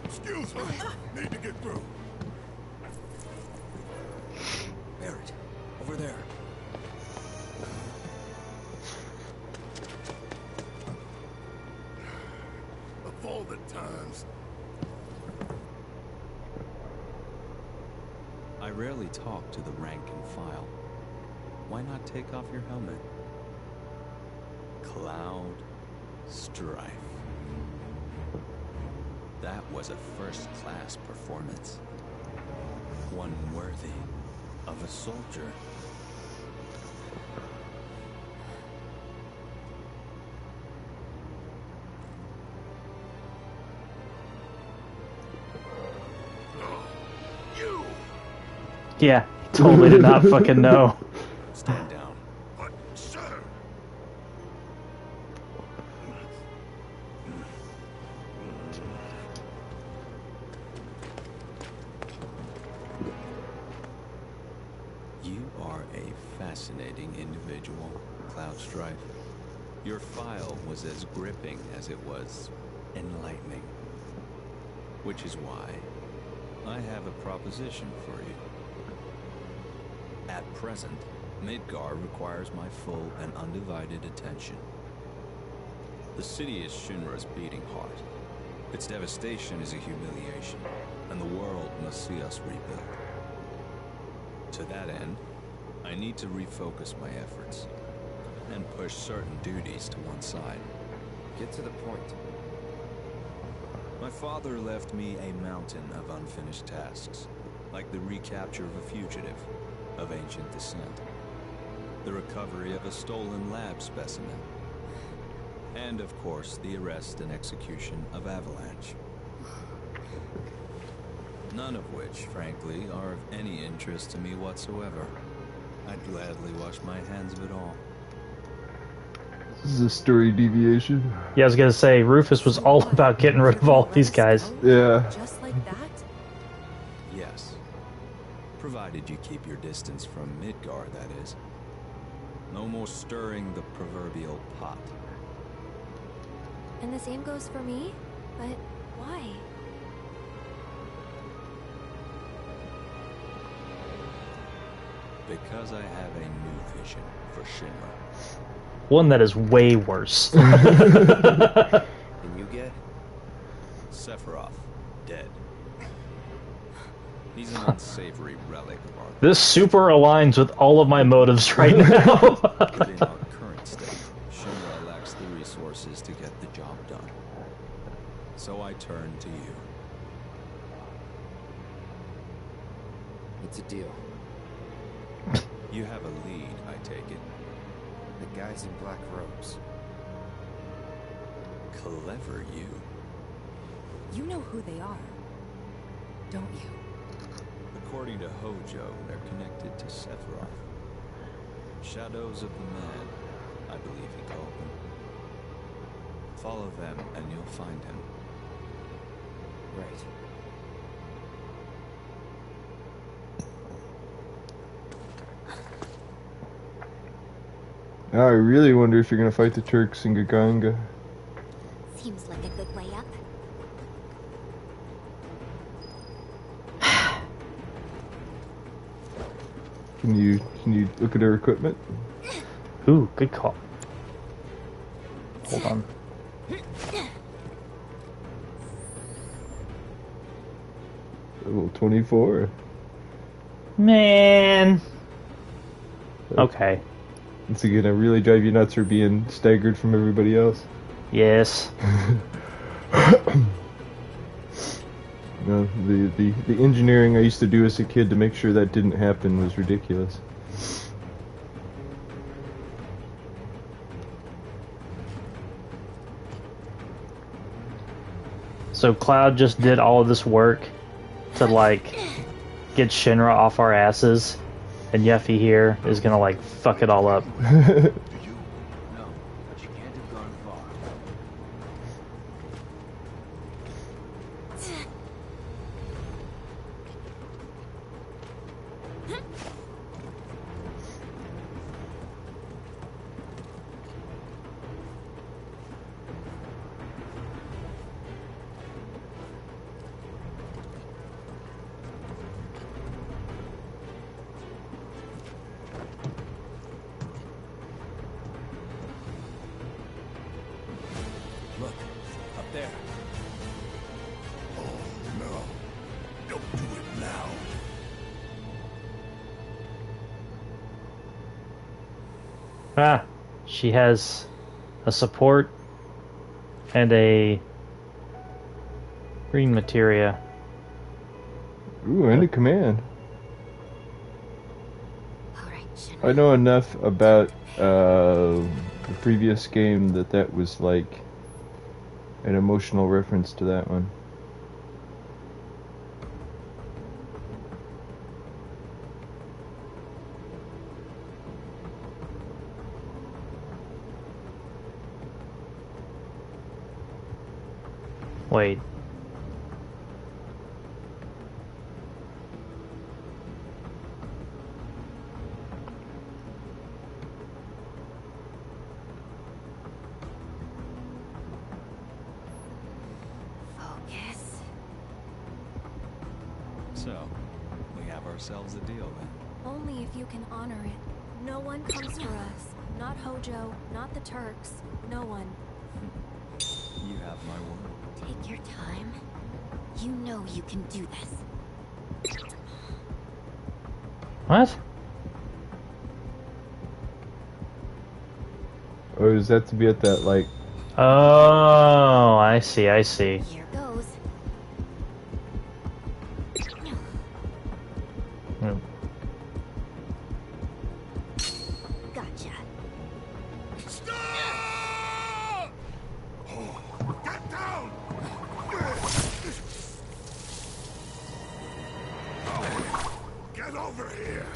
Excuse me. Need to get through. Barrett, over there. Of all the times. I rarely talk to the rank and file. Why not take off your helmet? Cloud Strife. That was a first-class performance. One worthy of a soldier. You! Yeah, totally did not fucking know. Stand down. But, sir! You are a fascinating individual, Cloud Strife. Your file was as gripping as it was enlightening. Which is why I have a proposition for you. At present, Midgar requires my full and undivided attention. The city is Shinra's beating heart. Its devastation is a humiliation, and the world must see us rebuild. To that end, I need to refocus my efforts and push certain duties to one side. Get to the point. My father left me a mountain of unfinished tasks, like the recapture of a fugitive of ancient descent, the recovery of a stolen lab specimen, and of course the arrest and execution of Avalanche. None of which, frankly, are of any interest to me whatsoever. I'd gladly wash my hands of it all. This is a story deviation. Yeah, I was gonna say, Rufus was all about getting rid of all these guys. Yeah. Just like that? Yes. Provided you keep your distance from Midgar, that is. No more stirring the proverbial pot. And the same goes for me? But why? Because I have a new vision for Shinra. One that is way worse. And you get? Sephiroth, dead. He's an unsavory relic of our... This super aligns with all of my motives right now. But in our current state, Shinra lacks the resources to get the job done. So I turn to you. It's a deal. You have a lead, I take it. The guys in black robes. Clever you. You know who they are, don't you? According to Hojo, they're connected to Sephiroth. Shadows of the Man, I believe he called them. Follow them and you'll find him. Right. Now I really wonder if you're gonna fight the Turks in Gaganga. Seems like a good way up. Can you look at her equipment? Ooh, good call. Hold on. Level 24. Man. Okay. Is it gonna really drive you nuts for being staggered from everybody else? Yes. No, the engineering I used to do as a kid to make sure that didn't happen was ridiculous. So Cloud just did all of this work to like get Shinra off our asses, and Yuffie here is gonna like fuck it all up. Look, up there. Oh no. Don't do it now. Ah, she has a support and a green materia. Ooh, and a command. I know enough about the previous game that was like an emotional reference to that one. Wait. So, we have ourselves a deal then. Only if you can honor it. No one comes for us. Not Hojo, not the Turks. No one. You have my word. Take your time. You know you can do this. What? Or is that to be at that like? Oh, I see, I see. Here goes. Hmm. Gotcha. Get down! Get over here!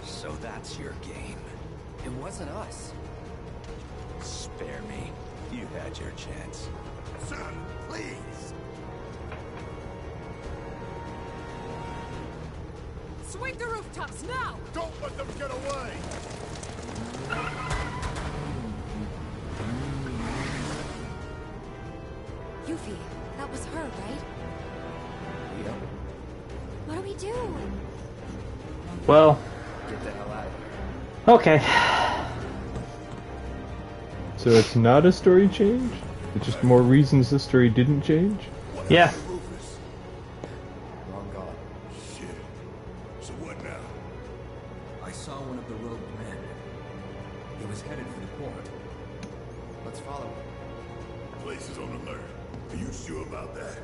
So that's your game. It wasn't us. Spare me. You had your chance. Sir, please! Swing the rooftops now! Don't let them get away! Yuffie, that was her, right? Yep. What do we do? Well, Get the hell out of here. okay. So it's not a story change? It's just more reasons the story didn't change? Yeah. Long gone. Shit. So what now? I saw one of the rogue men. He was headed for the port. Let's follow him. Place is on alert. Are you sure about that?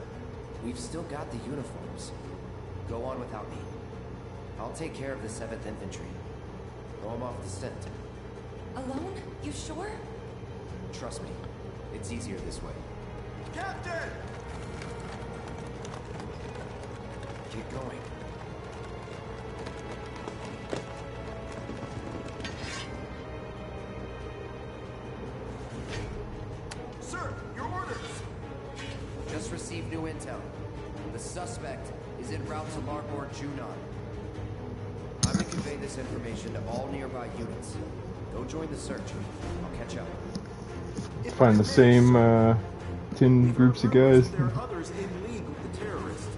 We've still got the uniforms. Go on without me. I'll take care of the 7th Infantry. Throw them off the scent. Alone? You sure? Trust me, it's easier this way. Captain! Keep going. Sir, your orders! Just received new intel. The suspect is en route to Larboard Junon. I'm to convey this information to all nearby units. Go join the search. I'll catch up. Find the same 10 groups of guys. There are others in league with the terrorists.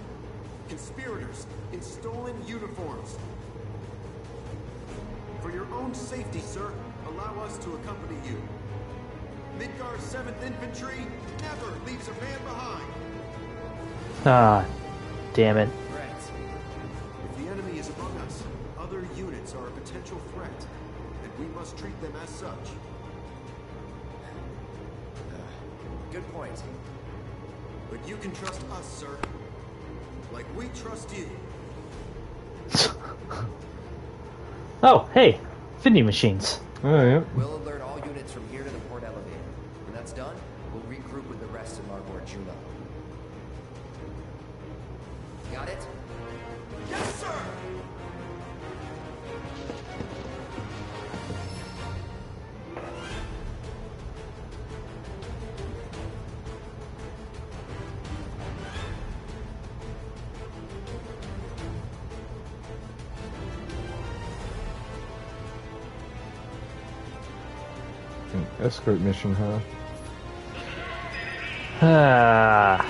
own safety, sir, allow us to accompany you. Midgar's 7th Infantry never leaves a man behind. Ah, damn it. If the enemy is among us, other units are a potential threat, and we must treat them as such. Good point. But you can trust us, sir. Like we trust you. Oh, hey, vending machines. Oh, yeah. We'll alert all units from here to the port elevator. When that's done, we'll regroup with the rest in Largor Juno. Got it? Yes, sir! An escort mission, huh? Ah.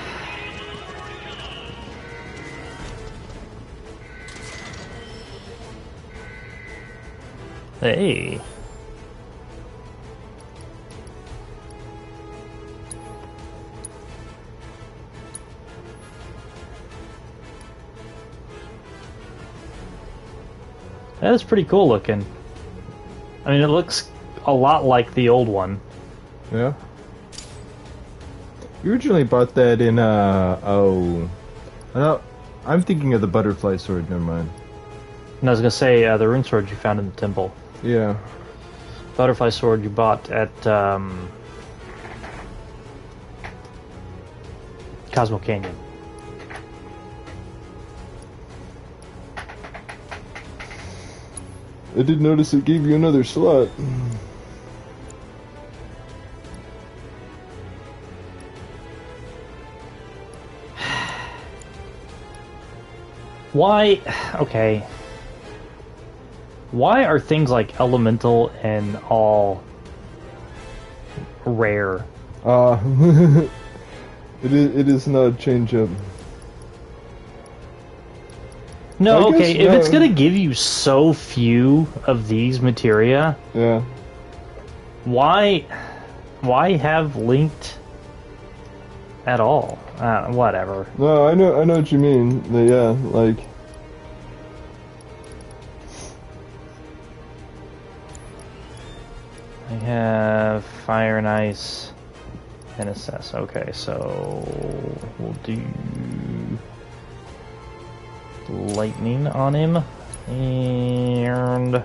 Hey. That is pretty cool looking. I mean, it looks a lot like the old one. Yeah. You originally bought that in, oh. I'm thinking of the butterfly sword, never mind. And I was gonna say, the rune sword you found in the temple. Yeah. Butterfly sword you bought at, Cosmo Canyon. I did notice it gave you another slot. Why? Okay. Why are things like elemental and all rare? It is not a change up. No, okay, if it's gonna give you so few of these materia, yeah. Why have linked at all? Whatever. No, I know what you mean. Yeah, like. I have fire and ice and assess. Okay, so we'll do lightning on him and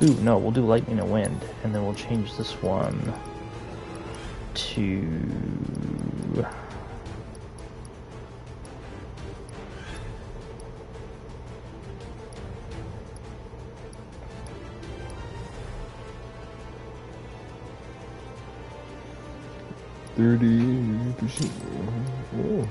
ooh, no, we'll do lightning and wind, and then we'll change this one to %30. Oh.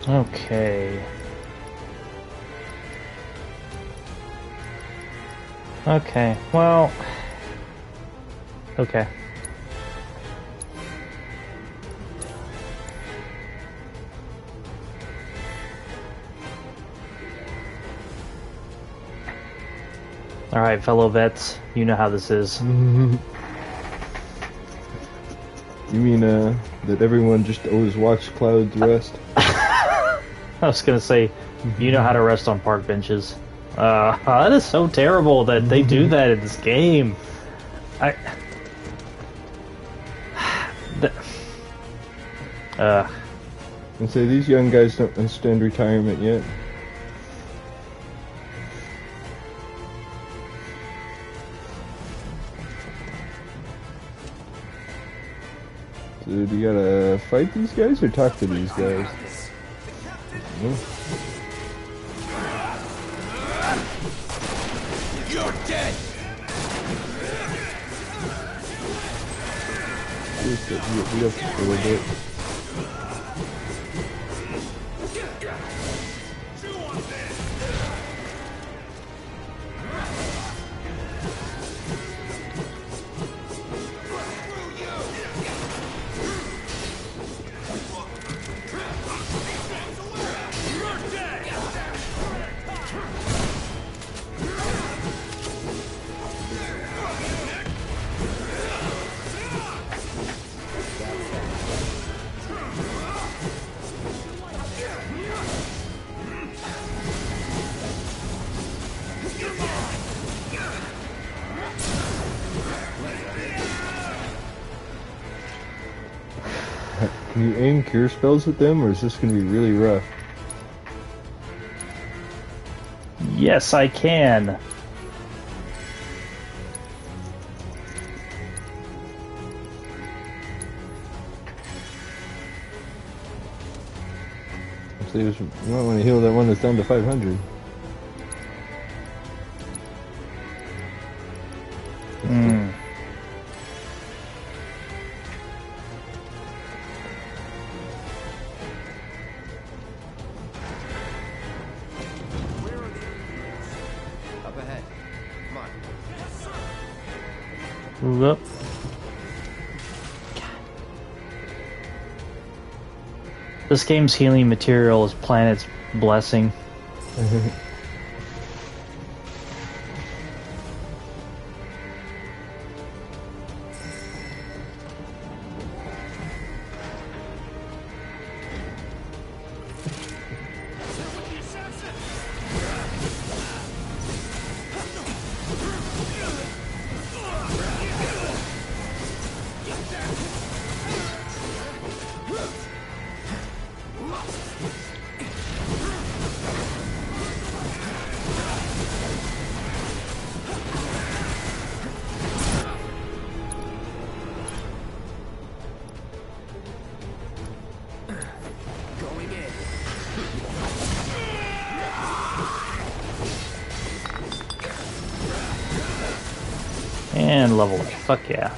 okay. Okay, well, okay. Alright, fellow vets, you know how this is. You mean, that everyone just always watch Cloud's rest? I was gonna say, you know how to rest on park benches. That is so terrible that they do that in this game. I And say these young guys don't understand retirement yet. So do you gotta fight these guys or talk to these guys? You're dead. Just get beat up a little bit. Can you aim cure spells at them, or is this going to be really rough? yes, I can. So you might want to heal that one that's down to 500. Hmm. Up ahead. Come on. Move up. This game's healing material is Planet's Blessing. Going in. And level up. Fuck yeah.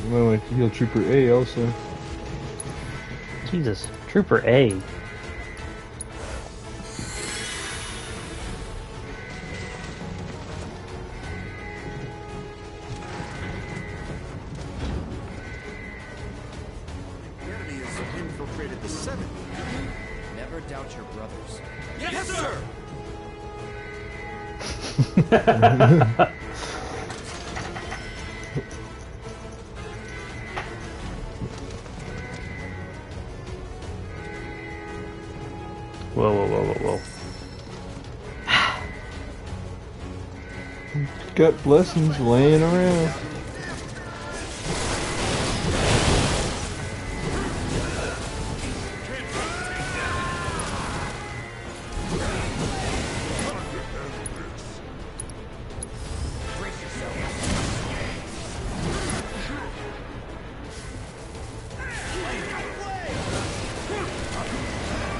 You might want to heal Trooper A also. Jesus. Trooper A. The enemy has infiltrated the VII. Never doubt your brothers. Yes, sir! Whoa, whoa, whoa, whoa, whoa. Got blessings laying around.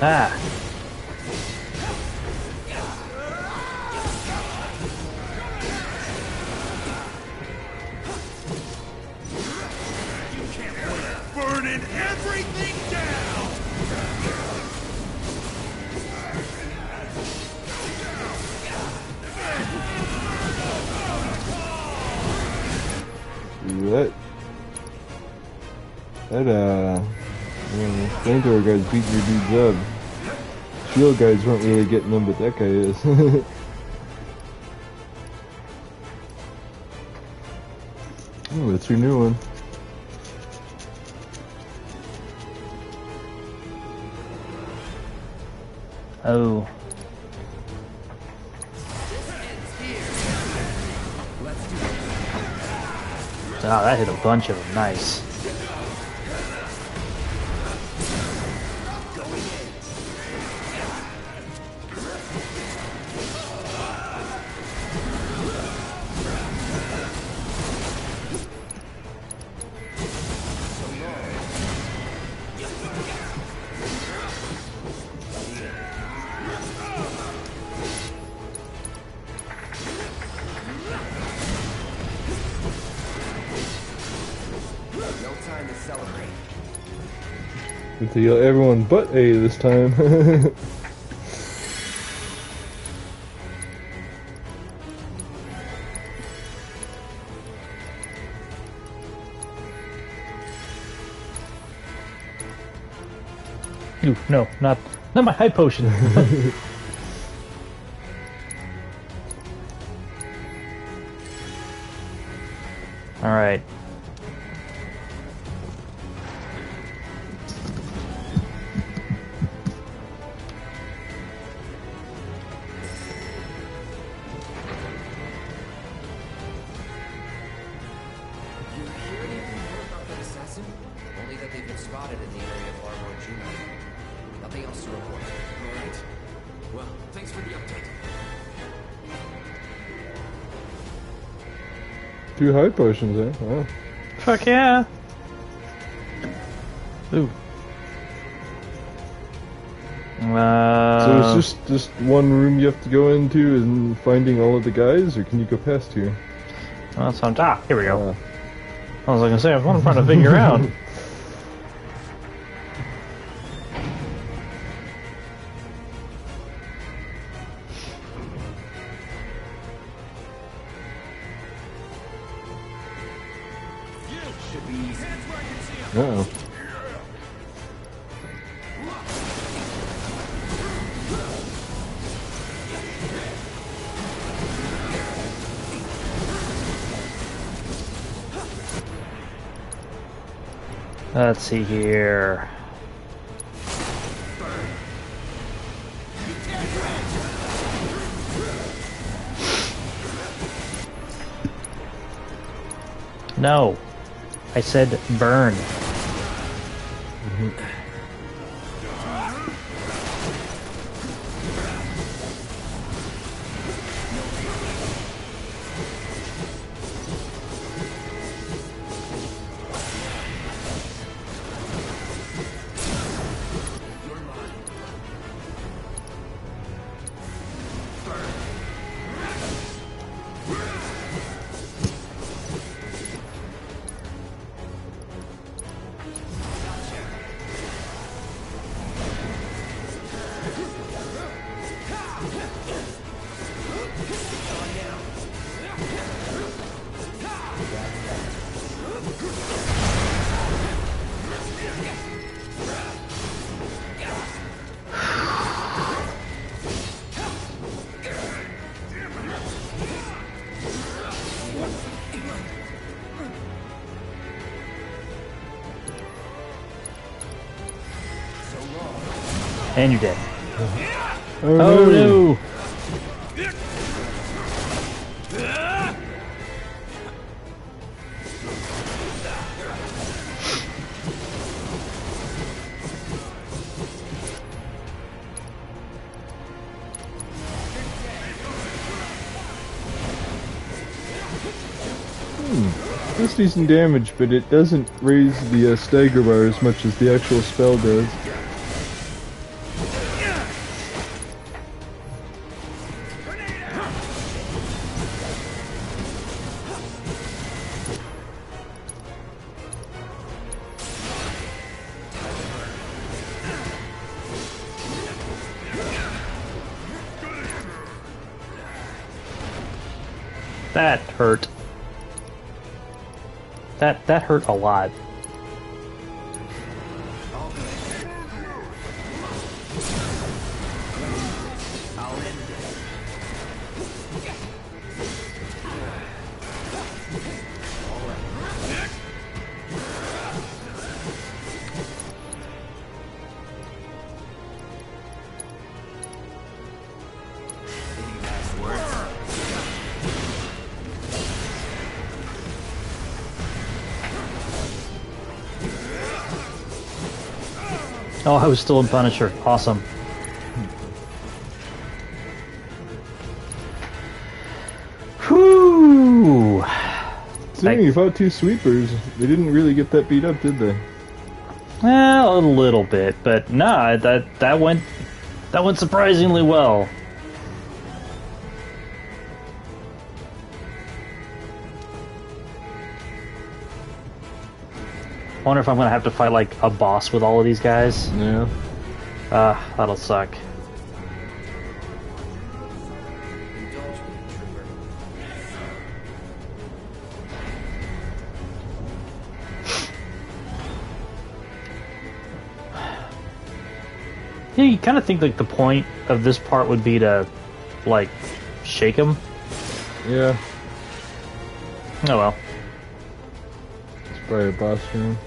Ah. Burning everything down! That flamethrower guy's beating your dudes up. shield guys weren't really getting them, but that guy is. Oh, that's your new one. Oh. Ah, that hit a bunch of them. Nice. To yell everyone but A this time. Ooh, no, not my high potion. All right. Two high potions, eh? Wow. Fuck yeah! Ooh. So it's just one room you have to go into and finding all of the guys, or can you go past here? Well, that's on top. Here we go. I was gonna say, I was trying to figure out. Uh-oh. Let's see here. No. I said burn. And you're dead. Oh no! Does decent damage, but it doesn't raise the stagger bar as much as the actual spell does. That hurt. That hurt a lot. Oh, I was still in Punisher. Awesome. Whew. Considering you fought 2 sweepers, they didn't really get that beat up, did they? Well, a little bit, but nah, that went surprisingly well. I wonder if I'm gonna have to fight like a boss with all of these guys. Yeah. That'll suck. Yeah, you kind of think like the point of this part would be to, like, shake him. Yeah. Oh well. It's probably a boss room.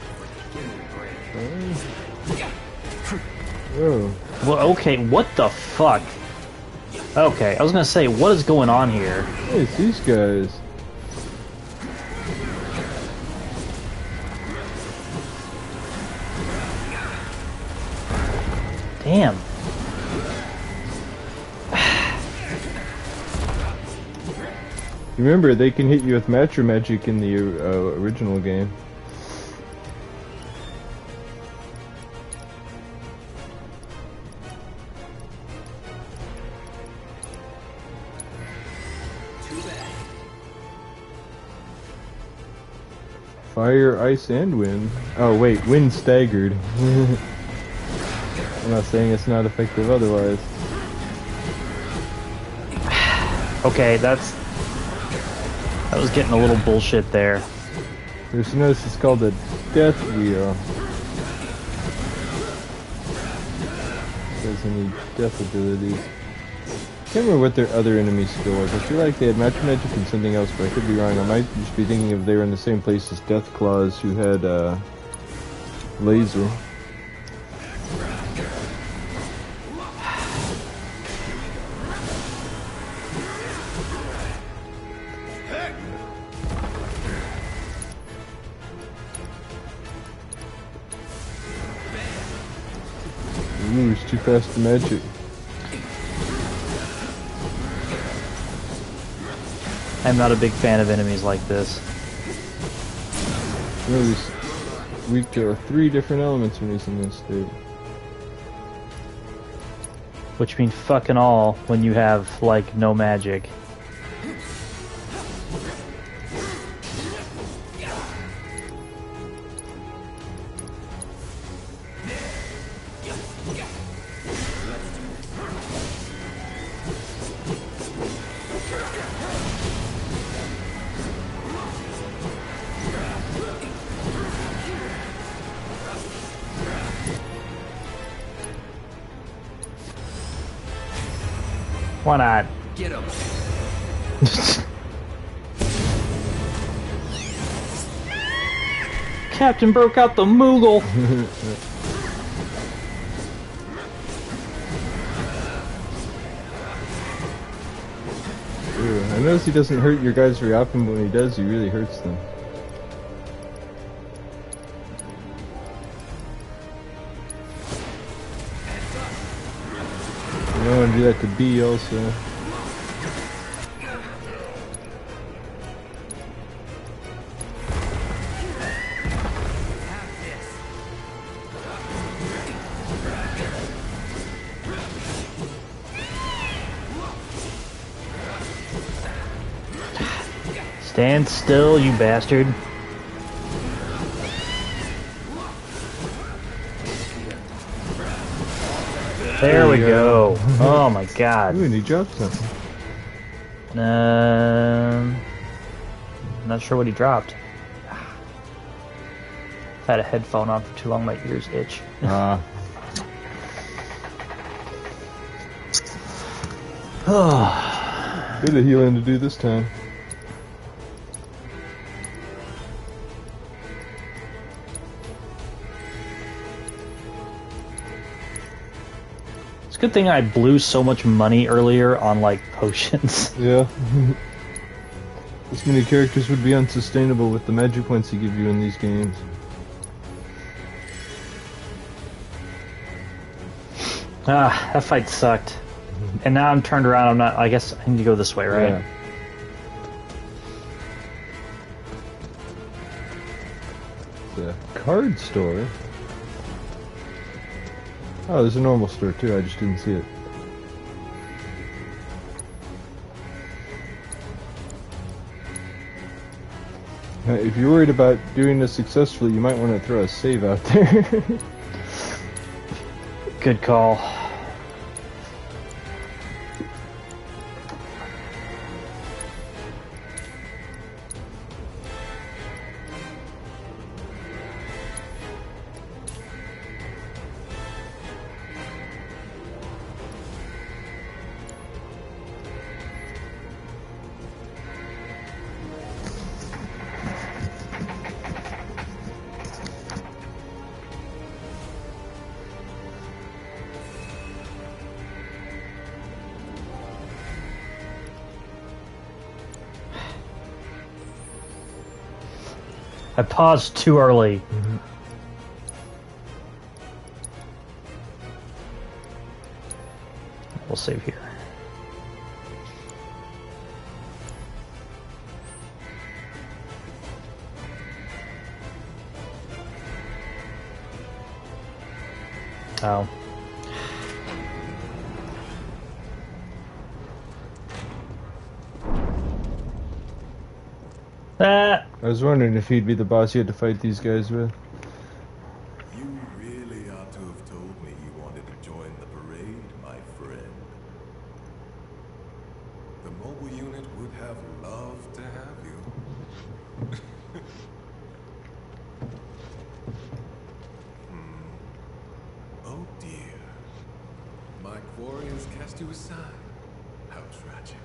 Oh. Well, okay, what the fuck? Okay, I was gonna say, what is going on here? Hey, it's these guys. Damn. Remember, they can hit you with Matcher Magic in the original game. Fire, ice, and wind. Oh wait, wind staggered. I'm not saying it's not effective otherwise. Okay, that was getting a little bullshit there. There's notice it's called a death wheel. Doesn't need death abilities. Can't remember what their other enemy skill was. I feel like they had Matcher Magic and something else, but I could be wrong. I might just be thinking if they were in the same place as Death Claws, who had laser. Ooh, he's too fast to magic. I'm not a big fan of enemies like this. No, he's weak to 3 different elements when he's in this state. Which means fucking all when you have, like, no magic. Why not? Get him. Captain broke out the Moogle. I notice he doesn't hurt your guys very often, but when he does, he really hurts them. You don't want to do that to B also. Stand still, you bastard. There we go. Oh my god. Ooh, and he dropped something. Not sure what he dropped. I've had a headphone on for too long, my ears itch. Bit of healing to do this time. It's a good thing I blew so much money earlier on, like, potions. Yeah. This many characters would be unsustainable with the magic points they give you in these games. Ah, that fight sucked. And now I'm turned around. I'm not. I guess I need to go this way, right? Yeah. The card store. Oh, there's a normal store too. I just didn't see it. If you're worried about doing this successfully, you might want to throw a save out there. Good call. I paused too early. We'll save here. Oh. I was wondering if he'd be the boss you had to fight these guys with. You really ought to have told me you wanted to join the parade, my friend. The mobile unit would have loved to have you. Oh dear. My quarry has cast you aside. How tragic.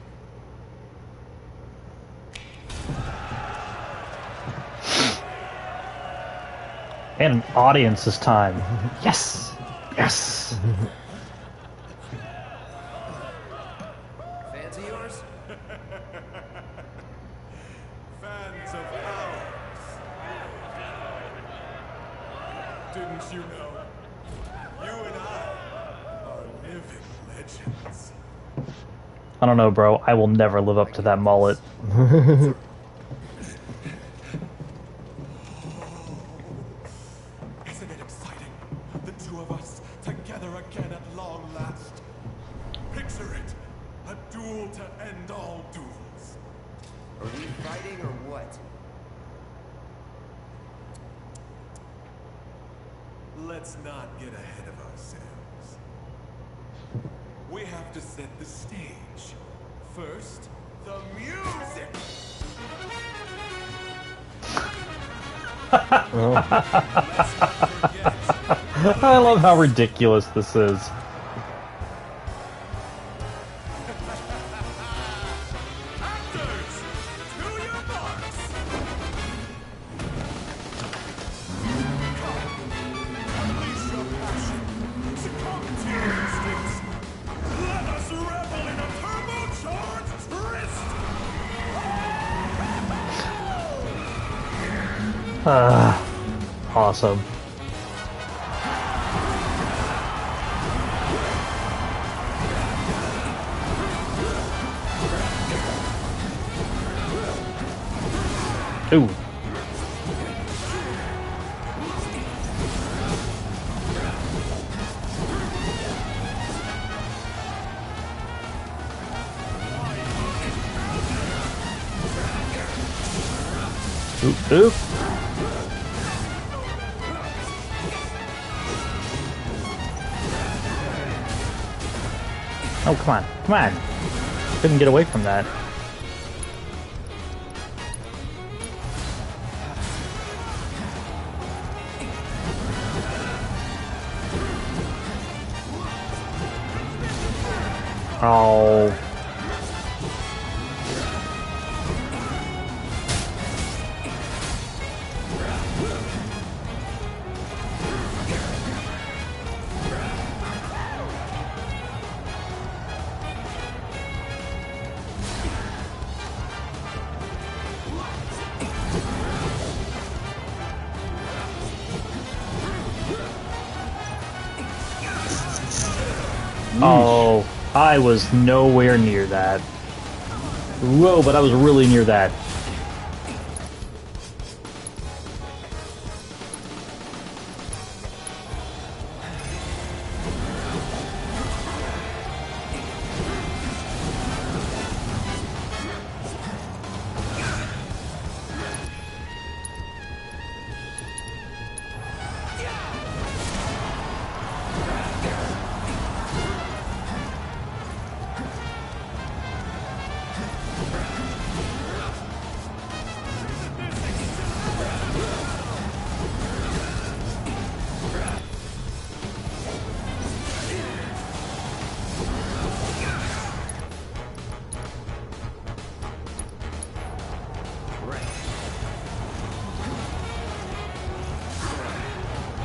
And an audience this time. Yes! Yes! Fans of yours? Fans of ours. Didn't you know? You and I are living legends. I don't know, bro. I will never live up to that mullet. Isn't it exciting? The two of us together again at long last. Picture it. A duel to end all duels. Are we fighting or what? Let's not get ahead of ourselves. We have to set the stage. First, the music. I love how ridiculous this is. Awesome. Ooh. Oop, oop. Oh, come on. Come on. Couldn't get away from that. Oh. Oh, I was nowhere near that. Whoa, but I was really near that.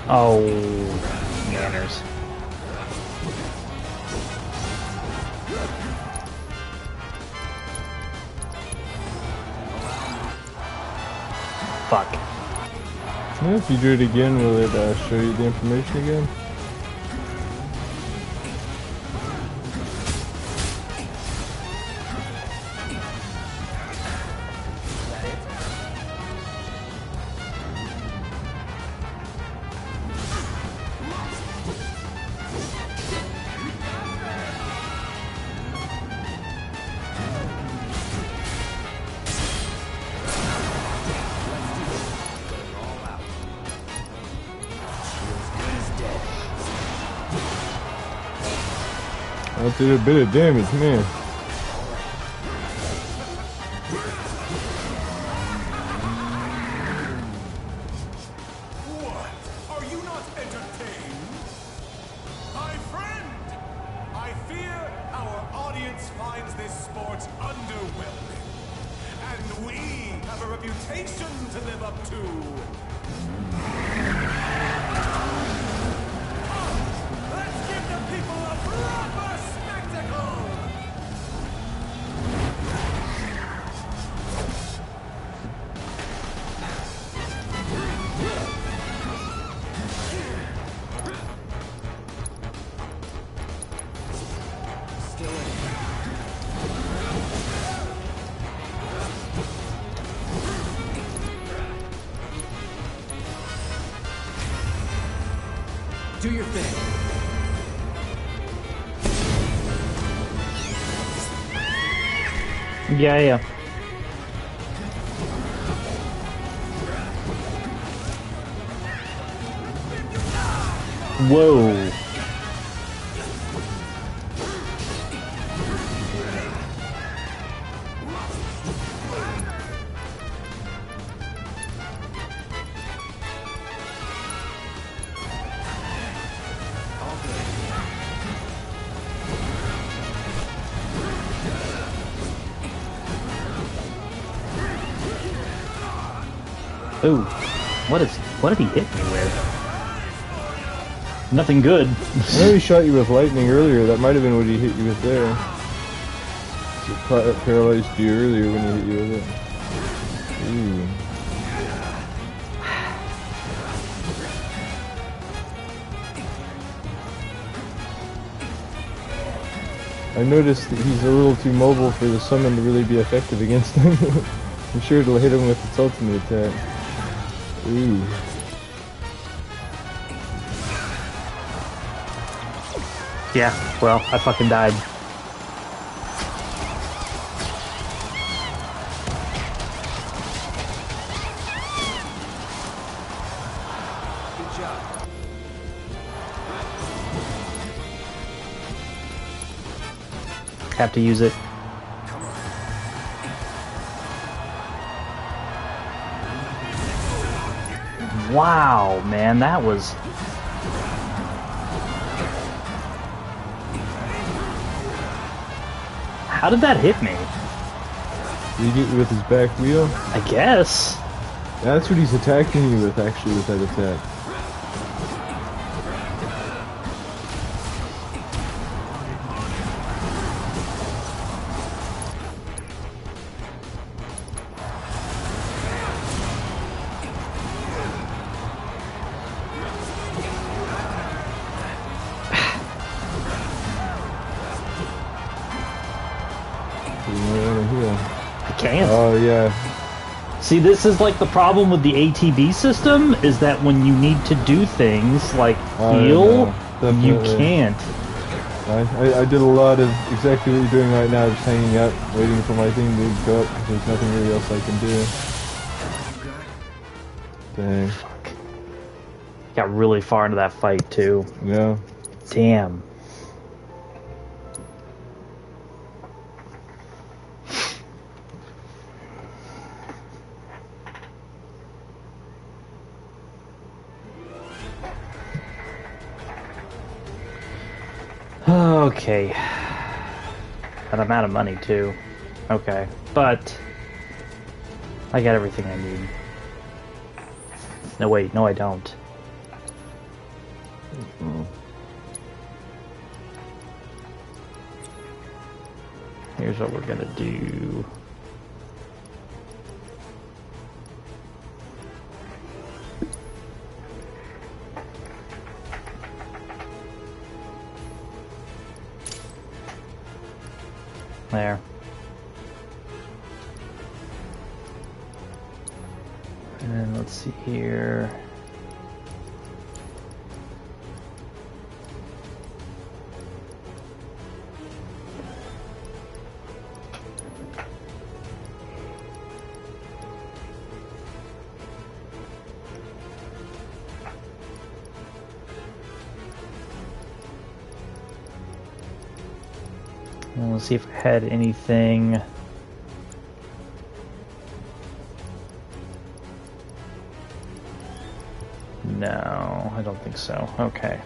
Oh, manners. Fuck. Yeah, if you do it again, will it show you the information again? That did a bit of damage, man. What? Are you not entertained? My friend! I fear our audience finds this sport underwhelming. And we have a reputation to live up to. Let's give the people a proper spectacle! Do your thing. Yeah. Whoa. Ooh, what did he hit me with? Nothing good. I know he shot you with lightning earlier. That might have been what he hit you with there. It paralyzed you earlier when he hit you with it. Ooh. I noticed that he's a little too mobile for the summon to really be effective against him. I'm sure it'll hit him with its ultimate attack. Ooh. Yeah, well, I fucking died. Good job. Have to use it. Wow, man, that was... How did that hit me? Did he get you with his back wheel? I guess. That's what he's attacking you with, actually, with that attack. chance. Oh, yeah. See, this is like the problem with the ATB system, is that when you need to do things like heal, you can't. I did a lot of exactly what you're doing right now, just hanging out, waiting for my thing to go up, because there's nothing really else I can do. Dang. Got really far into that fight, too. Yeah. Damn. Okay. And I'm out of money, too. Okay. But I got everything I need. No, wait. No, I don't. Here's what we're gonna do. There. And let's see here. And let's see if I had anything. No, I don't think so. Okay.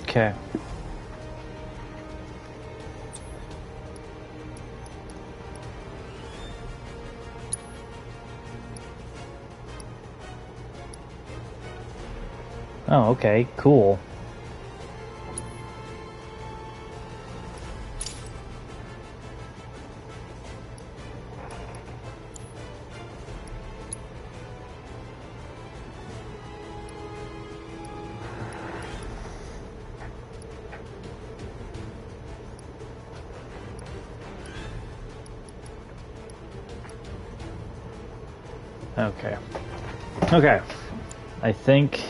Okay. Oh, okay, cool. Okay. Okay. I think...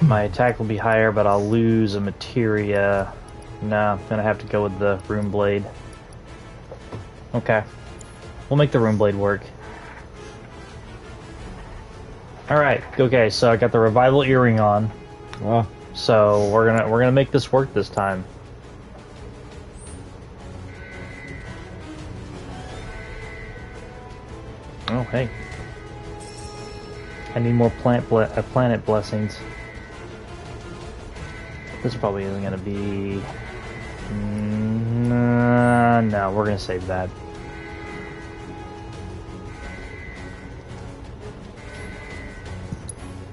my attack will be higher, but I'll lose a materia. No, I'm gonna have to go with the rune blade. Okay. We'll make the rune blade work. Alright, okay, so I got the revival earring on. Wow. So we're gonna make this work this time. Oh, hey. I need more planet blessings. This probably isn't gonna be... no, we're gonna save that.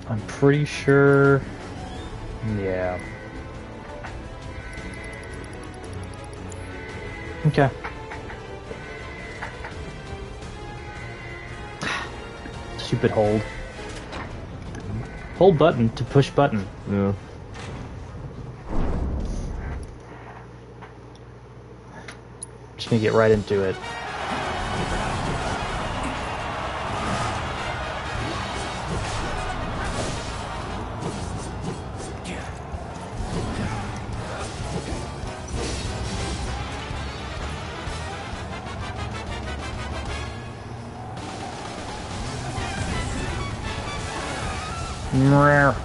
I'm pretty sure... yeah. Okay. Stupid hold. Hold button to push button. Yeah. Just gonna get right into it.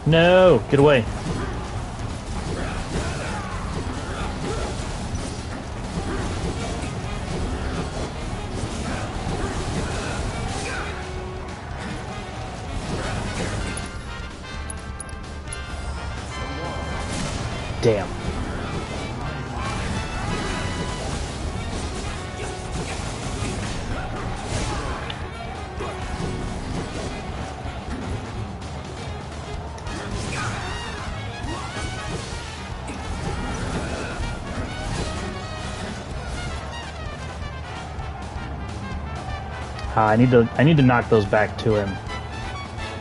No! Get away. damn. I need to knock those back to him.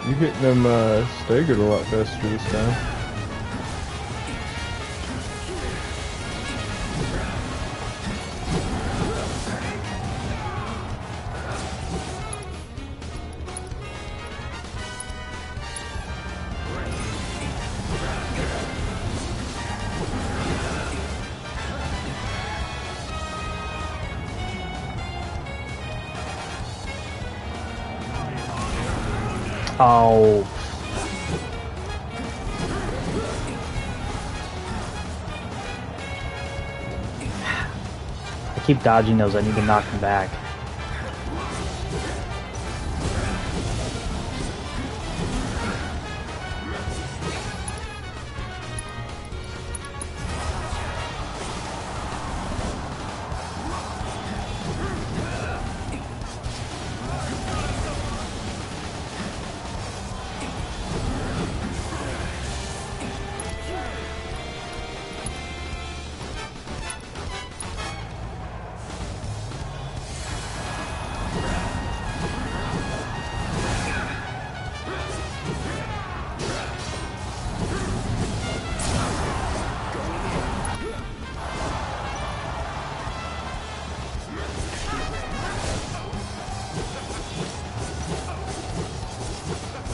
You getting them staggered a lot faster this time. Oh. I keep dodging those. I need to knock them back.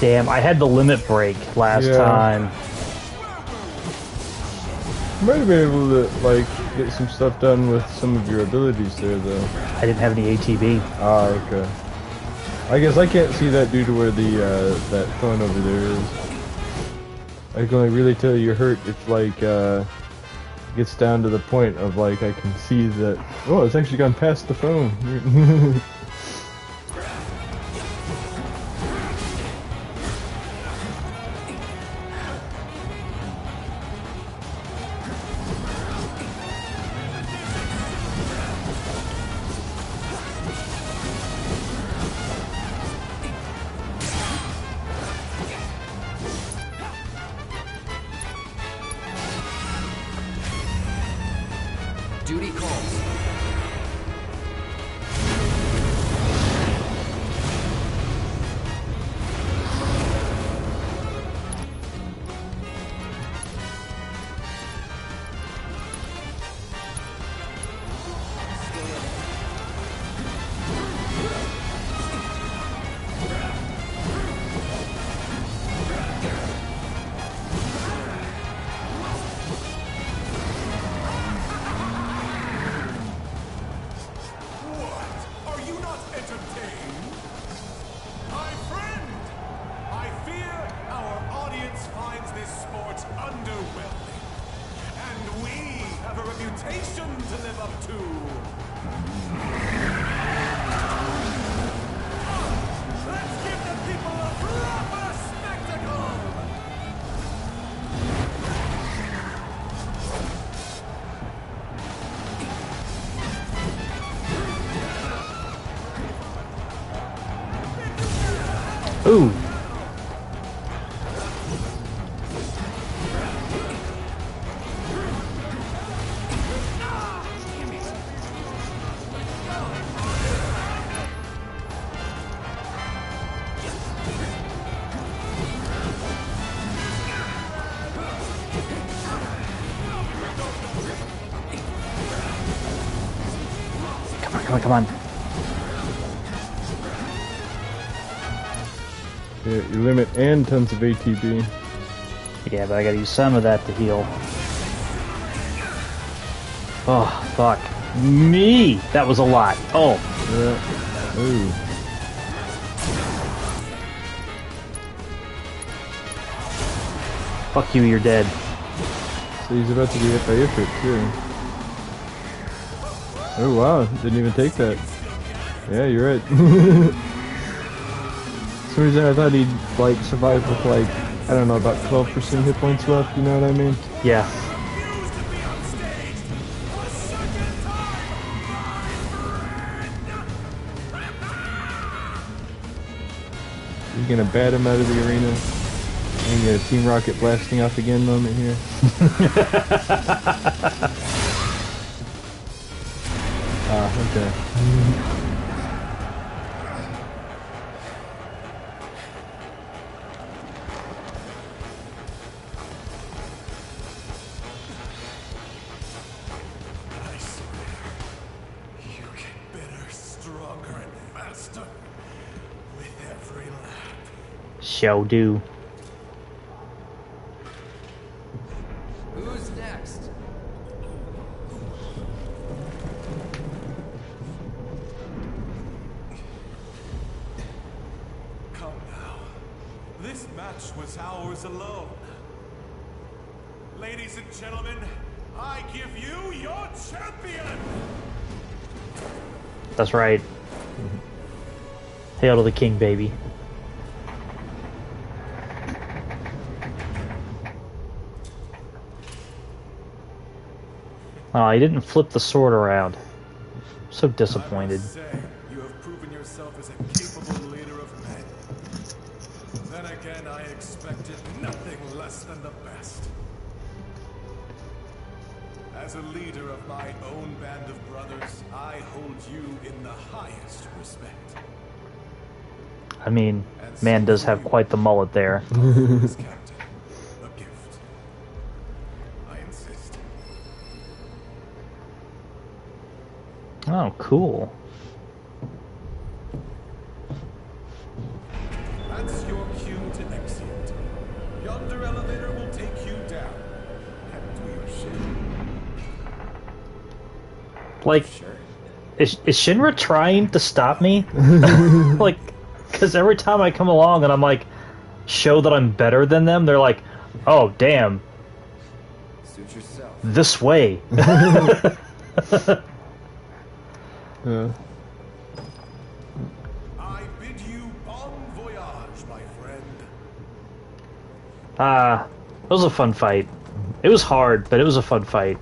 Damn, I had the limit break last time. You might have been able to, like, get some stuff done with some of your abilities there, though. I didn't have any ATB. Ah, okay. I guess I can't see that due to where the, that phone over there is. I can only really tell you're hurt if, like, gets down to the point of, like, I can see that... Oh, it's actually gone past the phone. Duty calls. Ooh. Come on, come on, come on. Yeah, your limit and tons of ATB. Yeah, but I gotta use some of that to heal. Oh, fuck. Me! That was a lot. Oh. Yeah. Ooh. Fuck you, you're dead. So he's about to be hit by Ifrit, too. Oh, wow. Didn't even take that. Yeah, you're right. For some reason I thought he'd, like, survive with, like, I don't know, about 12% hit points left, you know what I mean? Yeah. You gonna bat him out of the arena? And you got a Team Rocket blasting off again moment here. Okay. I swear, you get better, stronger, and faster with every lap. Shall do. Who's next? Come now. This match was ours alone. Ladies and gentlemen, I give you your champion! That's right. Hail to the king, baby. Oh, he didn't flip the sword around. So disappointed. I must say, you have proven yourself as a capable leader of men. Then again, I expected nothing less than the best. As a leader of my own band of brothers, I hold you in the highest respect. I mean, man does have quite the mullet there. This captain, a gift. I insist. Oh, cool. That's your cue to exit. Yonder elevator will take you down. And do your shit. Like, is Shinra trying to stop me? Like, because every time I come along and I'm like, show that I'm better than them, they're like, oh, damn. Suit yourself. This way. I bid you bon voyage, my friend. It was a fun fight. It was hard, but it was a fun fight.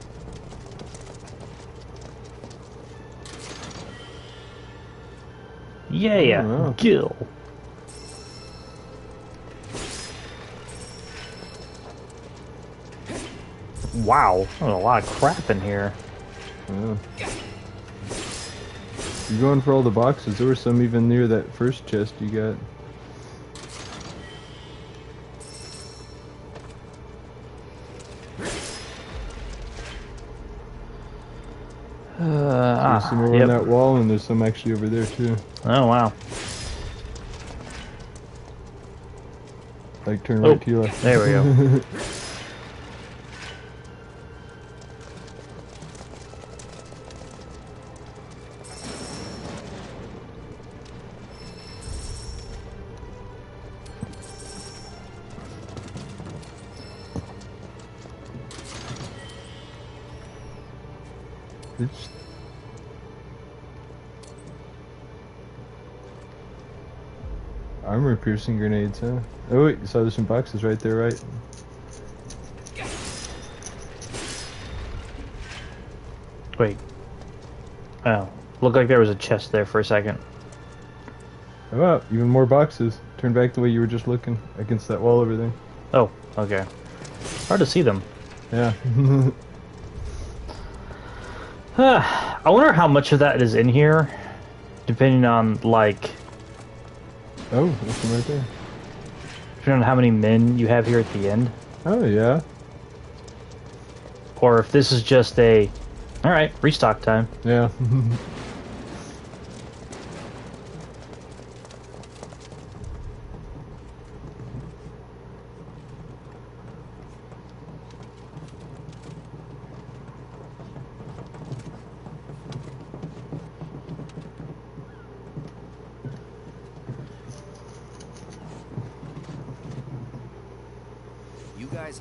Yeah, Gil. Wow, there's a lot of crap in here. Yeah. You're going for all the boxes. There were some even near that first chest you got. There's some over on that wall, and there's some actually over there too. Oh wow! Like turn right to your left. There we go. It's armor piercing grenades, huh? Oh wait, so there's some boxes right there, right? Wait. Oh, looked like there was a chest there for a second. Oh wow, even more boxes. Turn back the way you were just looking against that wall over there. Oh, okay. Hard to see them. Yeah. I wonder how much of that is in here, depending on, like... Oh, there's some right there. Depending on how many men you have here at the end. Oh, yeah. Or if this is just a... Alright, restock time. Yeah.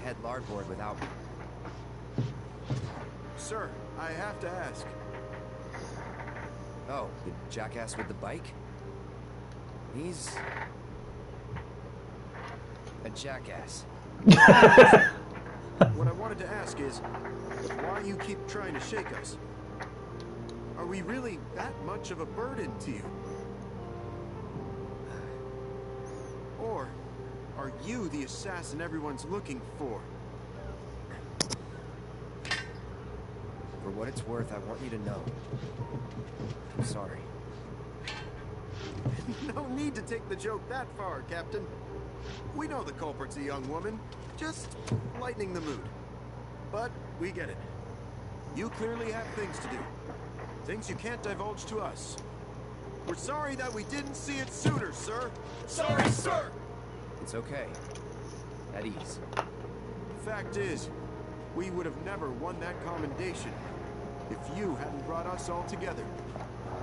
Head larboard without me. Sir, I have to ask. Oh, the jackass with the bike? He's a jackass. What I wanted to ask is, why you keep trying to shake us? Are we really that much of a burden to you? Or are you the assassin everyone's looking for? For what it's worth, I want you to know. I'm sorry. No need to take the joke that far, Captain. We know the culprit's a young woman, just lightening the mood. But we get it. You clearly have things to do. Things you can't divulge to us. We're sorry that we didn't see it sooner, sir. Sorry, sir! It's okay. At ease. Fact is, we would have never won that commendation if you hadn't brought us all together.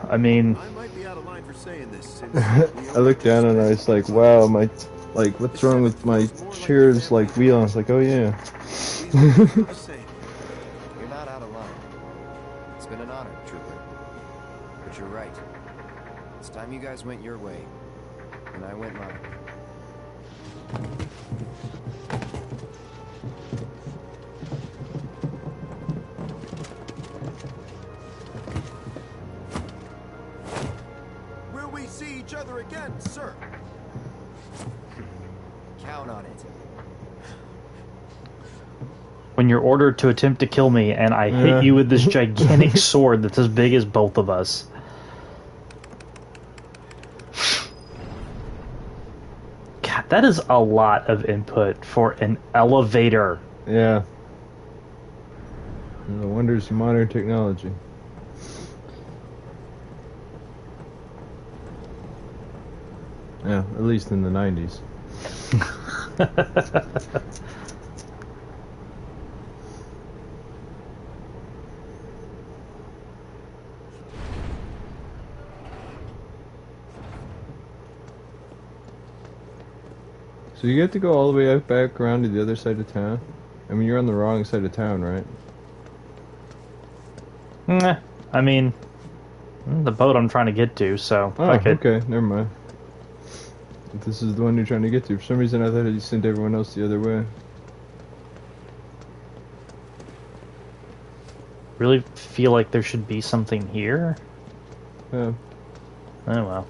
I mean, I might be out of line for saying this. Since I looked down and I was like, wow, my, like, what's wrong with my chair's, like, wheel? I was like, oh yeah. You're not out of line. It's been an honor, Trooper. But you're right. It's time you guys went your way, and I went mine. Will we see each other again, sir? Count on it. when you're ordered to attempt to kill me and I hit you with this gigantic sword that's as big as both of us. God, that is a lot of input for an elevator. Yeah. The wonders of modern technology. Yeah, at least in the 90s. So you get to go all the way out back around to the other side of town? I mean, you're on the wrong side of town, right? Nah, I mean, the boat I'm trying to get to, so... Oh, okay, never mind. This is the one you're trying to get to. For some reason I thought you sent everyone else the other way. Really feel like there should be something here? Yeah. Oh well.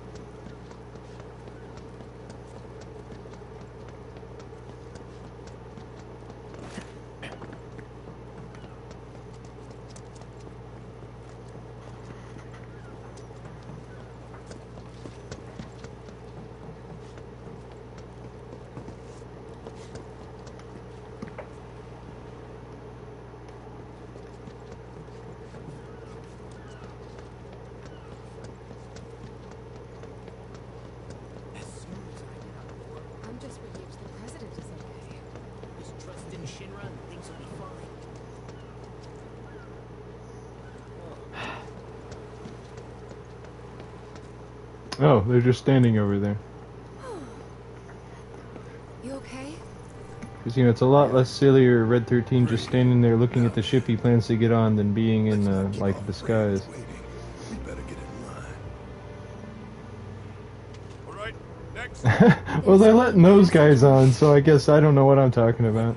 I'm just relieved the president is okay. Just trust in Shinra and things will be fine. Oh, they're just standing over there. You okay? Because, you know, it's a lot less sillier Red 13 just standing there looking at the ship he plans to get on than being in, like, disguise. Well, they're letting those guys on, so I guess I don't know what I'm talking about.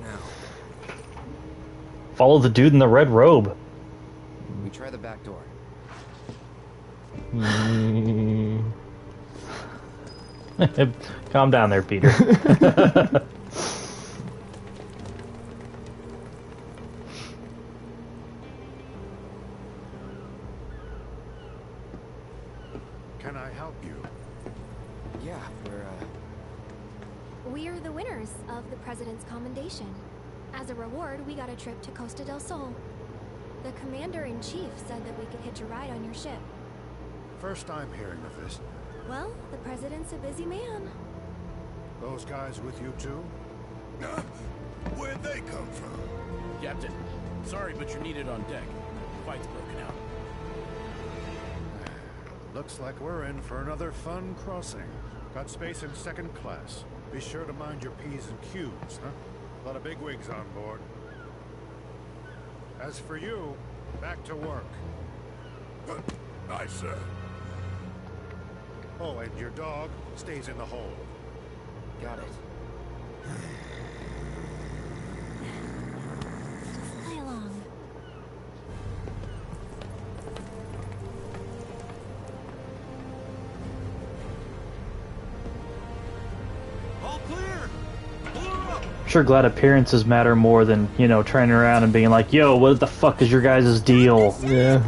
Follow the dude in the red robe. We try the back door. Calm down there, Peter. Can I help you? Yeah, We're the winners of the President's Commendation. As a reward, we got a trip to Costa del Sol. The Commander-in-Chief said that we could hitch a ride on your ship. First I'm hearing of this. Well, the President's a busy man. Those guys with you too? Where'd they come from? Captain, sorry, but you're needed on deck. Fight's broken out. Looks like we're in for another fun crossing. Got space in second class. Be sure to mind your P's and Q's, huh? A lot of bigwigs on board. As for you, back to work. Aye, sir. Oh, and your dog stays in the hold. got it. Play along. All sure glad appearances matter more than, you know, turning around and being like, yo, what the fuck is your guys' deal? Yeah.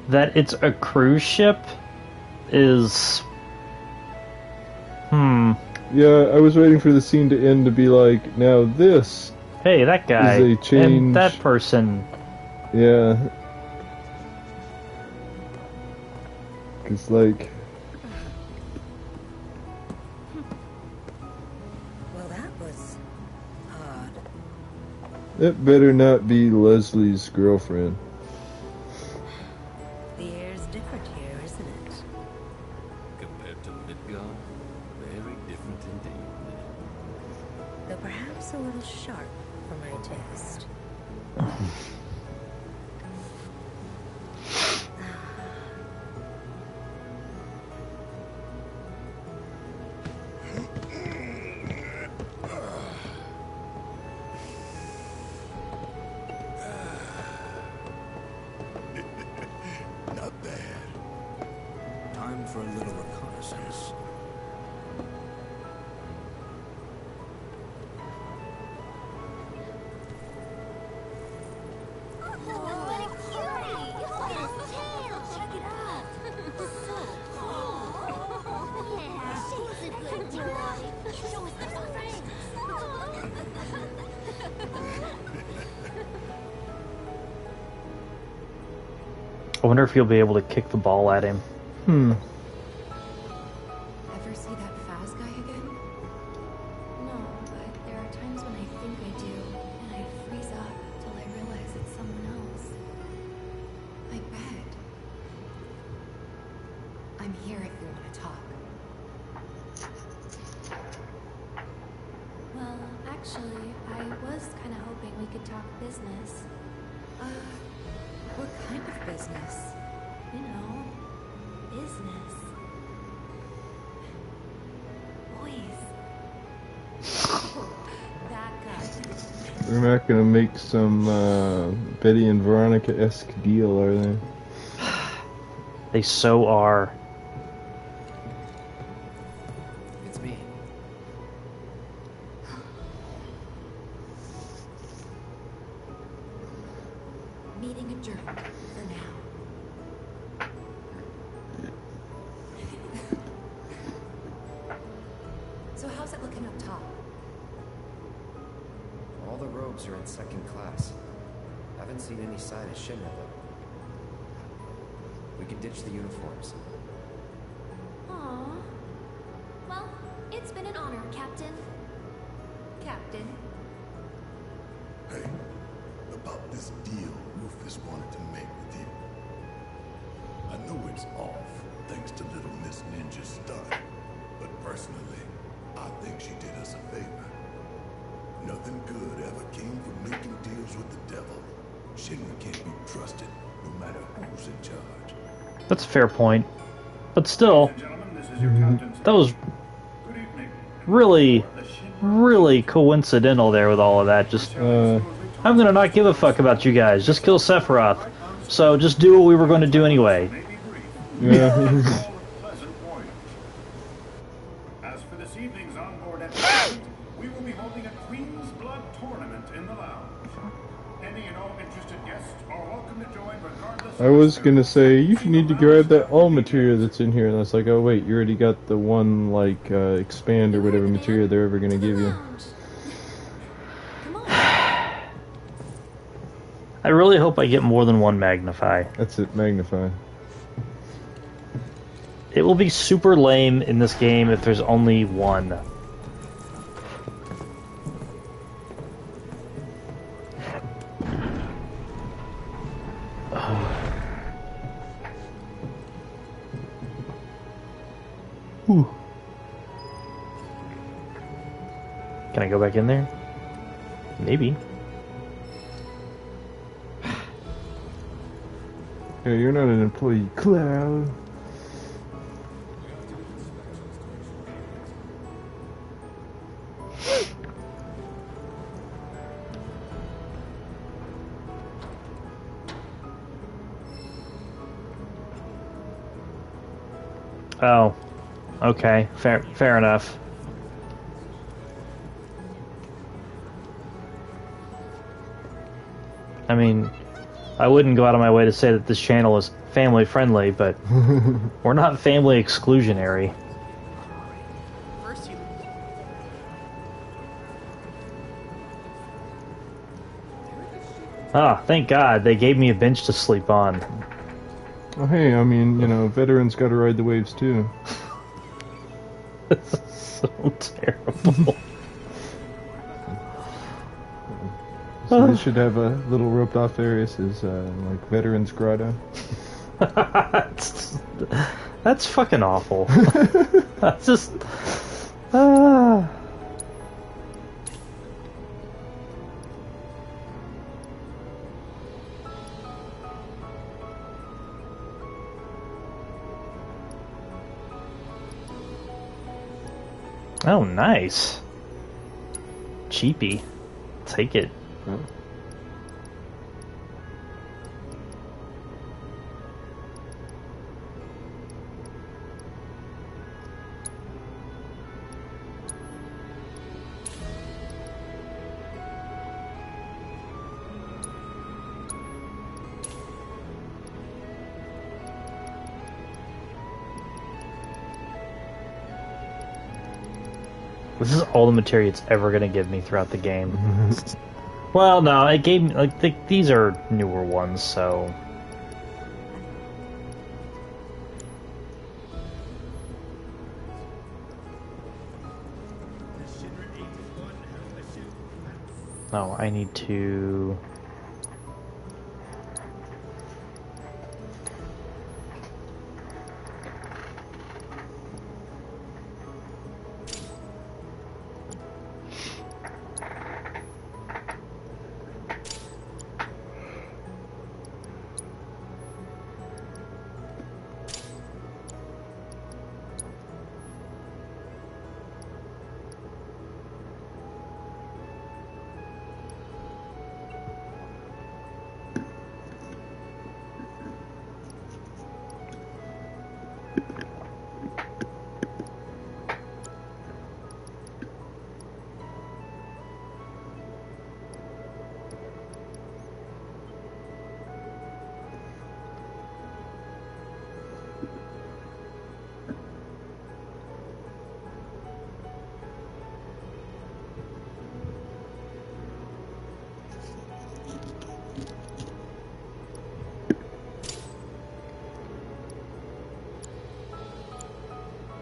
That it's a cruise ship is... Yeah, I was waiting for the scene to end to be like, now this... Hey, that guy. Is a change... And that person. Yeah. Because, like... Well, that was odd. That better not be Leslie's girlfriend. The air's different here, isn't it? Compared to Midgard, very different indeed. Though perhaps a little sharp for my taste. Not bad. Time for a little reconnaissance. I wonder if he'll be able to kick the ball at him. Ever see that Faz guy again? No, but there are times when I think I do, and I freeze up till I realize it's someone else. I bet. I'm here if you want to talk. Well, actually, I was kind of hoping we could talk business. What kind of business? You know, business. Boys. That guy. They're not gonna make some Betty and Veronica-esque deal, are they? They so are. It's me. Meeting adjourned for now. So how's it looking up top? All the robes are in second class. Haven't seen any sign of Shinra though. We can ditch the uniforms. Aww. Well, it's been an honor, Captain. Captain. Hey, about this deal Rufus wanted to make with you. I know it's off, thanks to little Miss Ninja's stunt, but personally, I think she did us a favor. Nothing good ever came from making deals with the devil. Shinra can't be trusted, no matter who's in charge. That's a fair point. But still, that was really, really coincidental there with all of that. Just, I'm gonna not give a fuck about you guys. Just kill Sephiroth. So just do what we were going to do anyway. Yeah. As for this evening's onboard entertainment, we will be holding a Queen's Blood tournament in the lounge. Any and all interested guests are welcome to join regardless. I was gonna say, you need to grab that all material that's in here, and I was like, oh wait, you already got the one, like, expand or whatever material they're ever gonna give you. I really hope I get more than one Magnify. That's it, Magnify. It will be super lame in this game if there's only one. Can I go back in there? Maybe. Yeah, you're not an employee, Cloud. Oh, okay, fair enough. I mean, I wouldn't go out of my way to say that this channel is family friendly, but we're not family exclusionary. First you... Ah, thank God they gave me a bench to sleep on. Well, hey, I mean, you know, veterans got to ride the waves too. This is so terrible. So they should have a little roped off areas as like veterans grotto. That's fucking awful. That's just. Oh, nice. Cheapy. Take it. Huh? This is all the material it's ever gonna give me throughout the game. Well, no, it gave me like these are newer ones, so. Oh, I need to.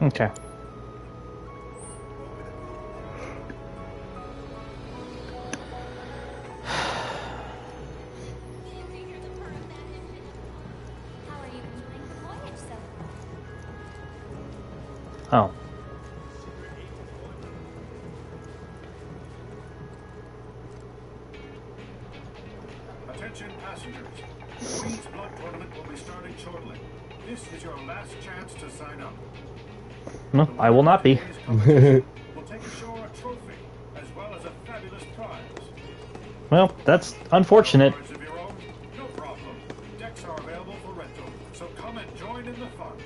Okay. Oh. Attention passengers. The Queen's Blood Tournament will be starting shortly. This is your last chance to sign up. No, I will not be. We'll take ashore a trophy, as well as a fabulous prize. Well, that's unfortunate. Cards of your own? No problem. Decks are available for rental, so come and join in the fun.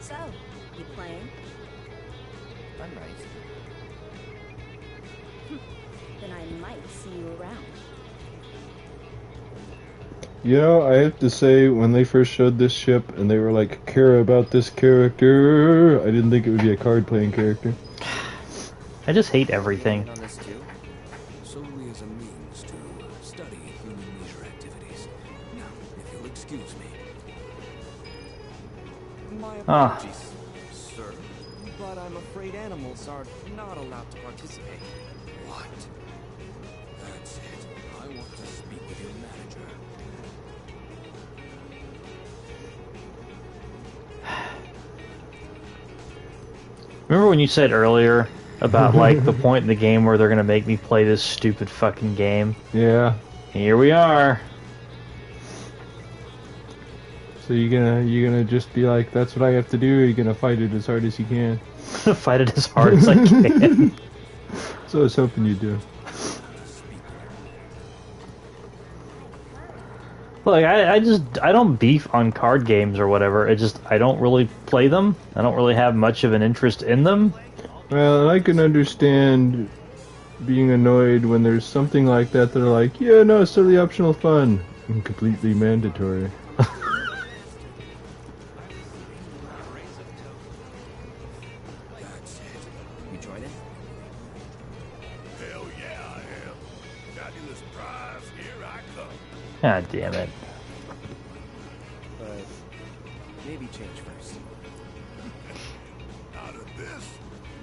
So, you playing? I might. Then I might see you around. You know, I have to say, when they first showed this ship and they were like, care about this character, I didn't think it would be a card-playing character. I just hate everything. On this too, solely as a means to study human leisure activities. Now, if you'll excuse me. My Ah. apologies, sir, but I'm afraid animals are not allowed to participate. What? That's it. I want to speak with your manager. Remember when you said earlier about like the point in the game where they're gonna make me play this stupid fucking game? Yeah. Here we are. So you're gonna just be like, that's what I have to do, or you're gonna fight it as hard as you can? Fight it as hard as I can. So I was hoping you'd do. Look, I don't beef on card games or whatever. It just, I don't really play them. I don't really have much of an interest in them. Well, I can understand being annoyed when there's something like that that are like, yeah, no, it's totally optional fun and completely mandatory. You join it? Hell yeah, I am. Fabulous prize, here I come. God damn it. But maybe change first. Out of this?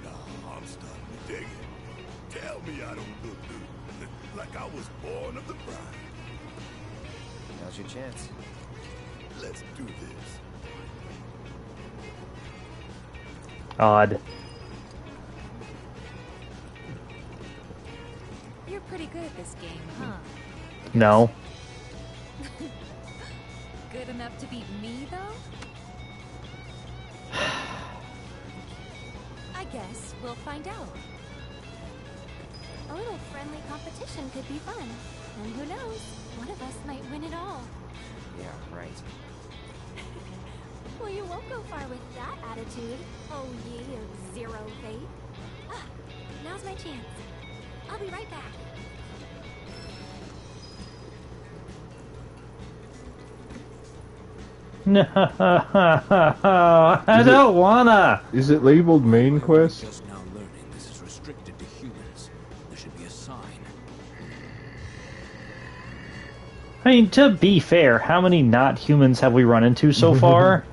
Nah, I'm starting to dig it. Tell me I don't look good. Like I was born of the bride. Now's your chance. Let's do this. Odd. You're pretty good at this game, huh? No. Good enough to beat me, though? I guess we'll find out. A little friendly competition could be fun. And who knows, one of us might win it all. Yeah, right. Well, you won't go far with that attitude, oh ye of zero faith. Ah, now's my chance. I'll be right back. No, I don't wanna. Is it labeled main quest? Just now learning this is restricted to humans. There should be a sign. I mean, to be fair, how many not humans have we run into so far?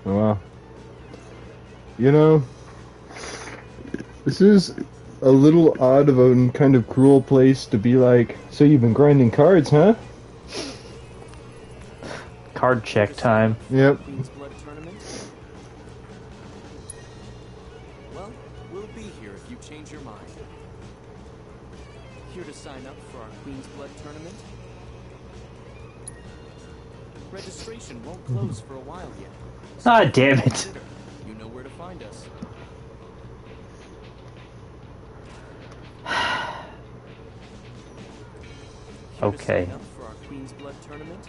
Wow. You know, this is a little odd of a kind of cruel place to be like, so you've been grinding cards, huh? Card check time. Yep. Well, we'll be here if you change your mind. Here to sign up for our Queen's Blood tournament? Registration won't close for a while yet. Ah, damn it. You know where to find us. Okay. Sign up for our Queen's Blood tournament?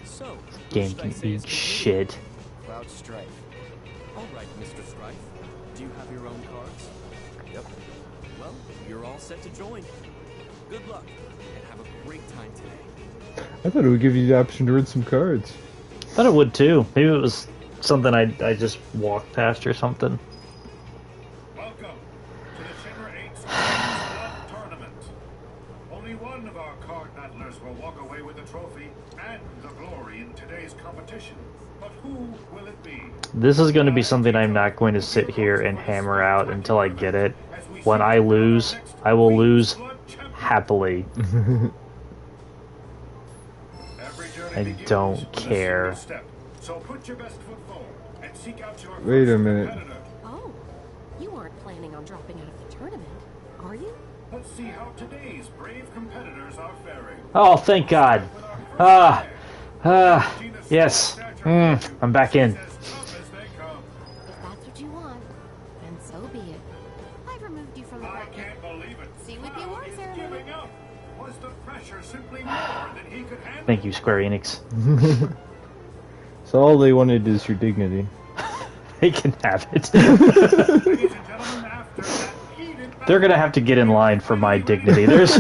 So, Game can eat shit. Cloud Strife. All right, Mr. Strife. Do you have your own cards? Yep. Well, you're all set to join. Good luck, and have a great time today. I thought it would give you the option to read some cards. Thought it would too. Maybe it was something I just walked past or something. Welcome to the Shinra 8's Blood Tournament. Only one of our card battlers will walk away with the trophy and the glory in today's competition. But who will it be? This is going to be something I'm not going to sit here and hammer out until I get it. When I lose, I will lose happily. I don't care. So put your best foot forward and seek out your Wait a minute. Oh, you aren't planning on dropping out of the tournament, are you? Let's see how today's brave competitors are faring. Oh, thank God. Yes. I'm back in. If that's what you want, then so be it. I've removed you from the bracket. I can't believe it. See what the awards He's ceremony. giving up. Was the pressure simply more than he could handle? Thank you, Square Enix. So all they wanted is your dignity. They can have it. They're gonna have to get in line for my dignity. There's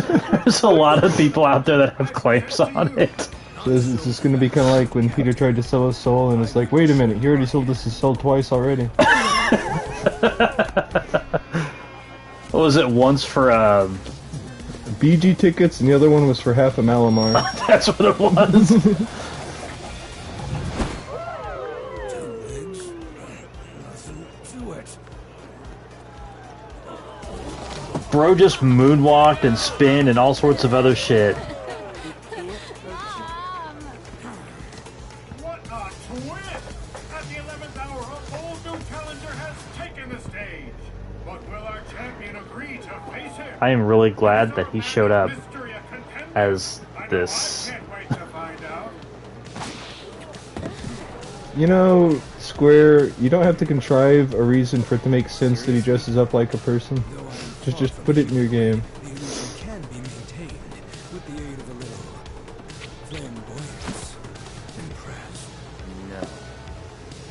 a lot of people out there that have claims on it. So it's just going to be kind of like when Peter tried to sell his soul, and it's like, wait a minute, he already sold us his soul twice already. What was it, once for BG tickets, and the other one was for half a Malamar. That's what it was. Bro just moonwalked and spin and all sorts of other shit. in the stage. But will our champion agree to face him? I am really glad that he showed up as this. Can't wait to find out. You know, Square, you don't have to contrive a reason for it to make sense that he dresses up like a person. Just put it in your game. The illusion can be maintained with the aid of a little flamboyance. Impressed? No.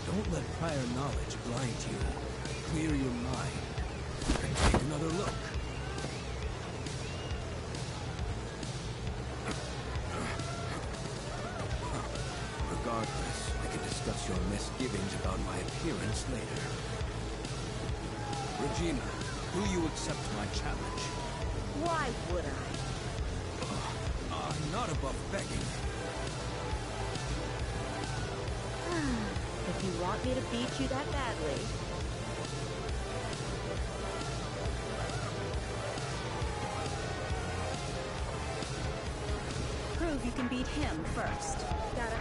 Don't let prior knowledge blind you. Clear your mind and take another look. Regardless, I can discuss your misgivings about my appearance later. Regina, will you accept my challenge? Why would I? I'm not above begging. If you want me to beat you that badly. Prove you can beat him first.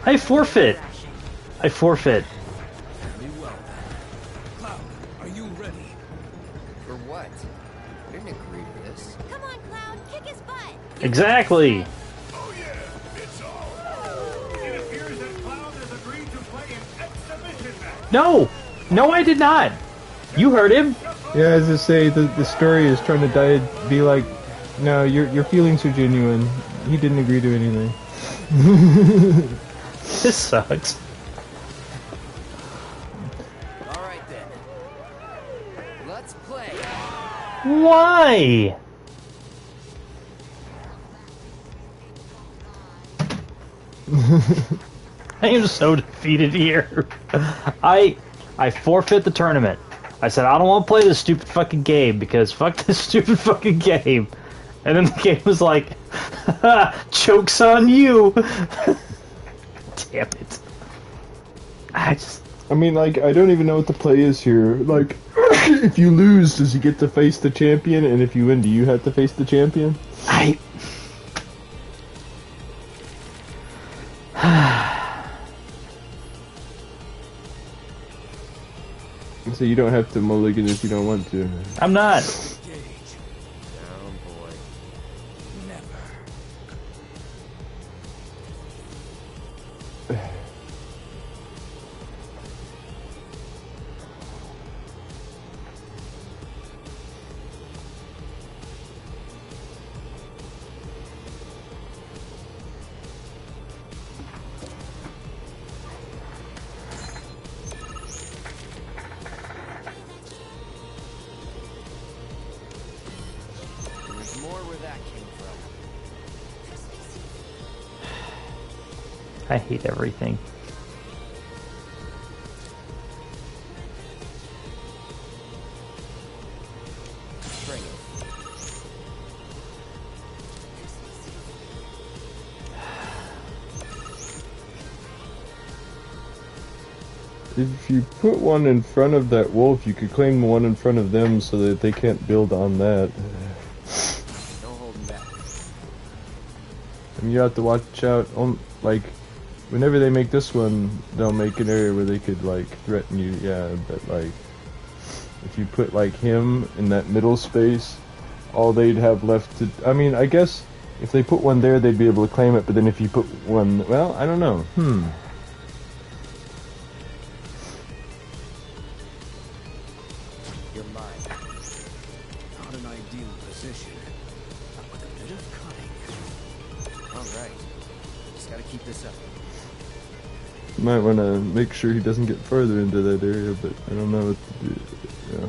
I forfeit. I forfeit. Very well then. Cloud, are you ready? For what? I didn't agree to this. Come on, Cloud, kick his butt. Exactly. Oh yeah, it's all. It appears that Cloud has agreed to play an exhibition match. No, no, I did not. You heard him. Yeah, as I say, the story is trying to be like, no, your feelings are genuine. He didn't agree to anything. This sucks. All right then. Let's play. Why? I am so defeated here. I forfeit the tournament. I said I don't want to play this stupid fucking game because fuck this stupid fucking game. And then the game was like, joke's on you. Damn it. I mean, like, I don't even know what the play is here. Like, if you lose, does he get to face the champion? And if you win, do you have to face the champion? So you don't have to mulligan if you don't want to. I'm not. Down, boy. Never. I hate everything. Bring it. If you put one in front of that wolf, you could claim the one in front of them so that they can't build on that. No holding back. And you have to watch out on, like, whenever they make this one, they'll make an area where they could, like, threaten you, yeah, but, like, if you put, like, him in that middle space, all they'd have left to, I mean, I guess if they put one there, they'd be able to claim it, but then if you put one, well, I don't know, You're mine. Not an ideal position, but with a bit of cunning. Alright. Just gotta keep this up. You might want to make sure he doesn't get further into that area, but I don't know what to do, yeah.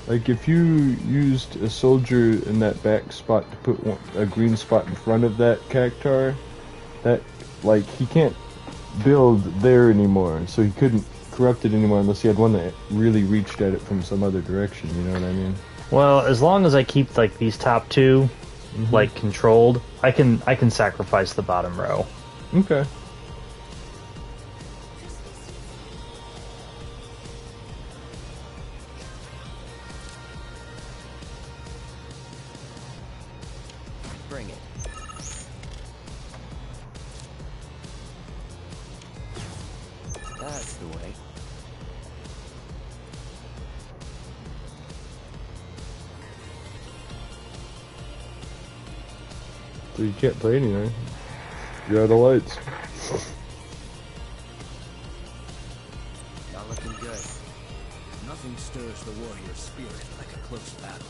Like, if you used a soldier in that back spot to put a green spot in front of that cactar, that, like, he can't build there anymore, so he couldn't corrupt it anymore unless he had one that really reached at it from some other direction, you know what I mean? Well, as long as I keep, like, these top two, like, controlled, I can sacrifice the bottom row. Okay. Bring it. that's the way. So you can't play anything. You're out of lights. Not looking good. Nothing stirs the warrior spirit like a close battle.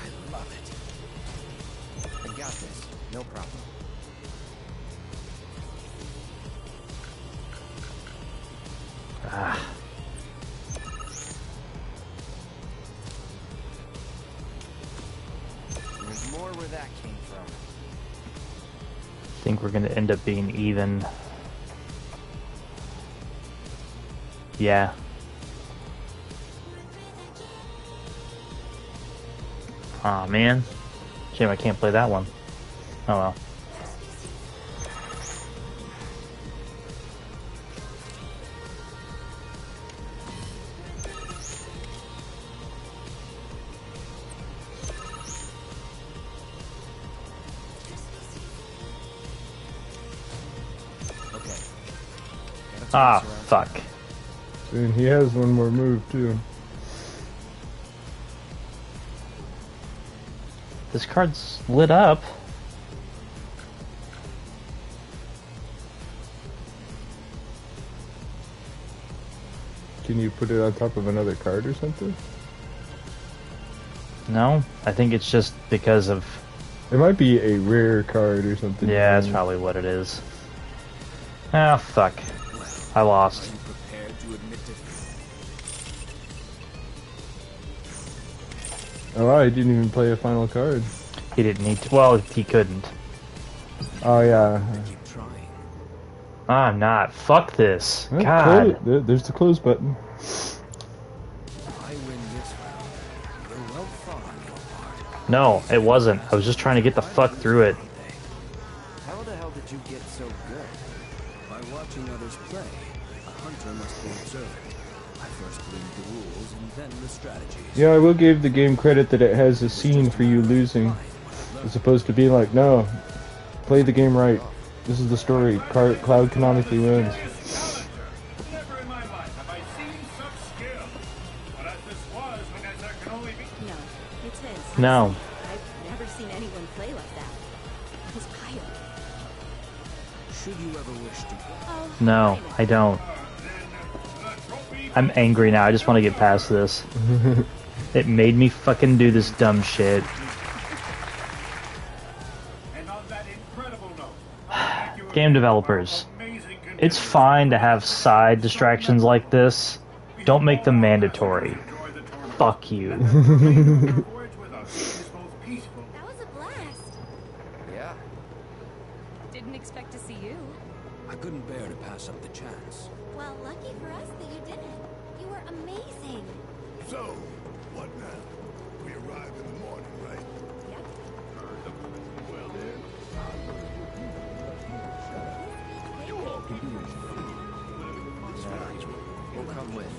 I love it. I got this. No problem. Ah. There's more where that came from. I think we're gonna end up being even. Yeah. Aw, man. Shame I can't play that one. Oh well. Ah, fuck. And he has one more move too. This card's lit up. Can you put it on top of another card or something? No, I think it's just because of... It might be a rare card or something. Yeah, that's probably what it is. Ah, fuck. I lost. Oh, I didn't even play a final card. He didn't need to. Well, he couldn't. Oh, yeah. I'm not. Fuck this. Oh, God. There's the close button. I win this round. You're well fought on your part. No, it wasn't. I was just trying to get the fuck through it. How the hell did you get so good? By watching others play, a hunter must be observant. I first learned the rules and then the strategies. Yeah, I will give the game credit that it has a scene for you losing. As opposed to being like, no, play the game right. This is the story. Cloud canonically wins. Never in my life have I seen such skill. But as this was, when there can only be... No, it's his. No. I've never seen anyone play like that. His fire. Should you ever wish to... No, I don't. I'm angry now. I just want to get past this. It made me fucking do this dumb shit. Game developers, it's fine to have side distractions like this. Don't make them mandatory. Fuck you. That was a blast. Yeah. Didn't expect to see you. I couldn't bear to pass up the chance. Well, lucky for us that you didn't. You were amazing. So, what now? We arrive in the morning, right? Yep. Well then, you all can do it. We'll come with.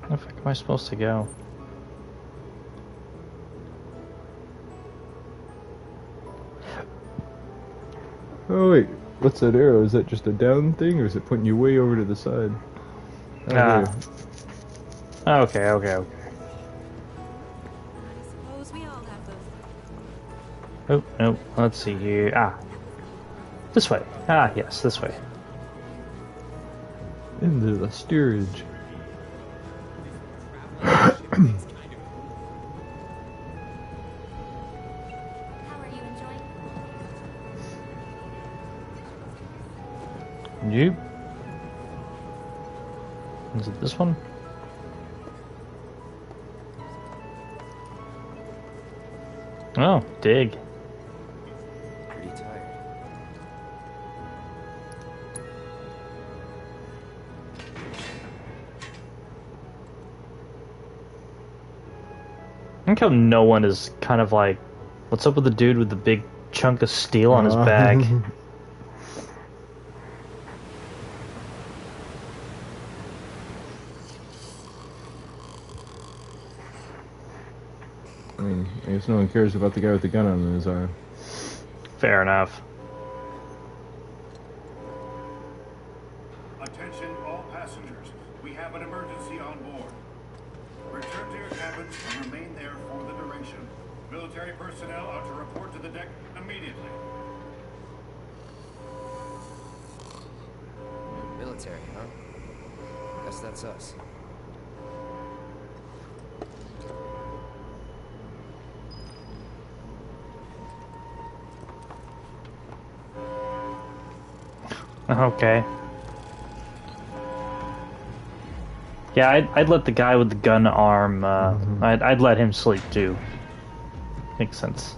Where the fuck am I supposed to go? Oh wait, what's that arrow? Is that just a down thing, or is it pointing you way over to the side? Oh, Okay, okay, okay. Suppose we all have those. Oh, no, let's see here. Ah. This way. Ah, yes, this way. Into the steerage. How are you enjoying? Nope. Is it this one? Oh, dig. Pretty tired. I think how no one is kind of like, what's up with the dude with the big chunk of steel on his back. I mean, I guess no one cares about the guy with the gun on his arm. Fair enough. Attention all passengers. We have an emergency on board. Return to your cabins and remain there for the duration. Military personnel are to report to the deck immediately. Military, huh? Guess that's us. Okay. Yeah, I'd let the guy with the gun arm, I'd let him sleep too. Makes sense.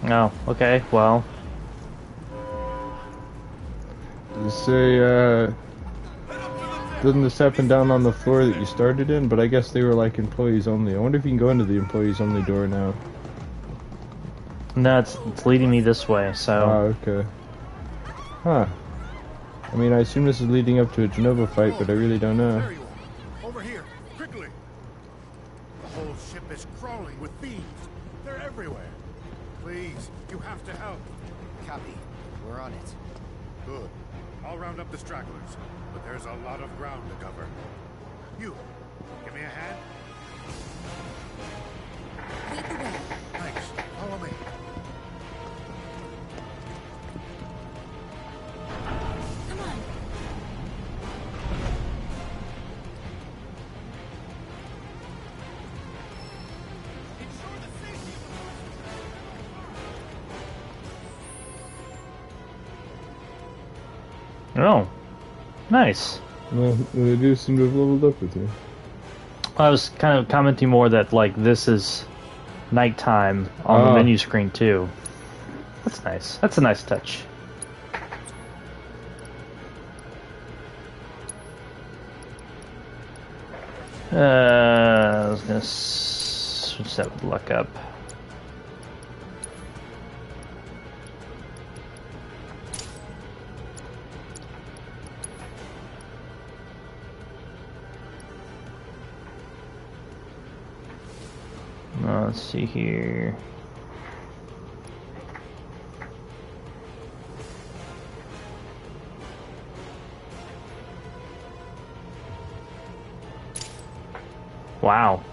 Oh, okay, well. Say, doesn't this happen down on the floor that you started in? But I guess they were like employees only. I wonder if you can go into the employees only door now. No, it's leading me this way, so... Ah, okay. Huh. I mean, I assume this is leading up to a Genova fight, but I really don't know. There you are. Over here, quickly. The whole ship is crawling with thieves. They're everywhere. Please, you have to help. Copy. We're on it. Good. I'll round up the stragglers, but there's a lot of ground to cover. You, give me a hand. Lead the way. Thanks. Follow me. Come on. Oh, nice. Well, they do seem to have leveled up with you. I was kind of commenting more that, like, this is nighttime on the menu screen, too. That's nice. That's a nice touch. I was gonna switch that with luck up. Let's see here. Wow.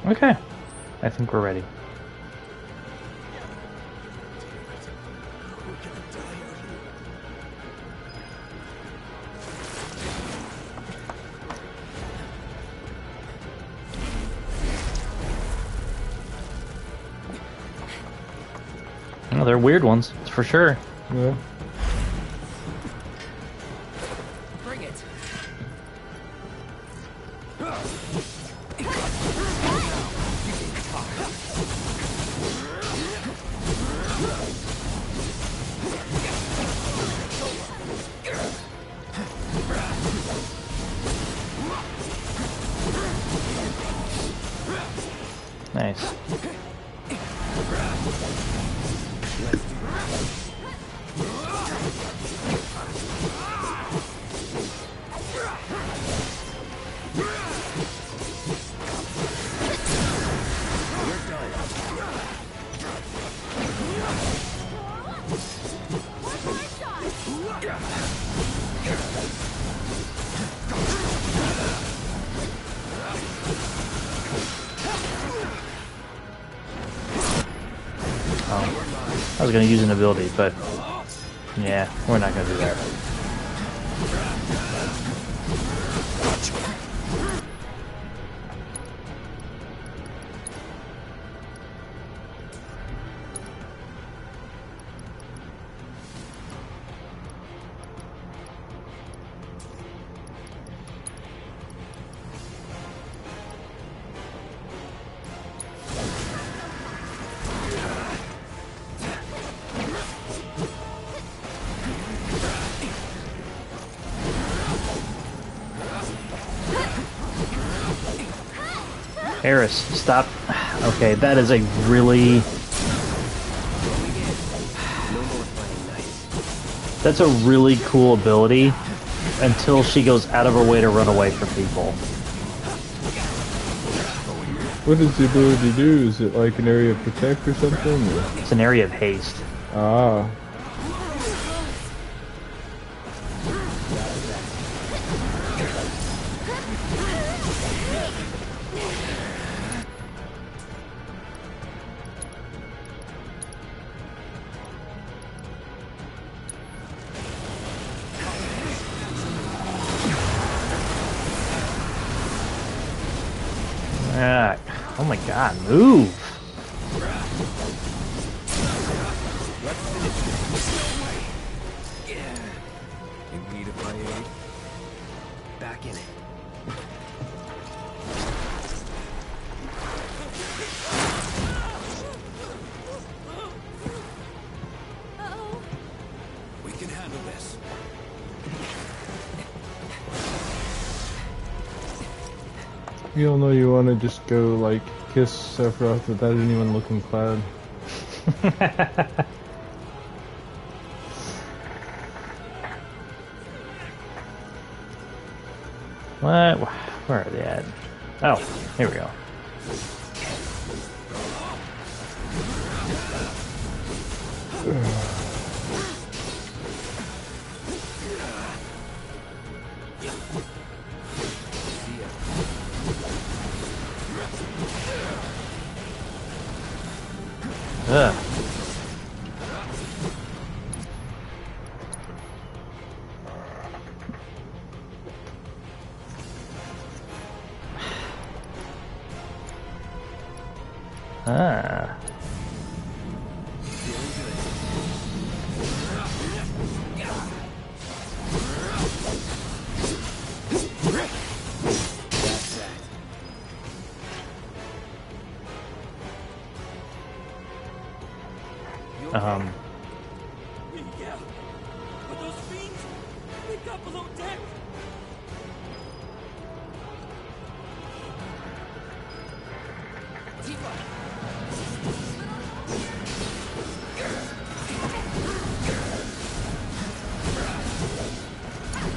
Okay, I think we're ready. Oh, they're weird ones, for sure. Yeah. Bring it. Nice. I was going to use an ability, but yeah, we're not going to do that. Harris, stop. Okay, that is a really... That's a really cool ability until she goes out of her way to run away from people. What does the ability do? Is it like an area of protect or something? Or? It's an area of haste. Ah. Oh my god, move! In need of my aid? Back in it. We can handle this. You all know you want to just go, like, kiss Sephiroth without anyone looking Cloud. What? Where are they at? Oh, here we go. Ugh. Ah. Yeah, but those fiends, they got below deck.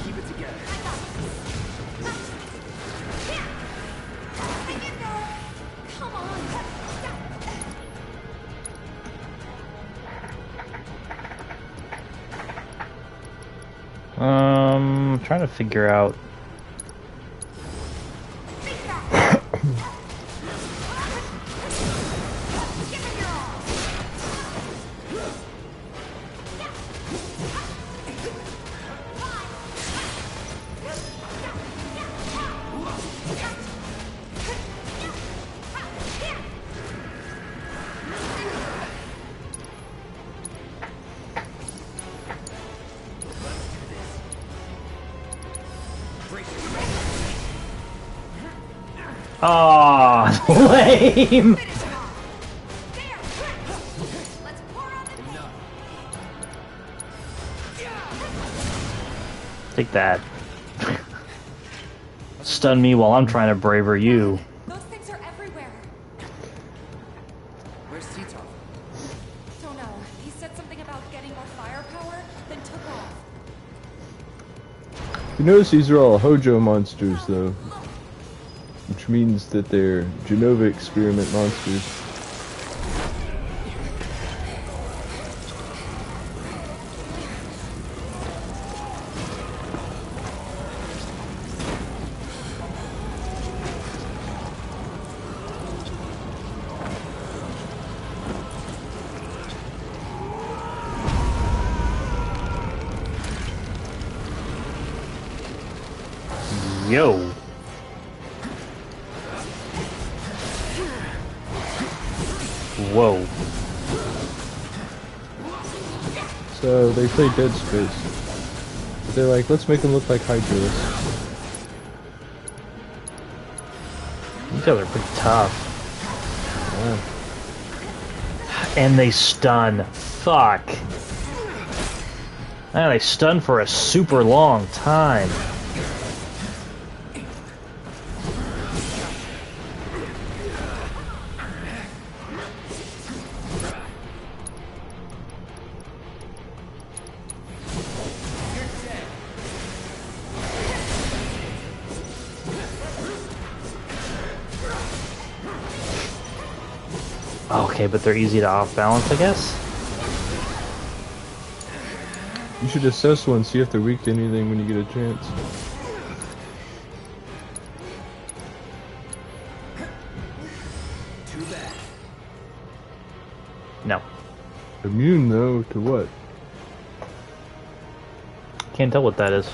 Keep it together. Come on. Trying to figure out. Aw, lame! Take that. Stun me while I'm trying to braver you. Those things are everywhere. Where's Tito? Don't know. He said something about getting more firepower, then took off. You notice these are all Hojo monsters, though. Which means that they're Genova experiment monsters. Yo. Whoa. So they play Dead Space. But they're like, let's make them look like Hydralisk. These guys are pretty tough. Yeah. And they stun. Fuck. And they stun for a super long time. Okay, but they're easy to off balance, I guess. You should assess one, see if they're weak to anything when you get a chance. Too bad. No. Immune though to what? Can't tell what that is.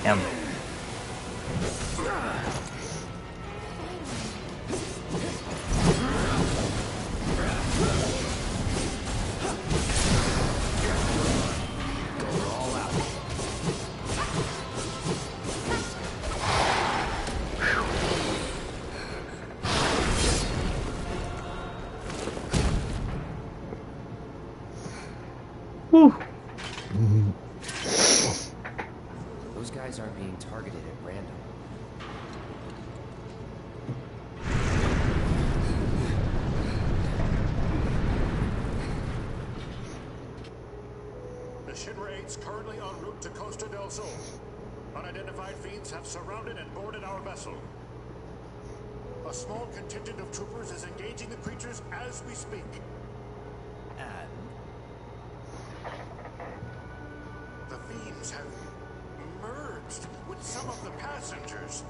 Damn. Whew. Those guys aren't being targeted at random. The Shinra 8's currently en route to Costa del Sol. Unidentified fiends have surrounded and boarded our vessel. A small contingent of troopers is engaging the creatures as we speak. And the fiends have merged with some of the passengers.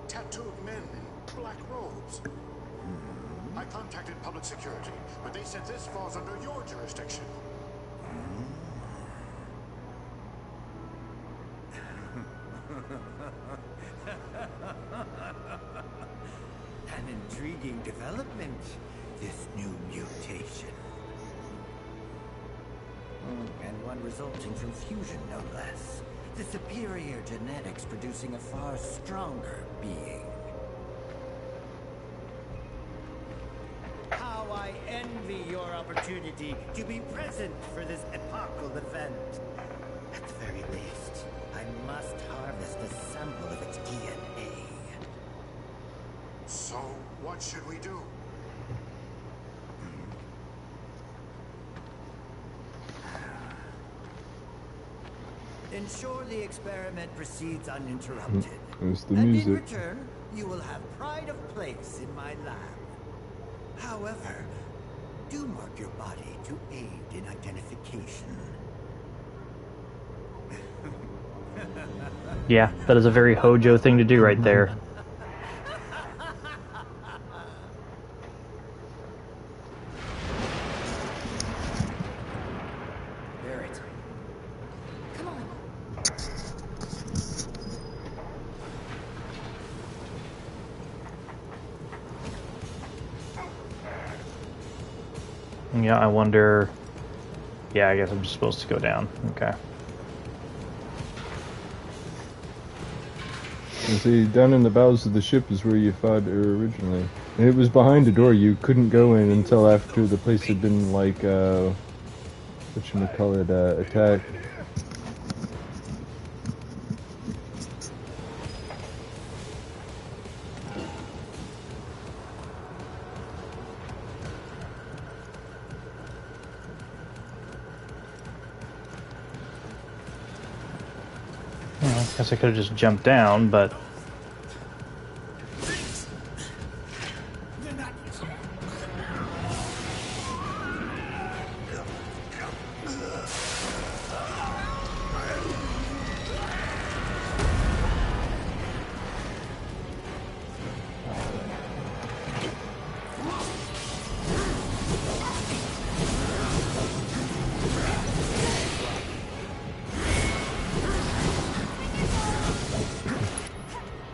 Tattooed men in black robes. I contacted public security, but they said this falls under your jurisdiction. An intriguing development, this new mutation. And one resulting from fusion, no less. The superior genetics producing a far stronger being. How I envy your opportunity to be present for this epochal event. At the very least, I must harvest a sample of its DNA. So, what should we do? Ensure the experiment proceeds uninterrupted. There's the And music. in return, you will have pride of place in my lab. However, do mark your body to aid in identification. Yeah, that is a very Hojo thing to do right there. Barrett. Come on. Yeah, I wonder... Yeah, I guess I'm just supposed to go down. Okay. You see, down in the bowels of the ship is where you fought her originally. And it was behind a door. You couldn't go in until after the place had been, like, whatchamacallit, attacked. Well, I guess I could have just jumped down, but...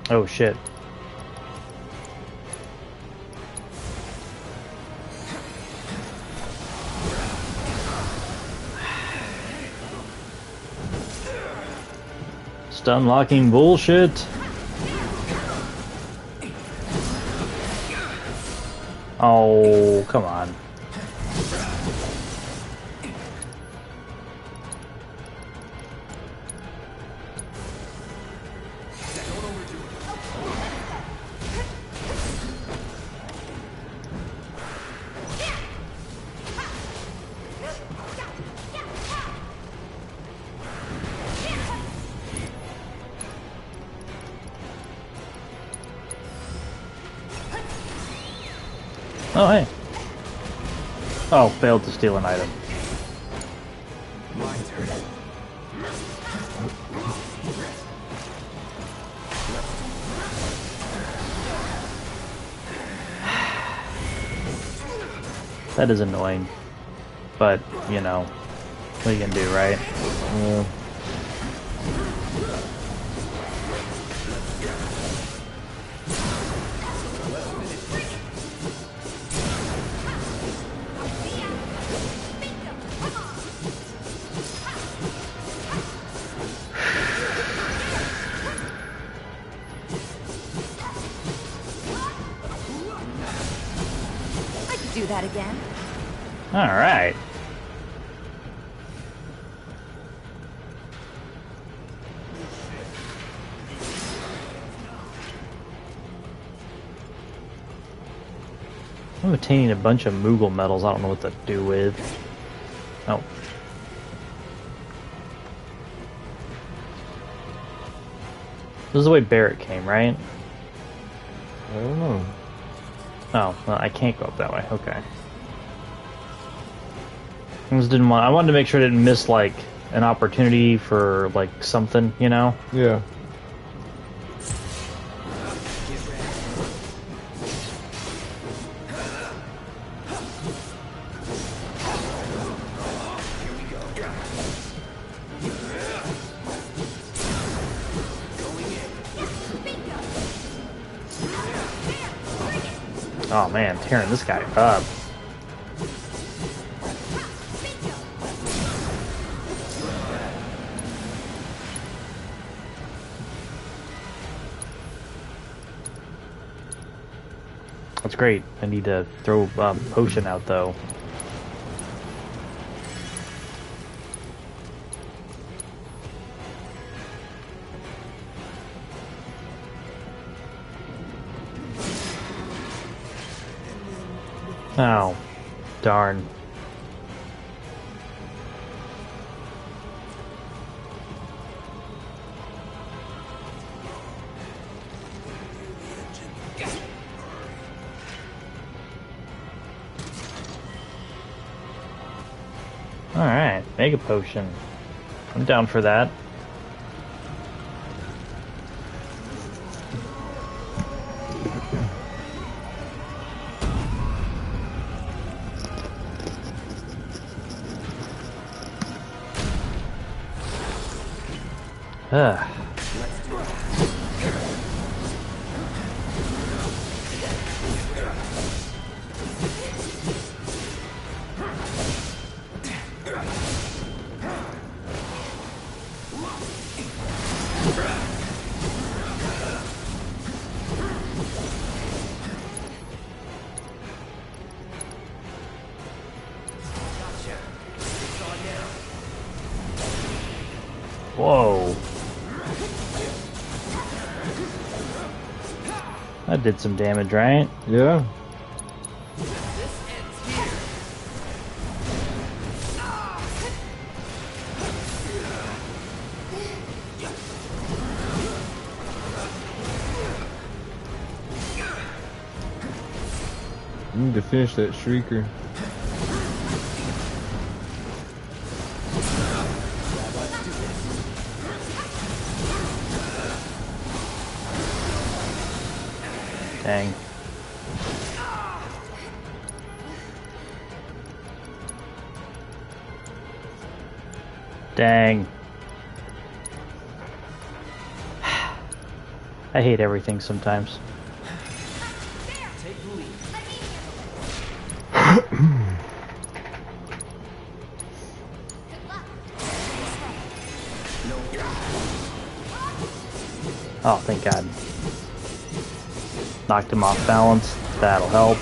Oh shit. Just unlocking bullshit. Oh, come on. Oh, hey. Oh, failed to steal an item. My turn. That is annoying. But, you know, what are you gonna do, right? I could do that again. Alright. I'm obtaining a bunch of Moogle medals I don't know what to do with. Oh. This is the way Barrett came, right? I don't know. Oh, well, I can't go up that way. Okay. I just didn't want. I wanted to make sure I didn't miss like an opportunity for like something, you know? Yeah. Oh man, tearing this guy up. That's great. I need to throw potion out though. Oh, darn. Alright, Mega Potion. I'm down for that. Ugh. Whoa. That did some damage, right? Yeah. I need to finish that Shrieker. Dang. Dang. I hate everything sometimes. Oh, thank God. Knocked him off balance. That'll help.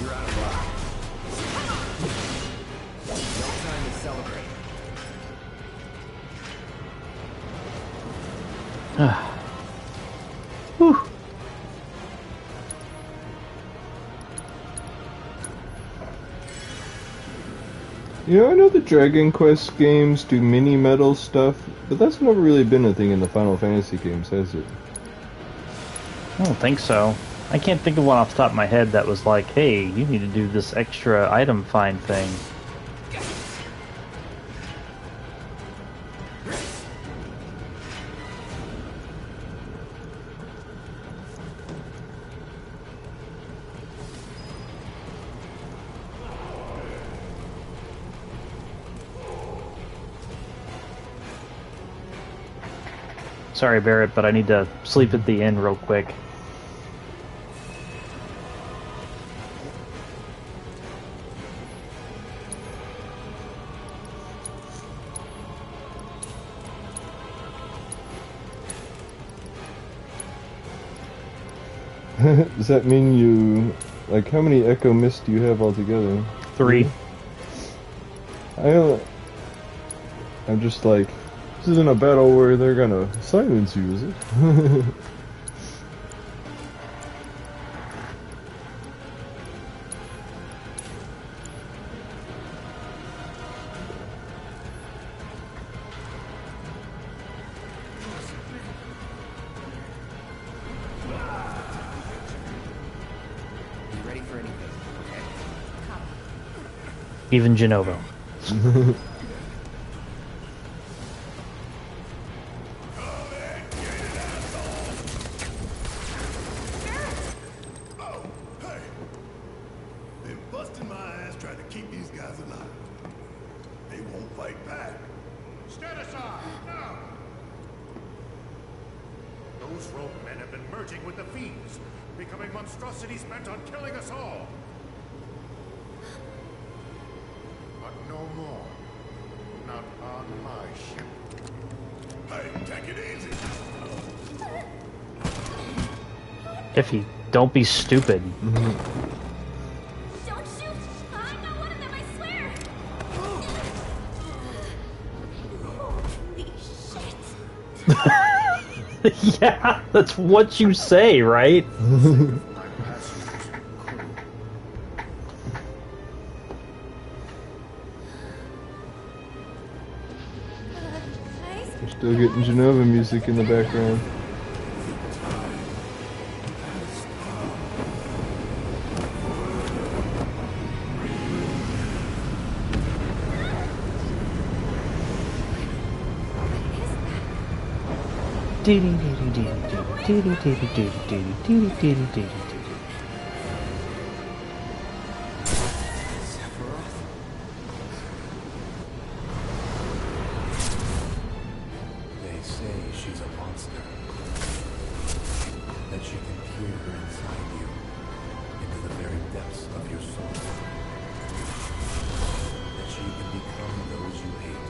You're out of luck. No time to celebrate. Whew. You know, I know the Dragon Quest games do mini medal stuff, but that's never really been a thing in the Final Fantasy games, has it? I don't think so. I can't think of one off the top of my head that was like, hey, you need to do this extra item find thing. Sorry, Barrett, but I need to sleep at the inn real quick. Does that mean you... Like, how many Echo Mist do you have altogether? 3. I'm just like... This isn't a battle where they're gonna silence you, is it? You ready for anything? Okay. Even Genovo. Monstrosities bent on killing us all. But no more. Not on my ship. Hey, take it easy. Iffy, don't be stupid. Don't shoot! I'm not one of them, I swear! Holy shit! Yeah, that's what you say, right? We're still getting Genova music in the background. They say she's a monster. That she can peer inside you, into the very depths of your soul. That she can become those you hate,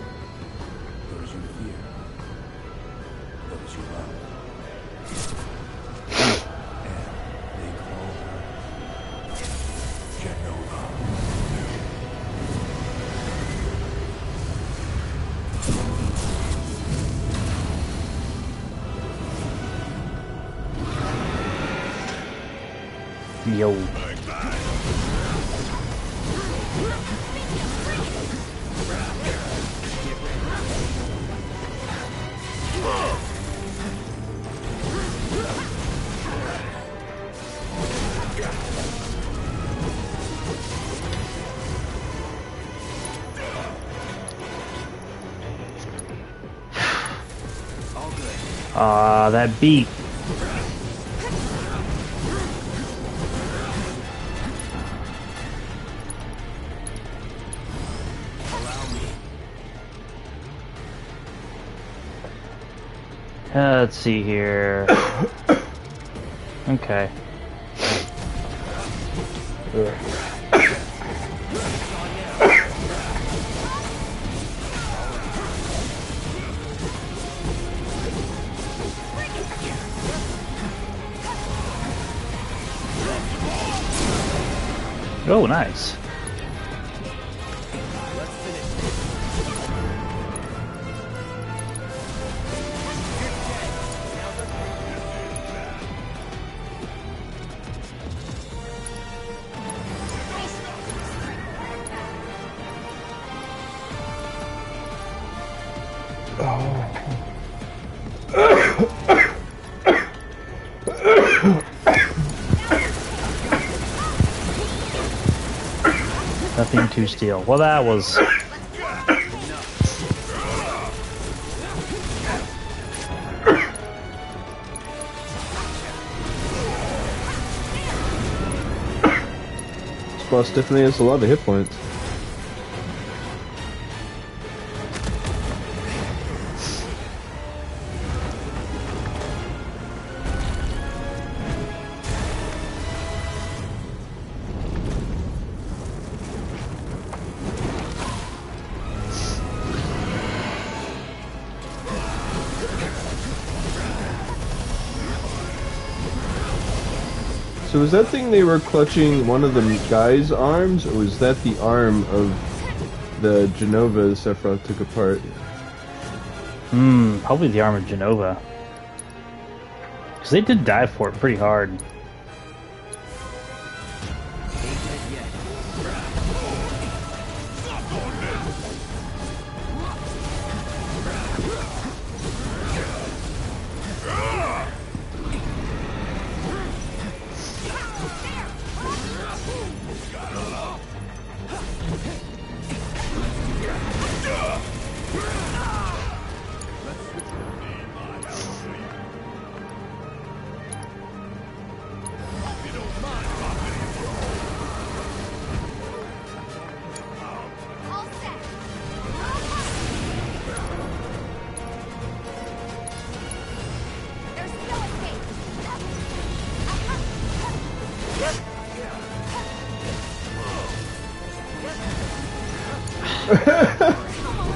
those you fear, those you love. And they call her Genova. Yo. That beat. Let's see here. Okay. Oh, nice. Nothing to steal. Well, that was... This boss definitely has a lot of hit points. So was that thing they were clutching one of the guy's arms, or was that the arm of the Genova Sephiroth took apart? Probably the arm of Genova. Because they did die for it pretty hard.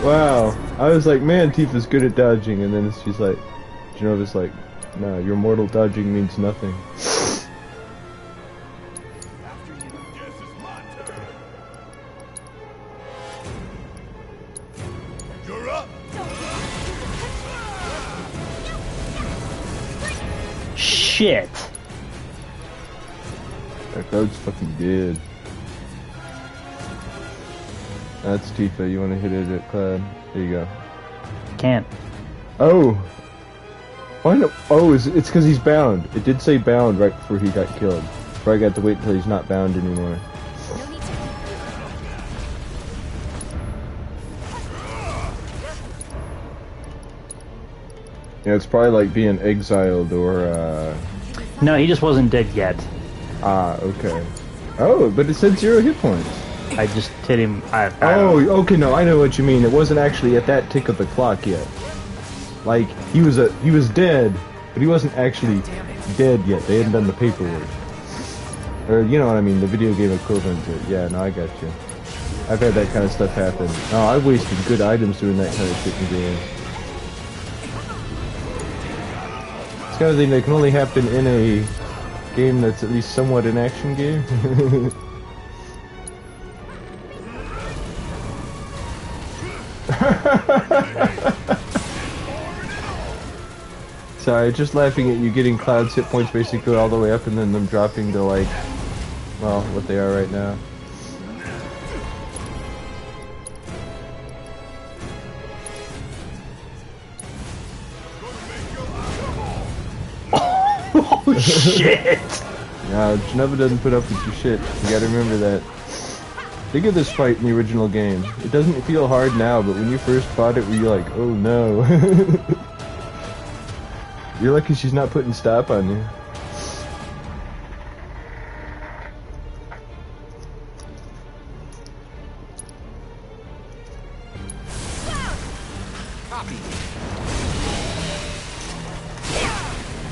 Wow. I was like, man, Tifa's good at dodging, and then she's like, Genova's like, no, your mortal dodging means nothing. Shit! That cloud's fucking dead. That's Tifa, you wanna hit it at Cloud? There you go. Can't. Oh! Why no? Oh, it's because he's bound. It did say bound right before he got killed. Probably got to wait until he's not bound anymore. Yeah, it's probably like being exiled or, No, he just wasn't dead yet. Ah, okay. Oh, but it said 0 hit points. I just hit him. Oh, okay, no, I know what you mean. It wasn't actually at that tick of the clock yet. Like, he was dead, but he wasn't actually dead yet. They hadn't done the paperwork. Or, you know what I mean, the video game equivalent to it. Yeah, no, I got you. I've had that kind of stuff happen. Oh, I've wasted good items doing that kind of shit in games. It's kind of thing that can only happen in a game that's at least somewhat an action game. Sorry, just laughing at you getting Cloud's hit points basically all the way up and then them dropping to like, well, what they are right now. Oh shit! No, Genova doesn't put up with your shit. You gotta remember that. Think of this fight in the original game. It doesn't feel hard now, but when you first fought it, you're like, oh no. You're lucky she's not putting stop on you.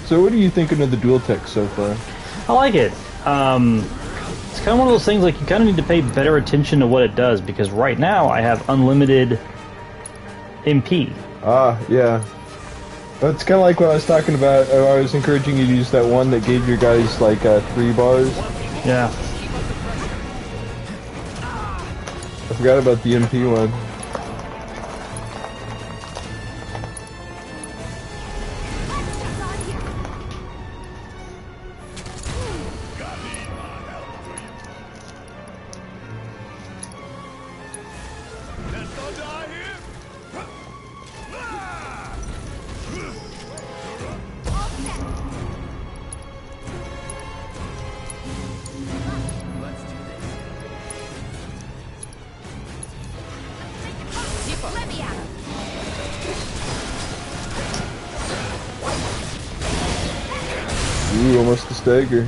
So what are you thinking of the dual tech so far? I like it. It's kind of one of those things like you kind of need to pay better attention to what it does because right now I have unlimited MP. Ah, yeah. That's kind of like what I was talking about. I was encouraging you to use that one that gave your guys like 3 bars. Yeah. forgot about the MP one. Ooh, almost a stagger.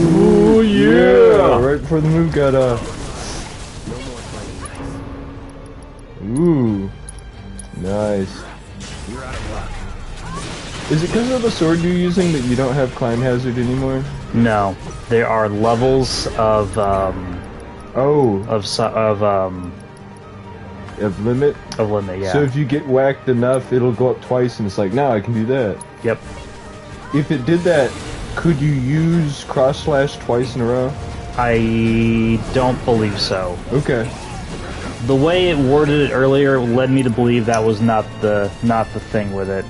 Ooh, yeah! Right before the move got off. Ooh, nice. Is it because of the sword you're using that you don't have climb hazard anymore? No, there are levels of limit? Of limit, yeah. So if you get whacked enough, it'll go up twice, and it's like, now I can do that. Yep. If it did that, could you use cross slash twice in a row? I don't believe so. Okay. The way it worded it earlier led me to believe that was not the thing with it.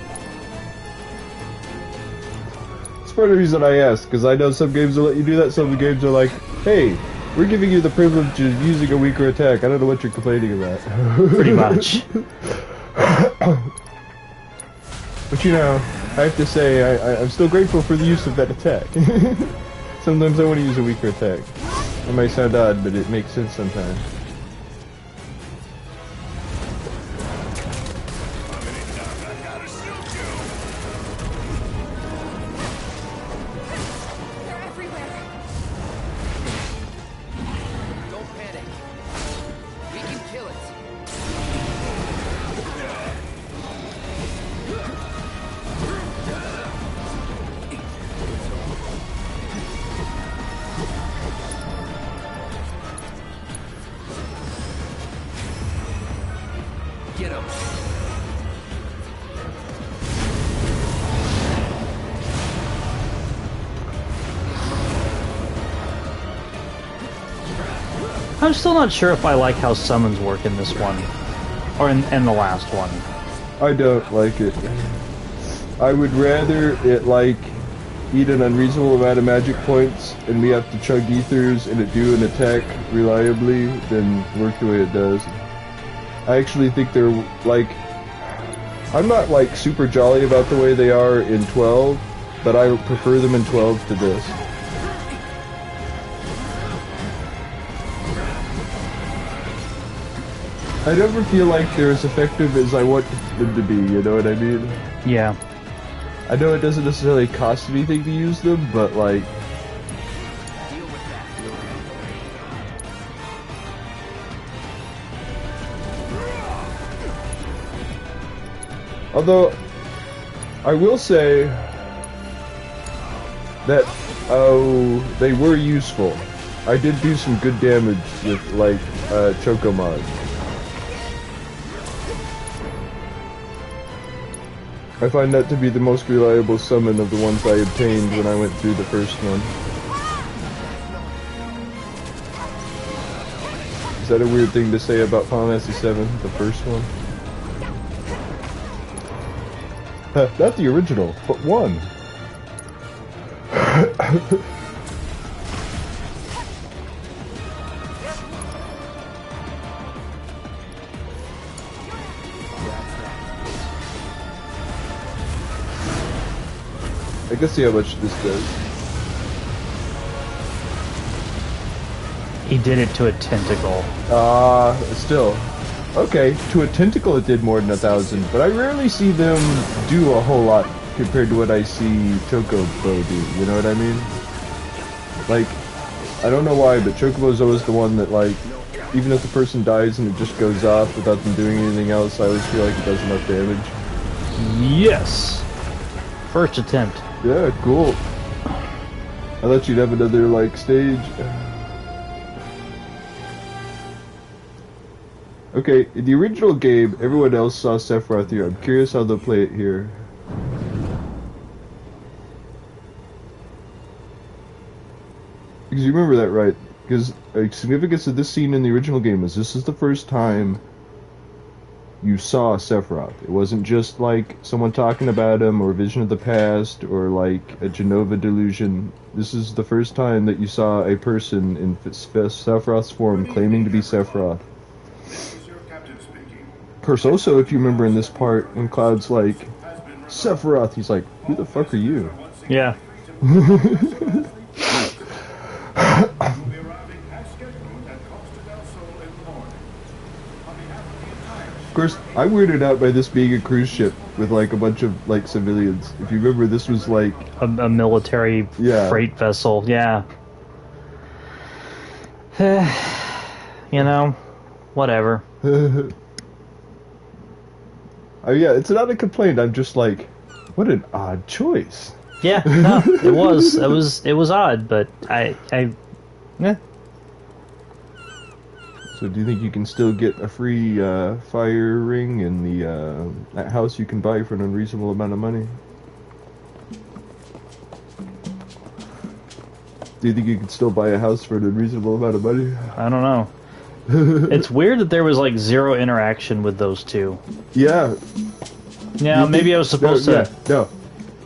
It's part of the reason I asked, because I know some games will let you do that, some games are like, hey, we're giving you the privilege of using a weaker attack. I don't know what you're complaining about. Pretty much. But you know, I have to say, I'm still grateful for the use of that attack. Sometimes I want to use a weaker attack. It might sound odd, but it makes sense sometimes. I'm still not sure if I like how summons work in this one, or in the last one. I don't like it. I would rather it like eat an unreasonable amount of magic points and we have to chug ethers and it do an attack reliably than work the way it does. I actually think they're like, I'm not like super jolly about the way they are in 12, but I prefer them in 12 to this. I never feel like they're as effective as I want them to be, you know what I mean? Yeah. I know it doesn't necessarily cost anything to use them, but like... Although, I will say that, they were useful. I did do some good damage with, like, Chocomod. I find that to be the most reliable summon of the ones I obtained when I went through the first one. Is that a weird thing to say about Final Fantasy VII, the first one? Not the original, but one. I can see how much this does. He did it to a tentacle. Still. Okay, to a tentacle it did more than 1,000, but I rarely see them do a whole lot compared to what I see Chocobo do, you know what I mean? Like, I don't know why, but Chocobo's always the one that, like, even if the person dies and it just goes off without them doing anything else, I always feel like it does enough damage. Yes! First attempt. Yeah, cool. I thought you'd have another, like, stage. Okay, in the original game, everyone else saw Sephiroth here. I'm curious how they'll play it here. Because you remember that, right? Because the significance of this scene in the original game is this is the first time you saw Sephiroth. It wasn't just like someone talking about him or a vision of the past or like a Genova delusion. This is the first time that you saw a person in Sephiroth's form claiming to be Sephiroth. Of course, also, if you remember in this part, when Cloud's like, Sephiroth, he's like, who the fuck are you? Yeah. Of course, I'm weirded out by this being a cruise ship with like a bunch of like civilians. If you remember, this was like a military freight vessel. Yeah. You know, whatever. Oh yeah, it's not a complaint. I'm just like, what an odd choice. Yeah, no, it was. It was odd, but yeah. So do you think you can still get a free fire ring in the that house you can buy for an unreasonable amount of money? Do you think you can still buy a house for an unreasonable amount of money? I don't know. It's weird that there was like zero interaction with those two. Yeah. Yeah, maybe I was supposed to... No,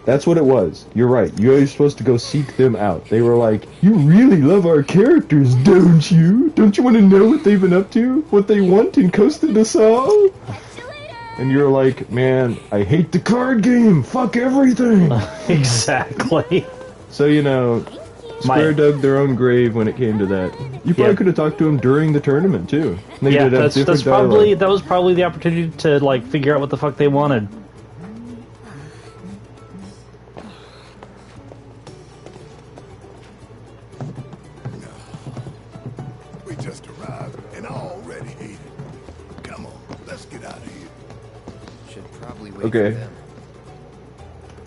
that's what it was. You're right. You're supposed to go seek them out. They were like, you really love our characters, don't you? Don't you want to know what they've been up to? What they want in Costa del Sol? And you're like, man, I hate the card game. Fuck everything. Exactly. So, you know, Square dug their own grave when it came to that. You probably could have talked to them during the tournament, too. Yeah, that's probably, that was probably the opportunity to, like, figure out what the fuck they wanted. We just arrived and I already hate it. Come on, let's get out of here. Should probably wait for Okay. them.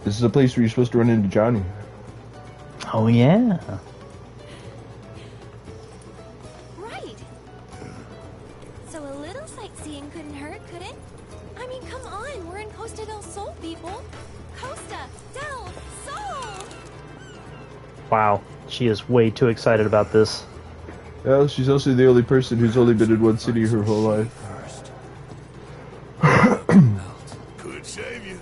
This is a place where you're supposed to run into Johnny. Oh, yeah. Right. So a little sightseeing couldn't hurt, could it? I mean, come on, we're in Costa del Sol, people. Costa del Sol! Wow, she is way too excited about this. Well, she's also the only person who's only been in one city her whole life. Could save you.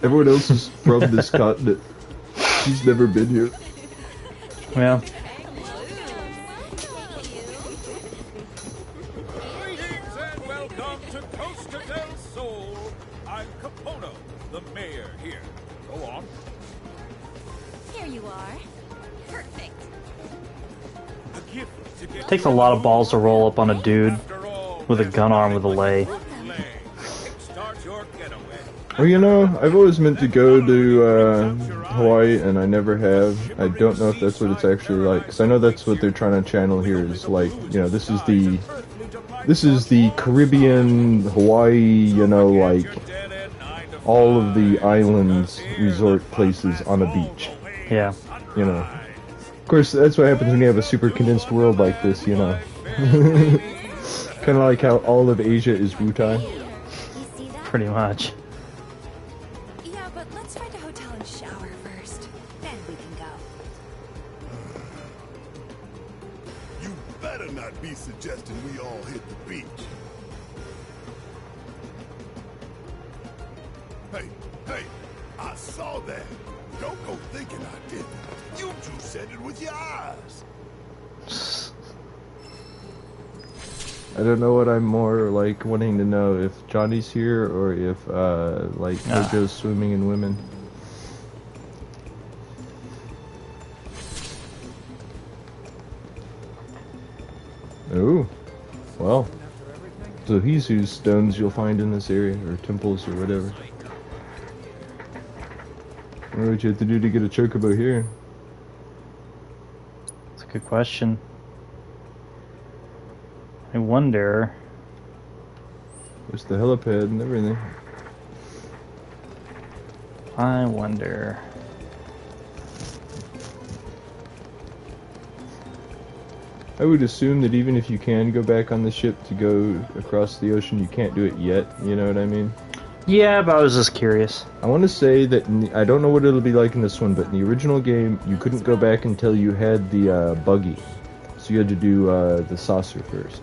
Everyone else is from this continent. She's never been here. Yeah. Greetings and welcome to Costa del Sol. I'm Capono, the mayor here. Go on. Here you are. Perfect. A gift to get Takes a lot of balls to roll up on a dude with a gun arm with a lay. Start your getaway. Well, you know, I've always meant to go to Hawaii, and I never have. I don't know if that's what it's actually like, because I know that's what they're trying to channel here. Is like, you know, this is the Caribbean, Hawaii, you know, like all of the islands, resort places on a beach. Yeah. You know. Of course, that's what happens when you have a super condensed world like this, you know. Kind of like how all of Asia is Wutai. Pretty much. Yeah, but let's find a hotel and shower first. Then we can go. You better not be suggesting we all hit the beach. Hey, I saw that. Don't go thinking I didn't. You two said it with your eyes. I don't know what I'm more like wanting to know, if Johnny's here or if like Jojo's swimming in women. Oh, well. So he's whose stones you'll find in this area, or temples, or whatever. I don't know what you have to do to get a chocobo here. That's a good question. I wonder... There's the helipad and everything. I wonder... I would assume that even if you can go back on the ship to go across the ocean, you can't do it yet. You know what I mean? Yeah, but I was just curious. I want to say that I don't know what it'll be like in this one, but in the original game, you couldn't go back until you had the buggy. So you had to do the saucer first.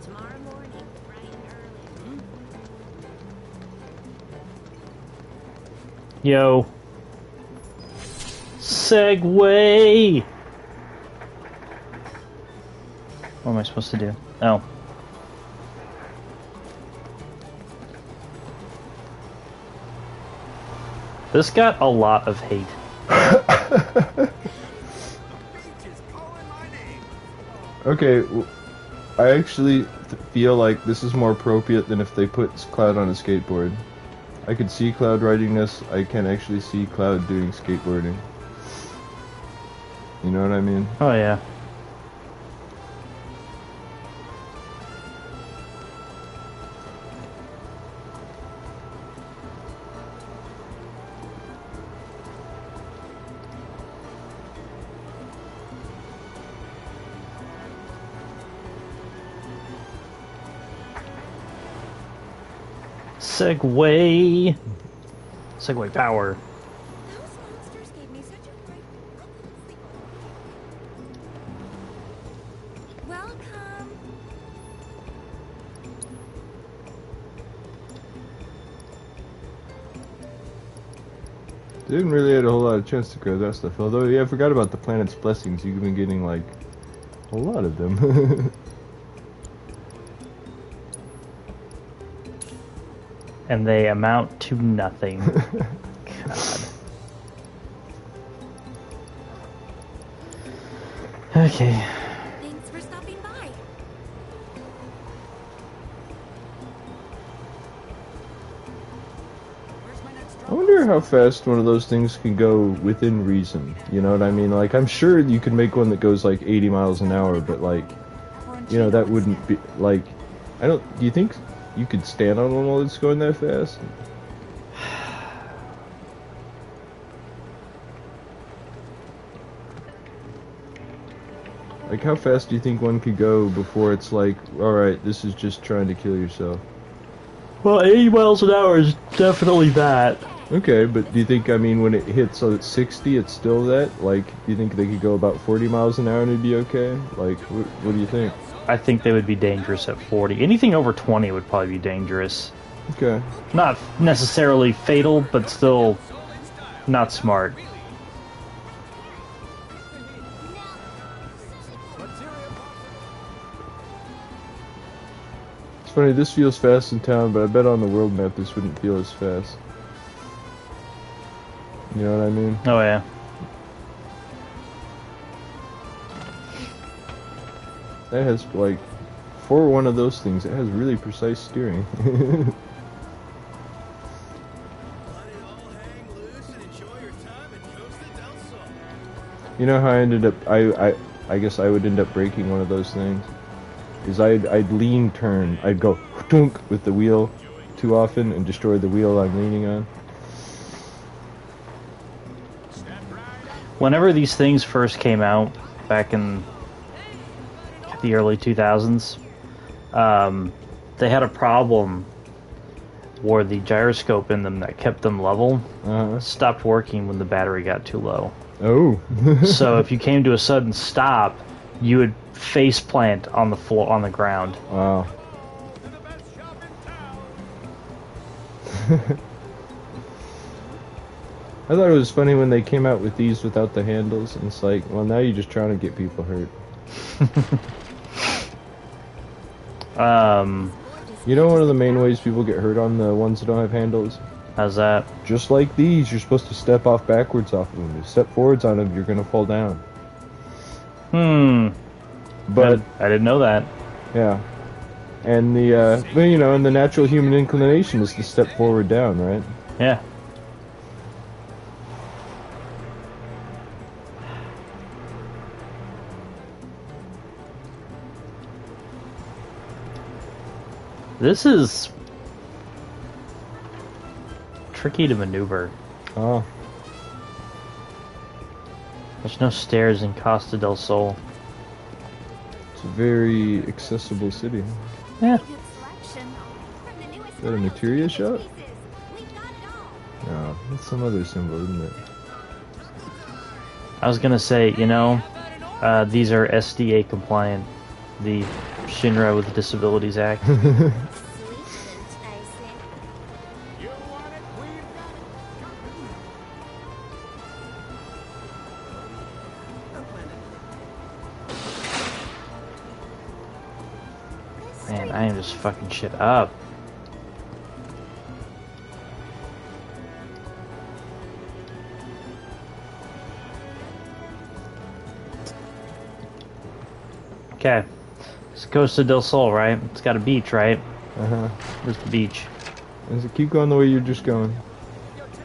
Tomorrow morning, bright and early. Yo. Segway! What am I supposed to do? Oh. This got a lot of hate. Okay, I actually feel like this is more appropriate than if they put Cloud on a skateboard. I could see Cloud riding this. I can actually see Cloud doing skateboarding. You know what I mean? Oh yeah. Segway. Segway power. Welcome. They didn't really have a whole lot of chance to grab that stuff. Although, yeah, I forgot about the planet's blessings. You've been getting, like, a lot of them. And they amount to nothing. God. Okay. Thanks for stopping by. I wonder how fast one of those things can go within reason. You know what I mean? Like, I'm sure you can make one that goes like 80 miles an hour, but like, you know, that wouldn't be like. Do you think you could stand on one while it's going that fast? Like, how fast do you think one could go before it's like, alright, this is just trying to kill yourself? Well, 80 miles an hour is definitely that. Okay, but do you think, I mean, when it hits 60, it's still that? Like, do you think they could go about 40 miles an hour and it'd be okay? Like, what do you think? I think they would be dangerous at 40. Anything over 20 would probably be dangerous. Okay. Not necessarily fatal, but still not smart. It's funny, this feels fast in town, but I bet on the world map this wouldn't feel as fast. You know what I mean? Oh, yeah. That has, like, for one of those things, it has really precise steering. You know how I ended up, I guess I would end up breaking one of those things? Is I'd lean turn. I'd go dunk with the wheel too often and destroy the wheel I'm leaning on. Whenever these things first came out, back in the early 2000s, they had a problem where the gyroscope in them that kept them level stopped working when the battery got too low. Oh. So if you came to a sudden stop, you would face plant on the floor, on the ground. Wow. I thought it was funny when they came out with these without the handles, and it's like, well, now you're just trying to get people hurt. You know one of the main ways people get hurt on the ones that don't have handles? How's that? Just like these, you're supposed to step off backwards off of them. If you step forwards on them, you're gonna fall down. But I didn't know that. Yeah. And the, you know, and the natural human inclination is to step forward down, right? Yeah. This is tricky to maneuver. Oh. There's no stairs in Costa del Sol. It's a very accessible city. Yeah. Is that a materia shot? No, that's some other symbol, isn't it? I was gonna say, you know, these are SDA compliant. The Shinra with Disabilities Act. Man, I am just fucking shit up. Okay. It's Costa del Sol, right? It's got a beach, right? Uh-huh. Where's the beach? Keep going the way you're just going.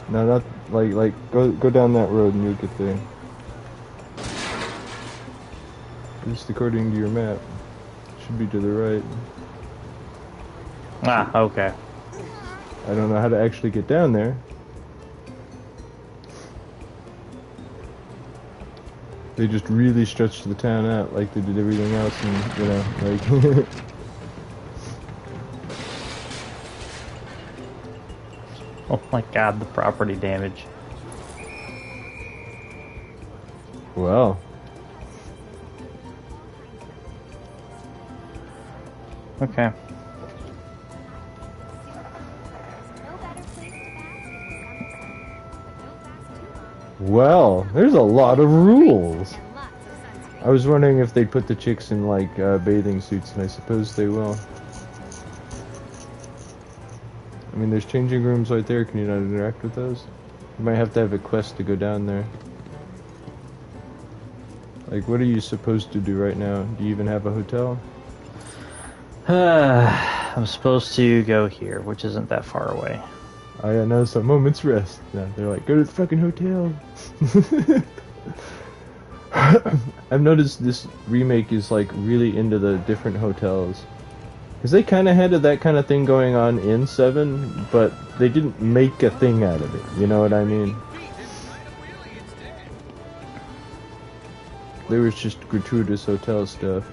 No, not like go down that road and you'll get there. Just according to your map. Should be to the right. Ah, okay. I don't know how to actually get down there. They just really stretched the town out like they did everything else, and you know, like. Oh my god, the property damage. Well. Okay. Well, there's a lot of rules. I was wondering if they'd put the chicks in like bathing suits, and I suppose they will. I mean, there's changing rooms right there. Can you not interact with those? You might have to have a quest to go down there. Like, what are you supposed to do right now? Do you even have a hotel? I'm supposed to go here, which isn't that far away. I know, some moment's rest. Yeah, they're like, go to the fucking hotel. I've noticed this remake is like really into the different hotels. Because they kind of had that kind of thing going on in 7, but they didn't make a thing out of it. You know what I mean? There was just gratuitous hotel stuff.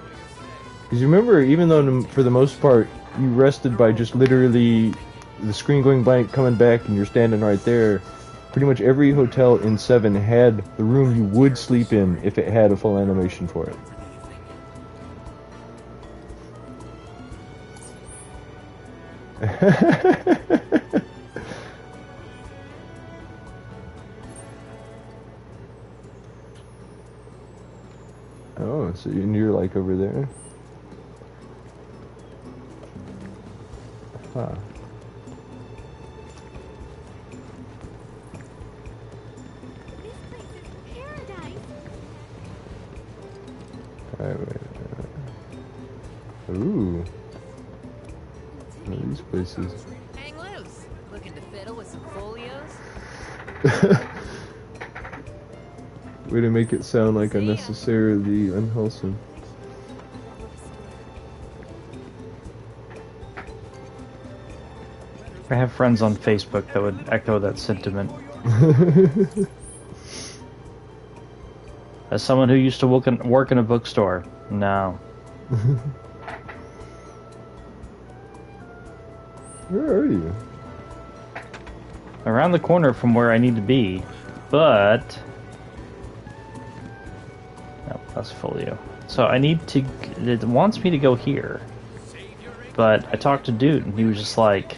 Because you remember, even though for the most part, you rested by just literally the screen going blank, coming back, and you're standing right there. Pretty much every hotel in 7 had the room you would sleep in if it had a full animation for it. Oh, so you're like over there? Huh. Alright. Ooh. What are these places? Hang loose. Looking to fiddle with some folios? Way to make it sound like unnecessarily unwholesome. I have friends on Facebook that would echo that sentiment. As someone who used to work in a bookstore, no. Where are you? Around the corner from where I need to be, but... Nope, that's Folio. So I need to... It wants me to go here. But I talked to Dude, and he was just like...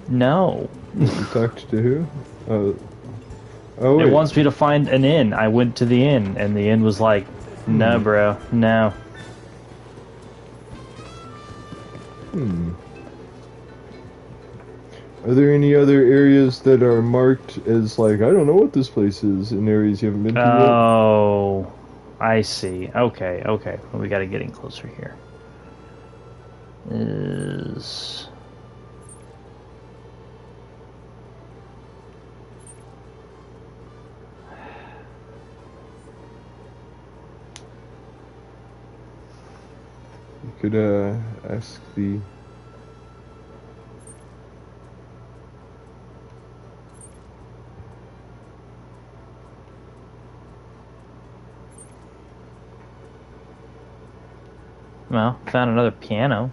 No. You talked to who? Oh, wait. It wants me to find an inn. I went to the inn, and the inn was like, no, bro, no. Are there any other areas that are marked as like, I don't know what this place is, in areas you haven't been to yet? Oh, I see. Okay, okay. Well, we gotta get in closer here. Is... You could ask the... Well, found another piano.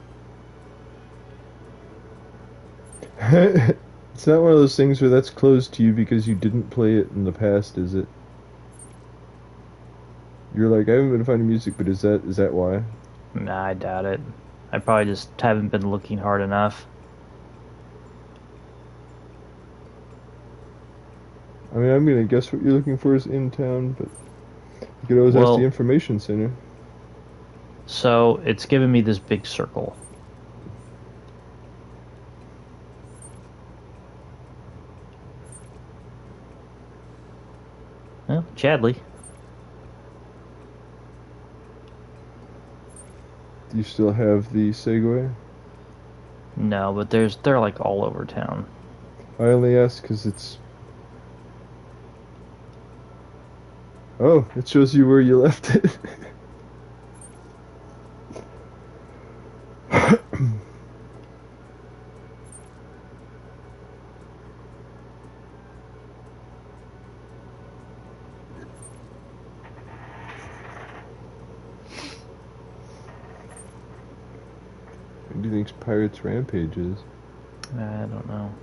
It's not one of those things where that's closed to you because you didn't play it in the past, is it? You're like, I haven't been finding music, but is that why? Nah, I doubt it. I probably just haven't been looking hard enough. I mean, I'm gonna guess what you're looking for is in town, but you could always ask the information center. So, it's giving me this big circle. Well, Chadley. Do you still have the Segway? No, but they're like all over town. I only ask because it's... Oh, it shows you where you left it. What do you think Pirates Rampage is? I don't know.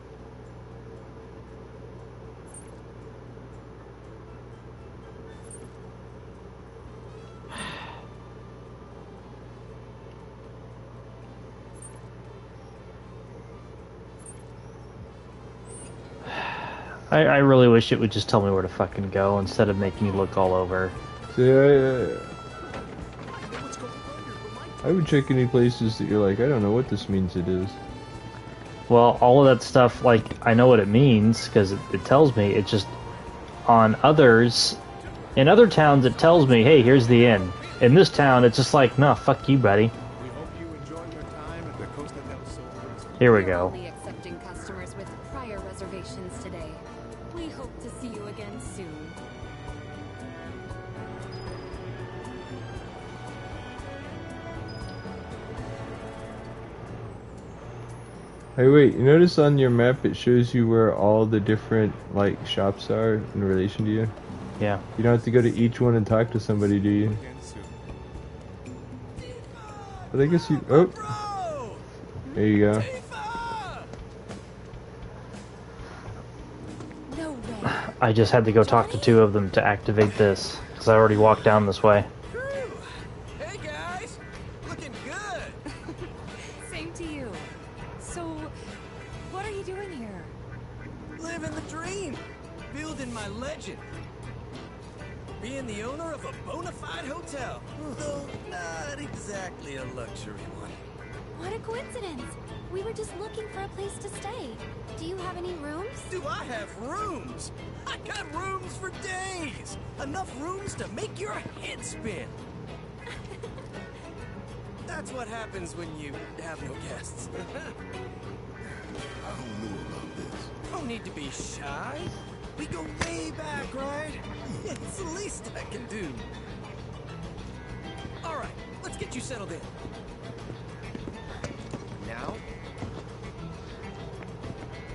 I really wish it would just tell me where to fucking go instead of making me look all over. Yeah. I would check any places that you're like, I don't know what this means it is. Well, all of that stuff, like, I know what it means, because it tells me. It's just, on others, in other towns it tells me, hey, here's the inn. In this town, it's just like, no, fuck you, buddy. Here we go. Only accepting customers with prior reservations today. We hope to see you again soon. Hey, wait, you notice on your map it shows you where all the different, like, shops are in relation to you? Yeah. You don't have to go to each one and talk to somebody, do you? But I guess you... Oh! There you go. I just had to go talk to 2 of them to activate this, because I already walked down this way. Hey guys, looking good. Same to you. So, what are you doing here? Living the dream, building my legend, being the owner of a bona fide hotel. Though not exactly a luxury one. What a coincidence. We were just looking for a place to stay. Do you have any rooms? Do I have rooms? I got rooms for days. Enough rooms to make your head spin. That's what happens when you have no guests. I don't know about this. Don't need to be shy. We go way back, right? It's the least I can do. All right, let's get you settled in. Now?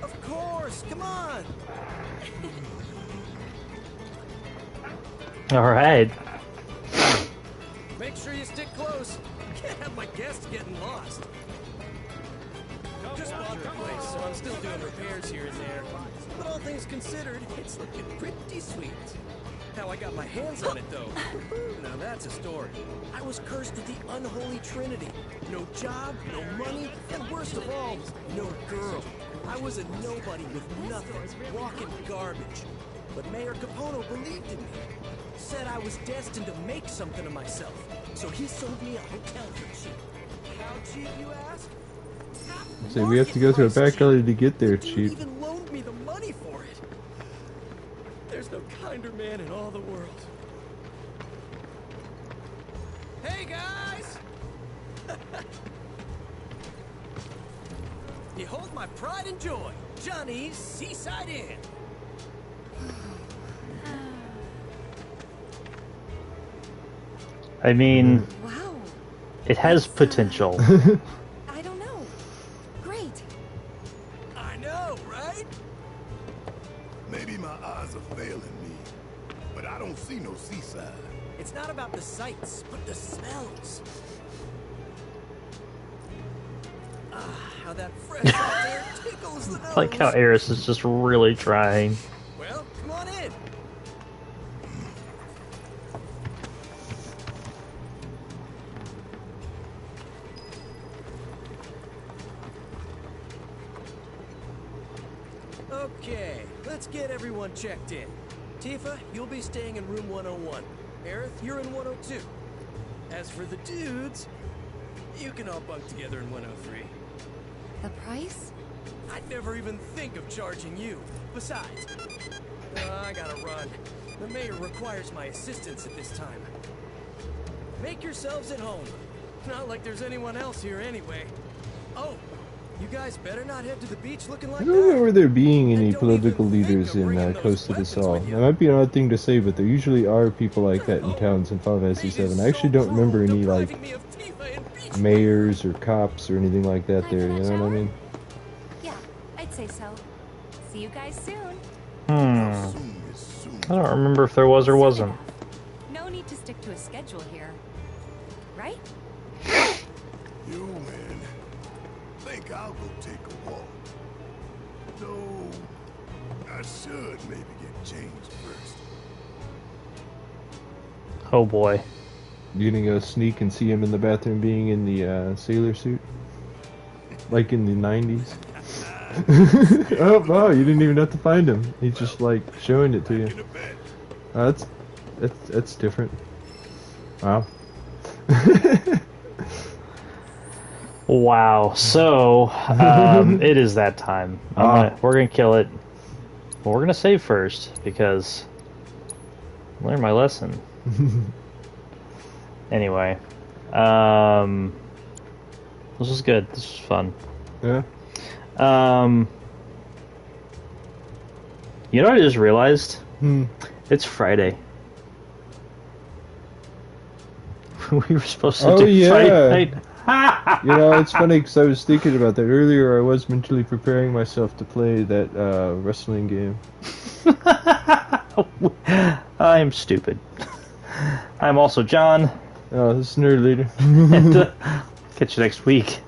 Of course, come on. Alright. Make sure you stick close. Can't have my guests getting lost. Just bought the place, so I'm still doing repairs here and there. But all things considered, it's looking pretty sweet. How I got my hands on it, though. Now that's a story. I was cursed with the unholy trinity. No job, no money, and worst of all, no girl. I was a nobody with nothing, walking garbage. But Mayor Capono believed in me. Said I was destined to make something of myself. So he sold me a hotel for cheap. How cheap, you ask? So we have to go through a back alley to get there, He cheap. even loaned me the money for it. There's no kinder man in all the world. Hey, guys! Behold my pride and joy, Johnny's Seaside Inn. I mean, Wow. it has potential. I don't know. Great. I know, right? Maybe my eyes are failing me, but I don't see no seaside. It's not about the sights, but the smells. how that fresh hot air tickles the nose. Like how Eris is just really trying. Well, come on in. Okay, let's get everyone checked in. Tifa, you'll be staying in room 101. Aerith, you're in 102. As for the dudes, you can all bunk together in 103. The price? I'd never even think of charging you. Besides, I gotta run. The mayor requires my assistance at this time. Make yourselves at home. Not like there's anyone else here anyway. Oh, you guys better not head to the beach looking like I don't remember there being any political leaders in Costa del Sol. That might be an odd thing to say, but there usually are people like that in towns in Final Fantasy VII. I actually don't remember any, like, mayors or cops or anything like that there, you know what I mean? Yeah, I'd say so. See you guys soon. I don't remember if there was or wasn't. No need to stick to a schedule here. Right? You, man. Think I'll go take a walk. Though, I should maybe get changed first. Oh boy. You gonna go sneak and see him in the bathroom being in the sailor suit? Like in the 90s? Oh, wow, you didn't even have to find him. He's just like showing it to you. That's different. Wow. Wow. So, it is that time. We're gonna kill it. But we're gonna save first because I learned my lesson. Anyway, this was good. This was fun. Yeah. You know what I just realized? It's Friday. We were supposed to do Friday night. You know, it's funny because I was thinking about that earlier. I was mentally preparing myself to play that wrestling game. I am stupid. I'm also John. Oh, this is Nerd Leader. And, catch you next week.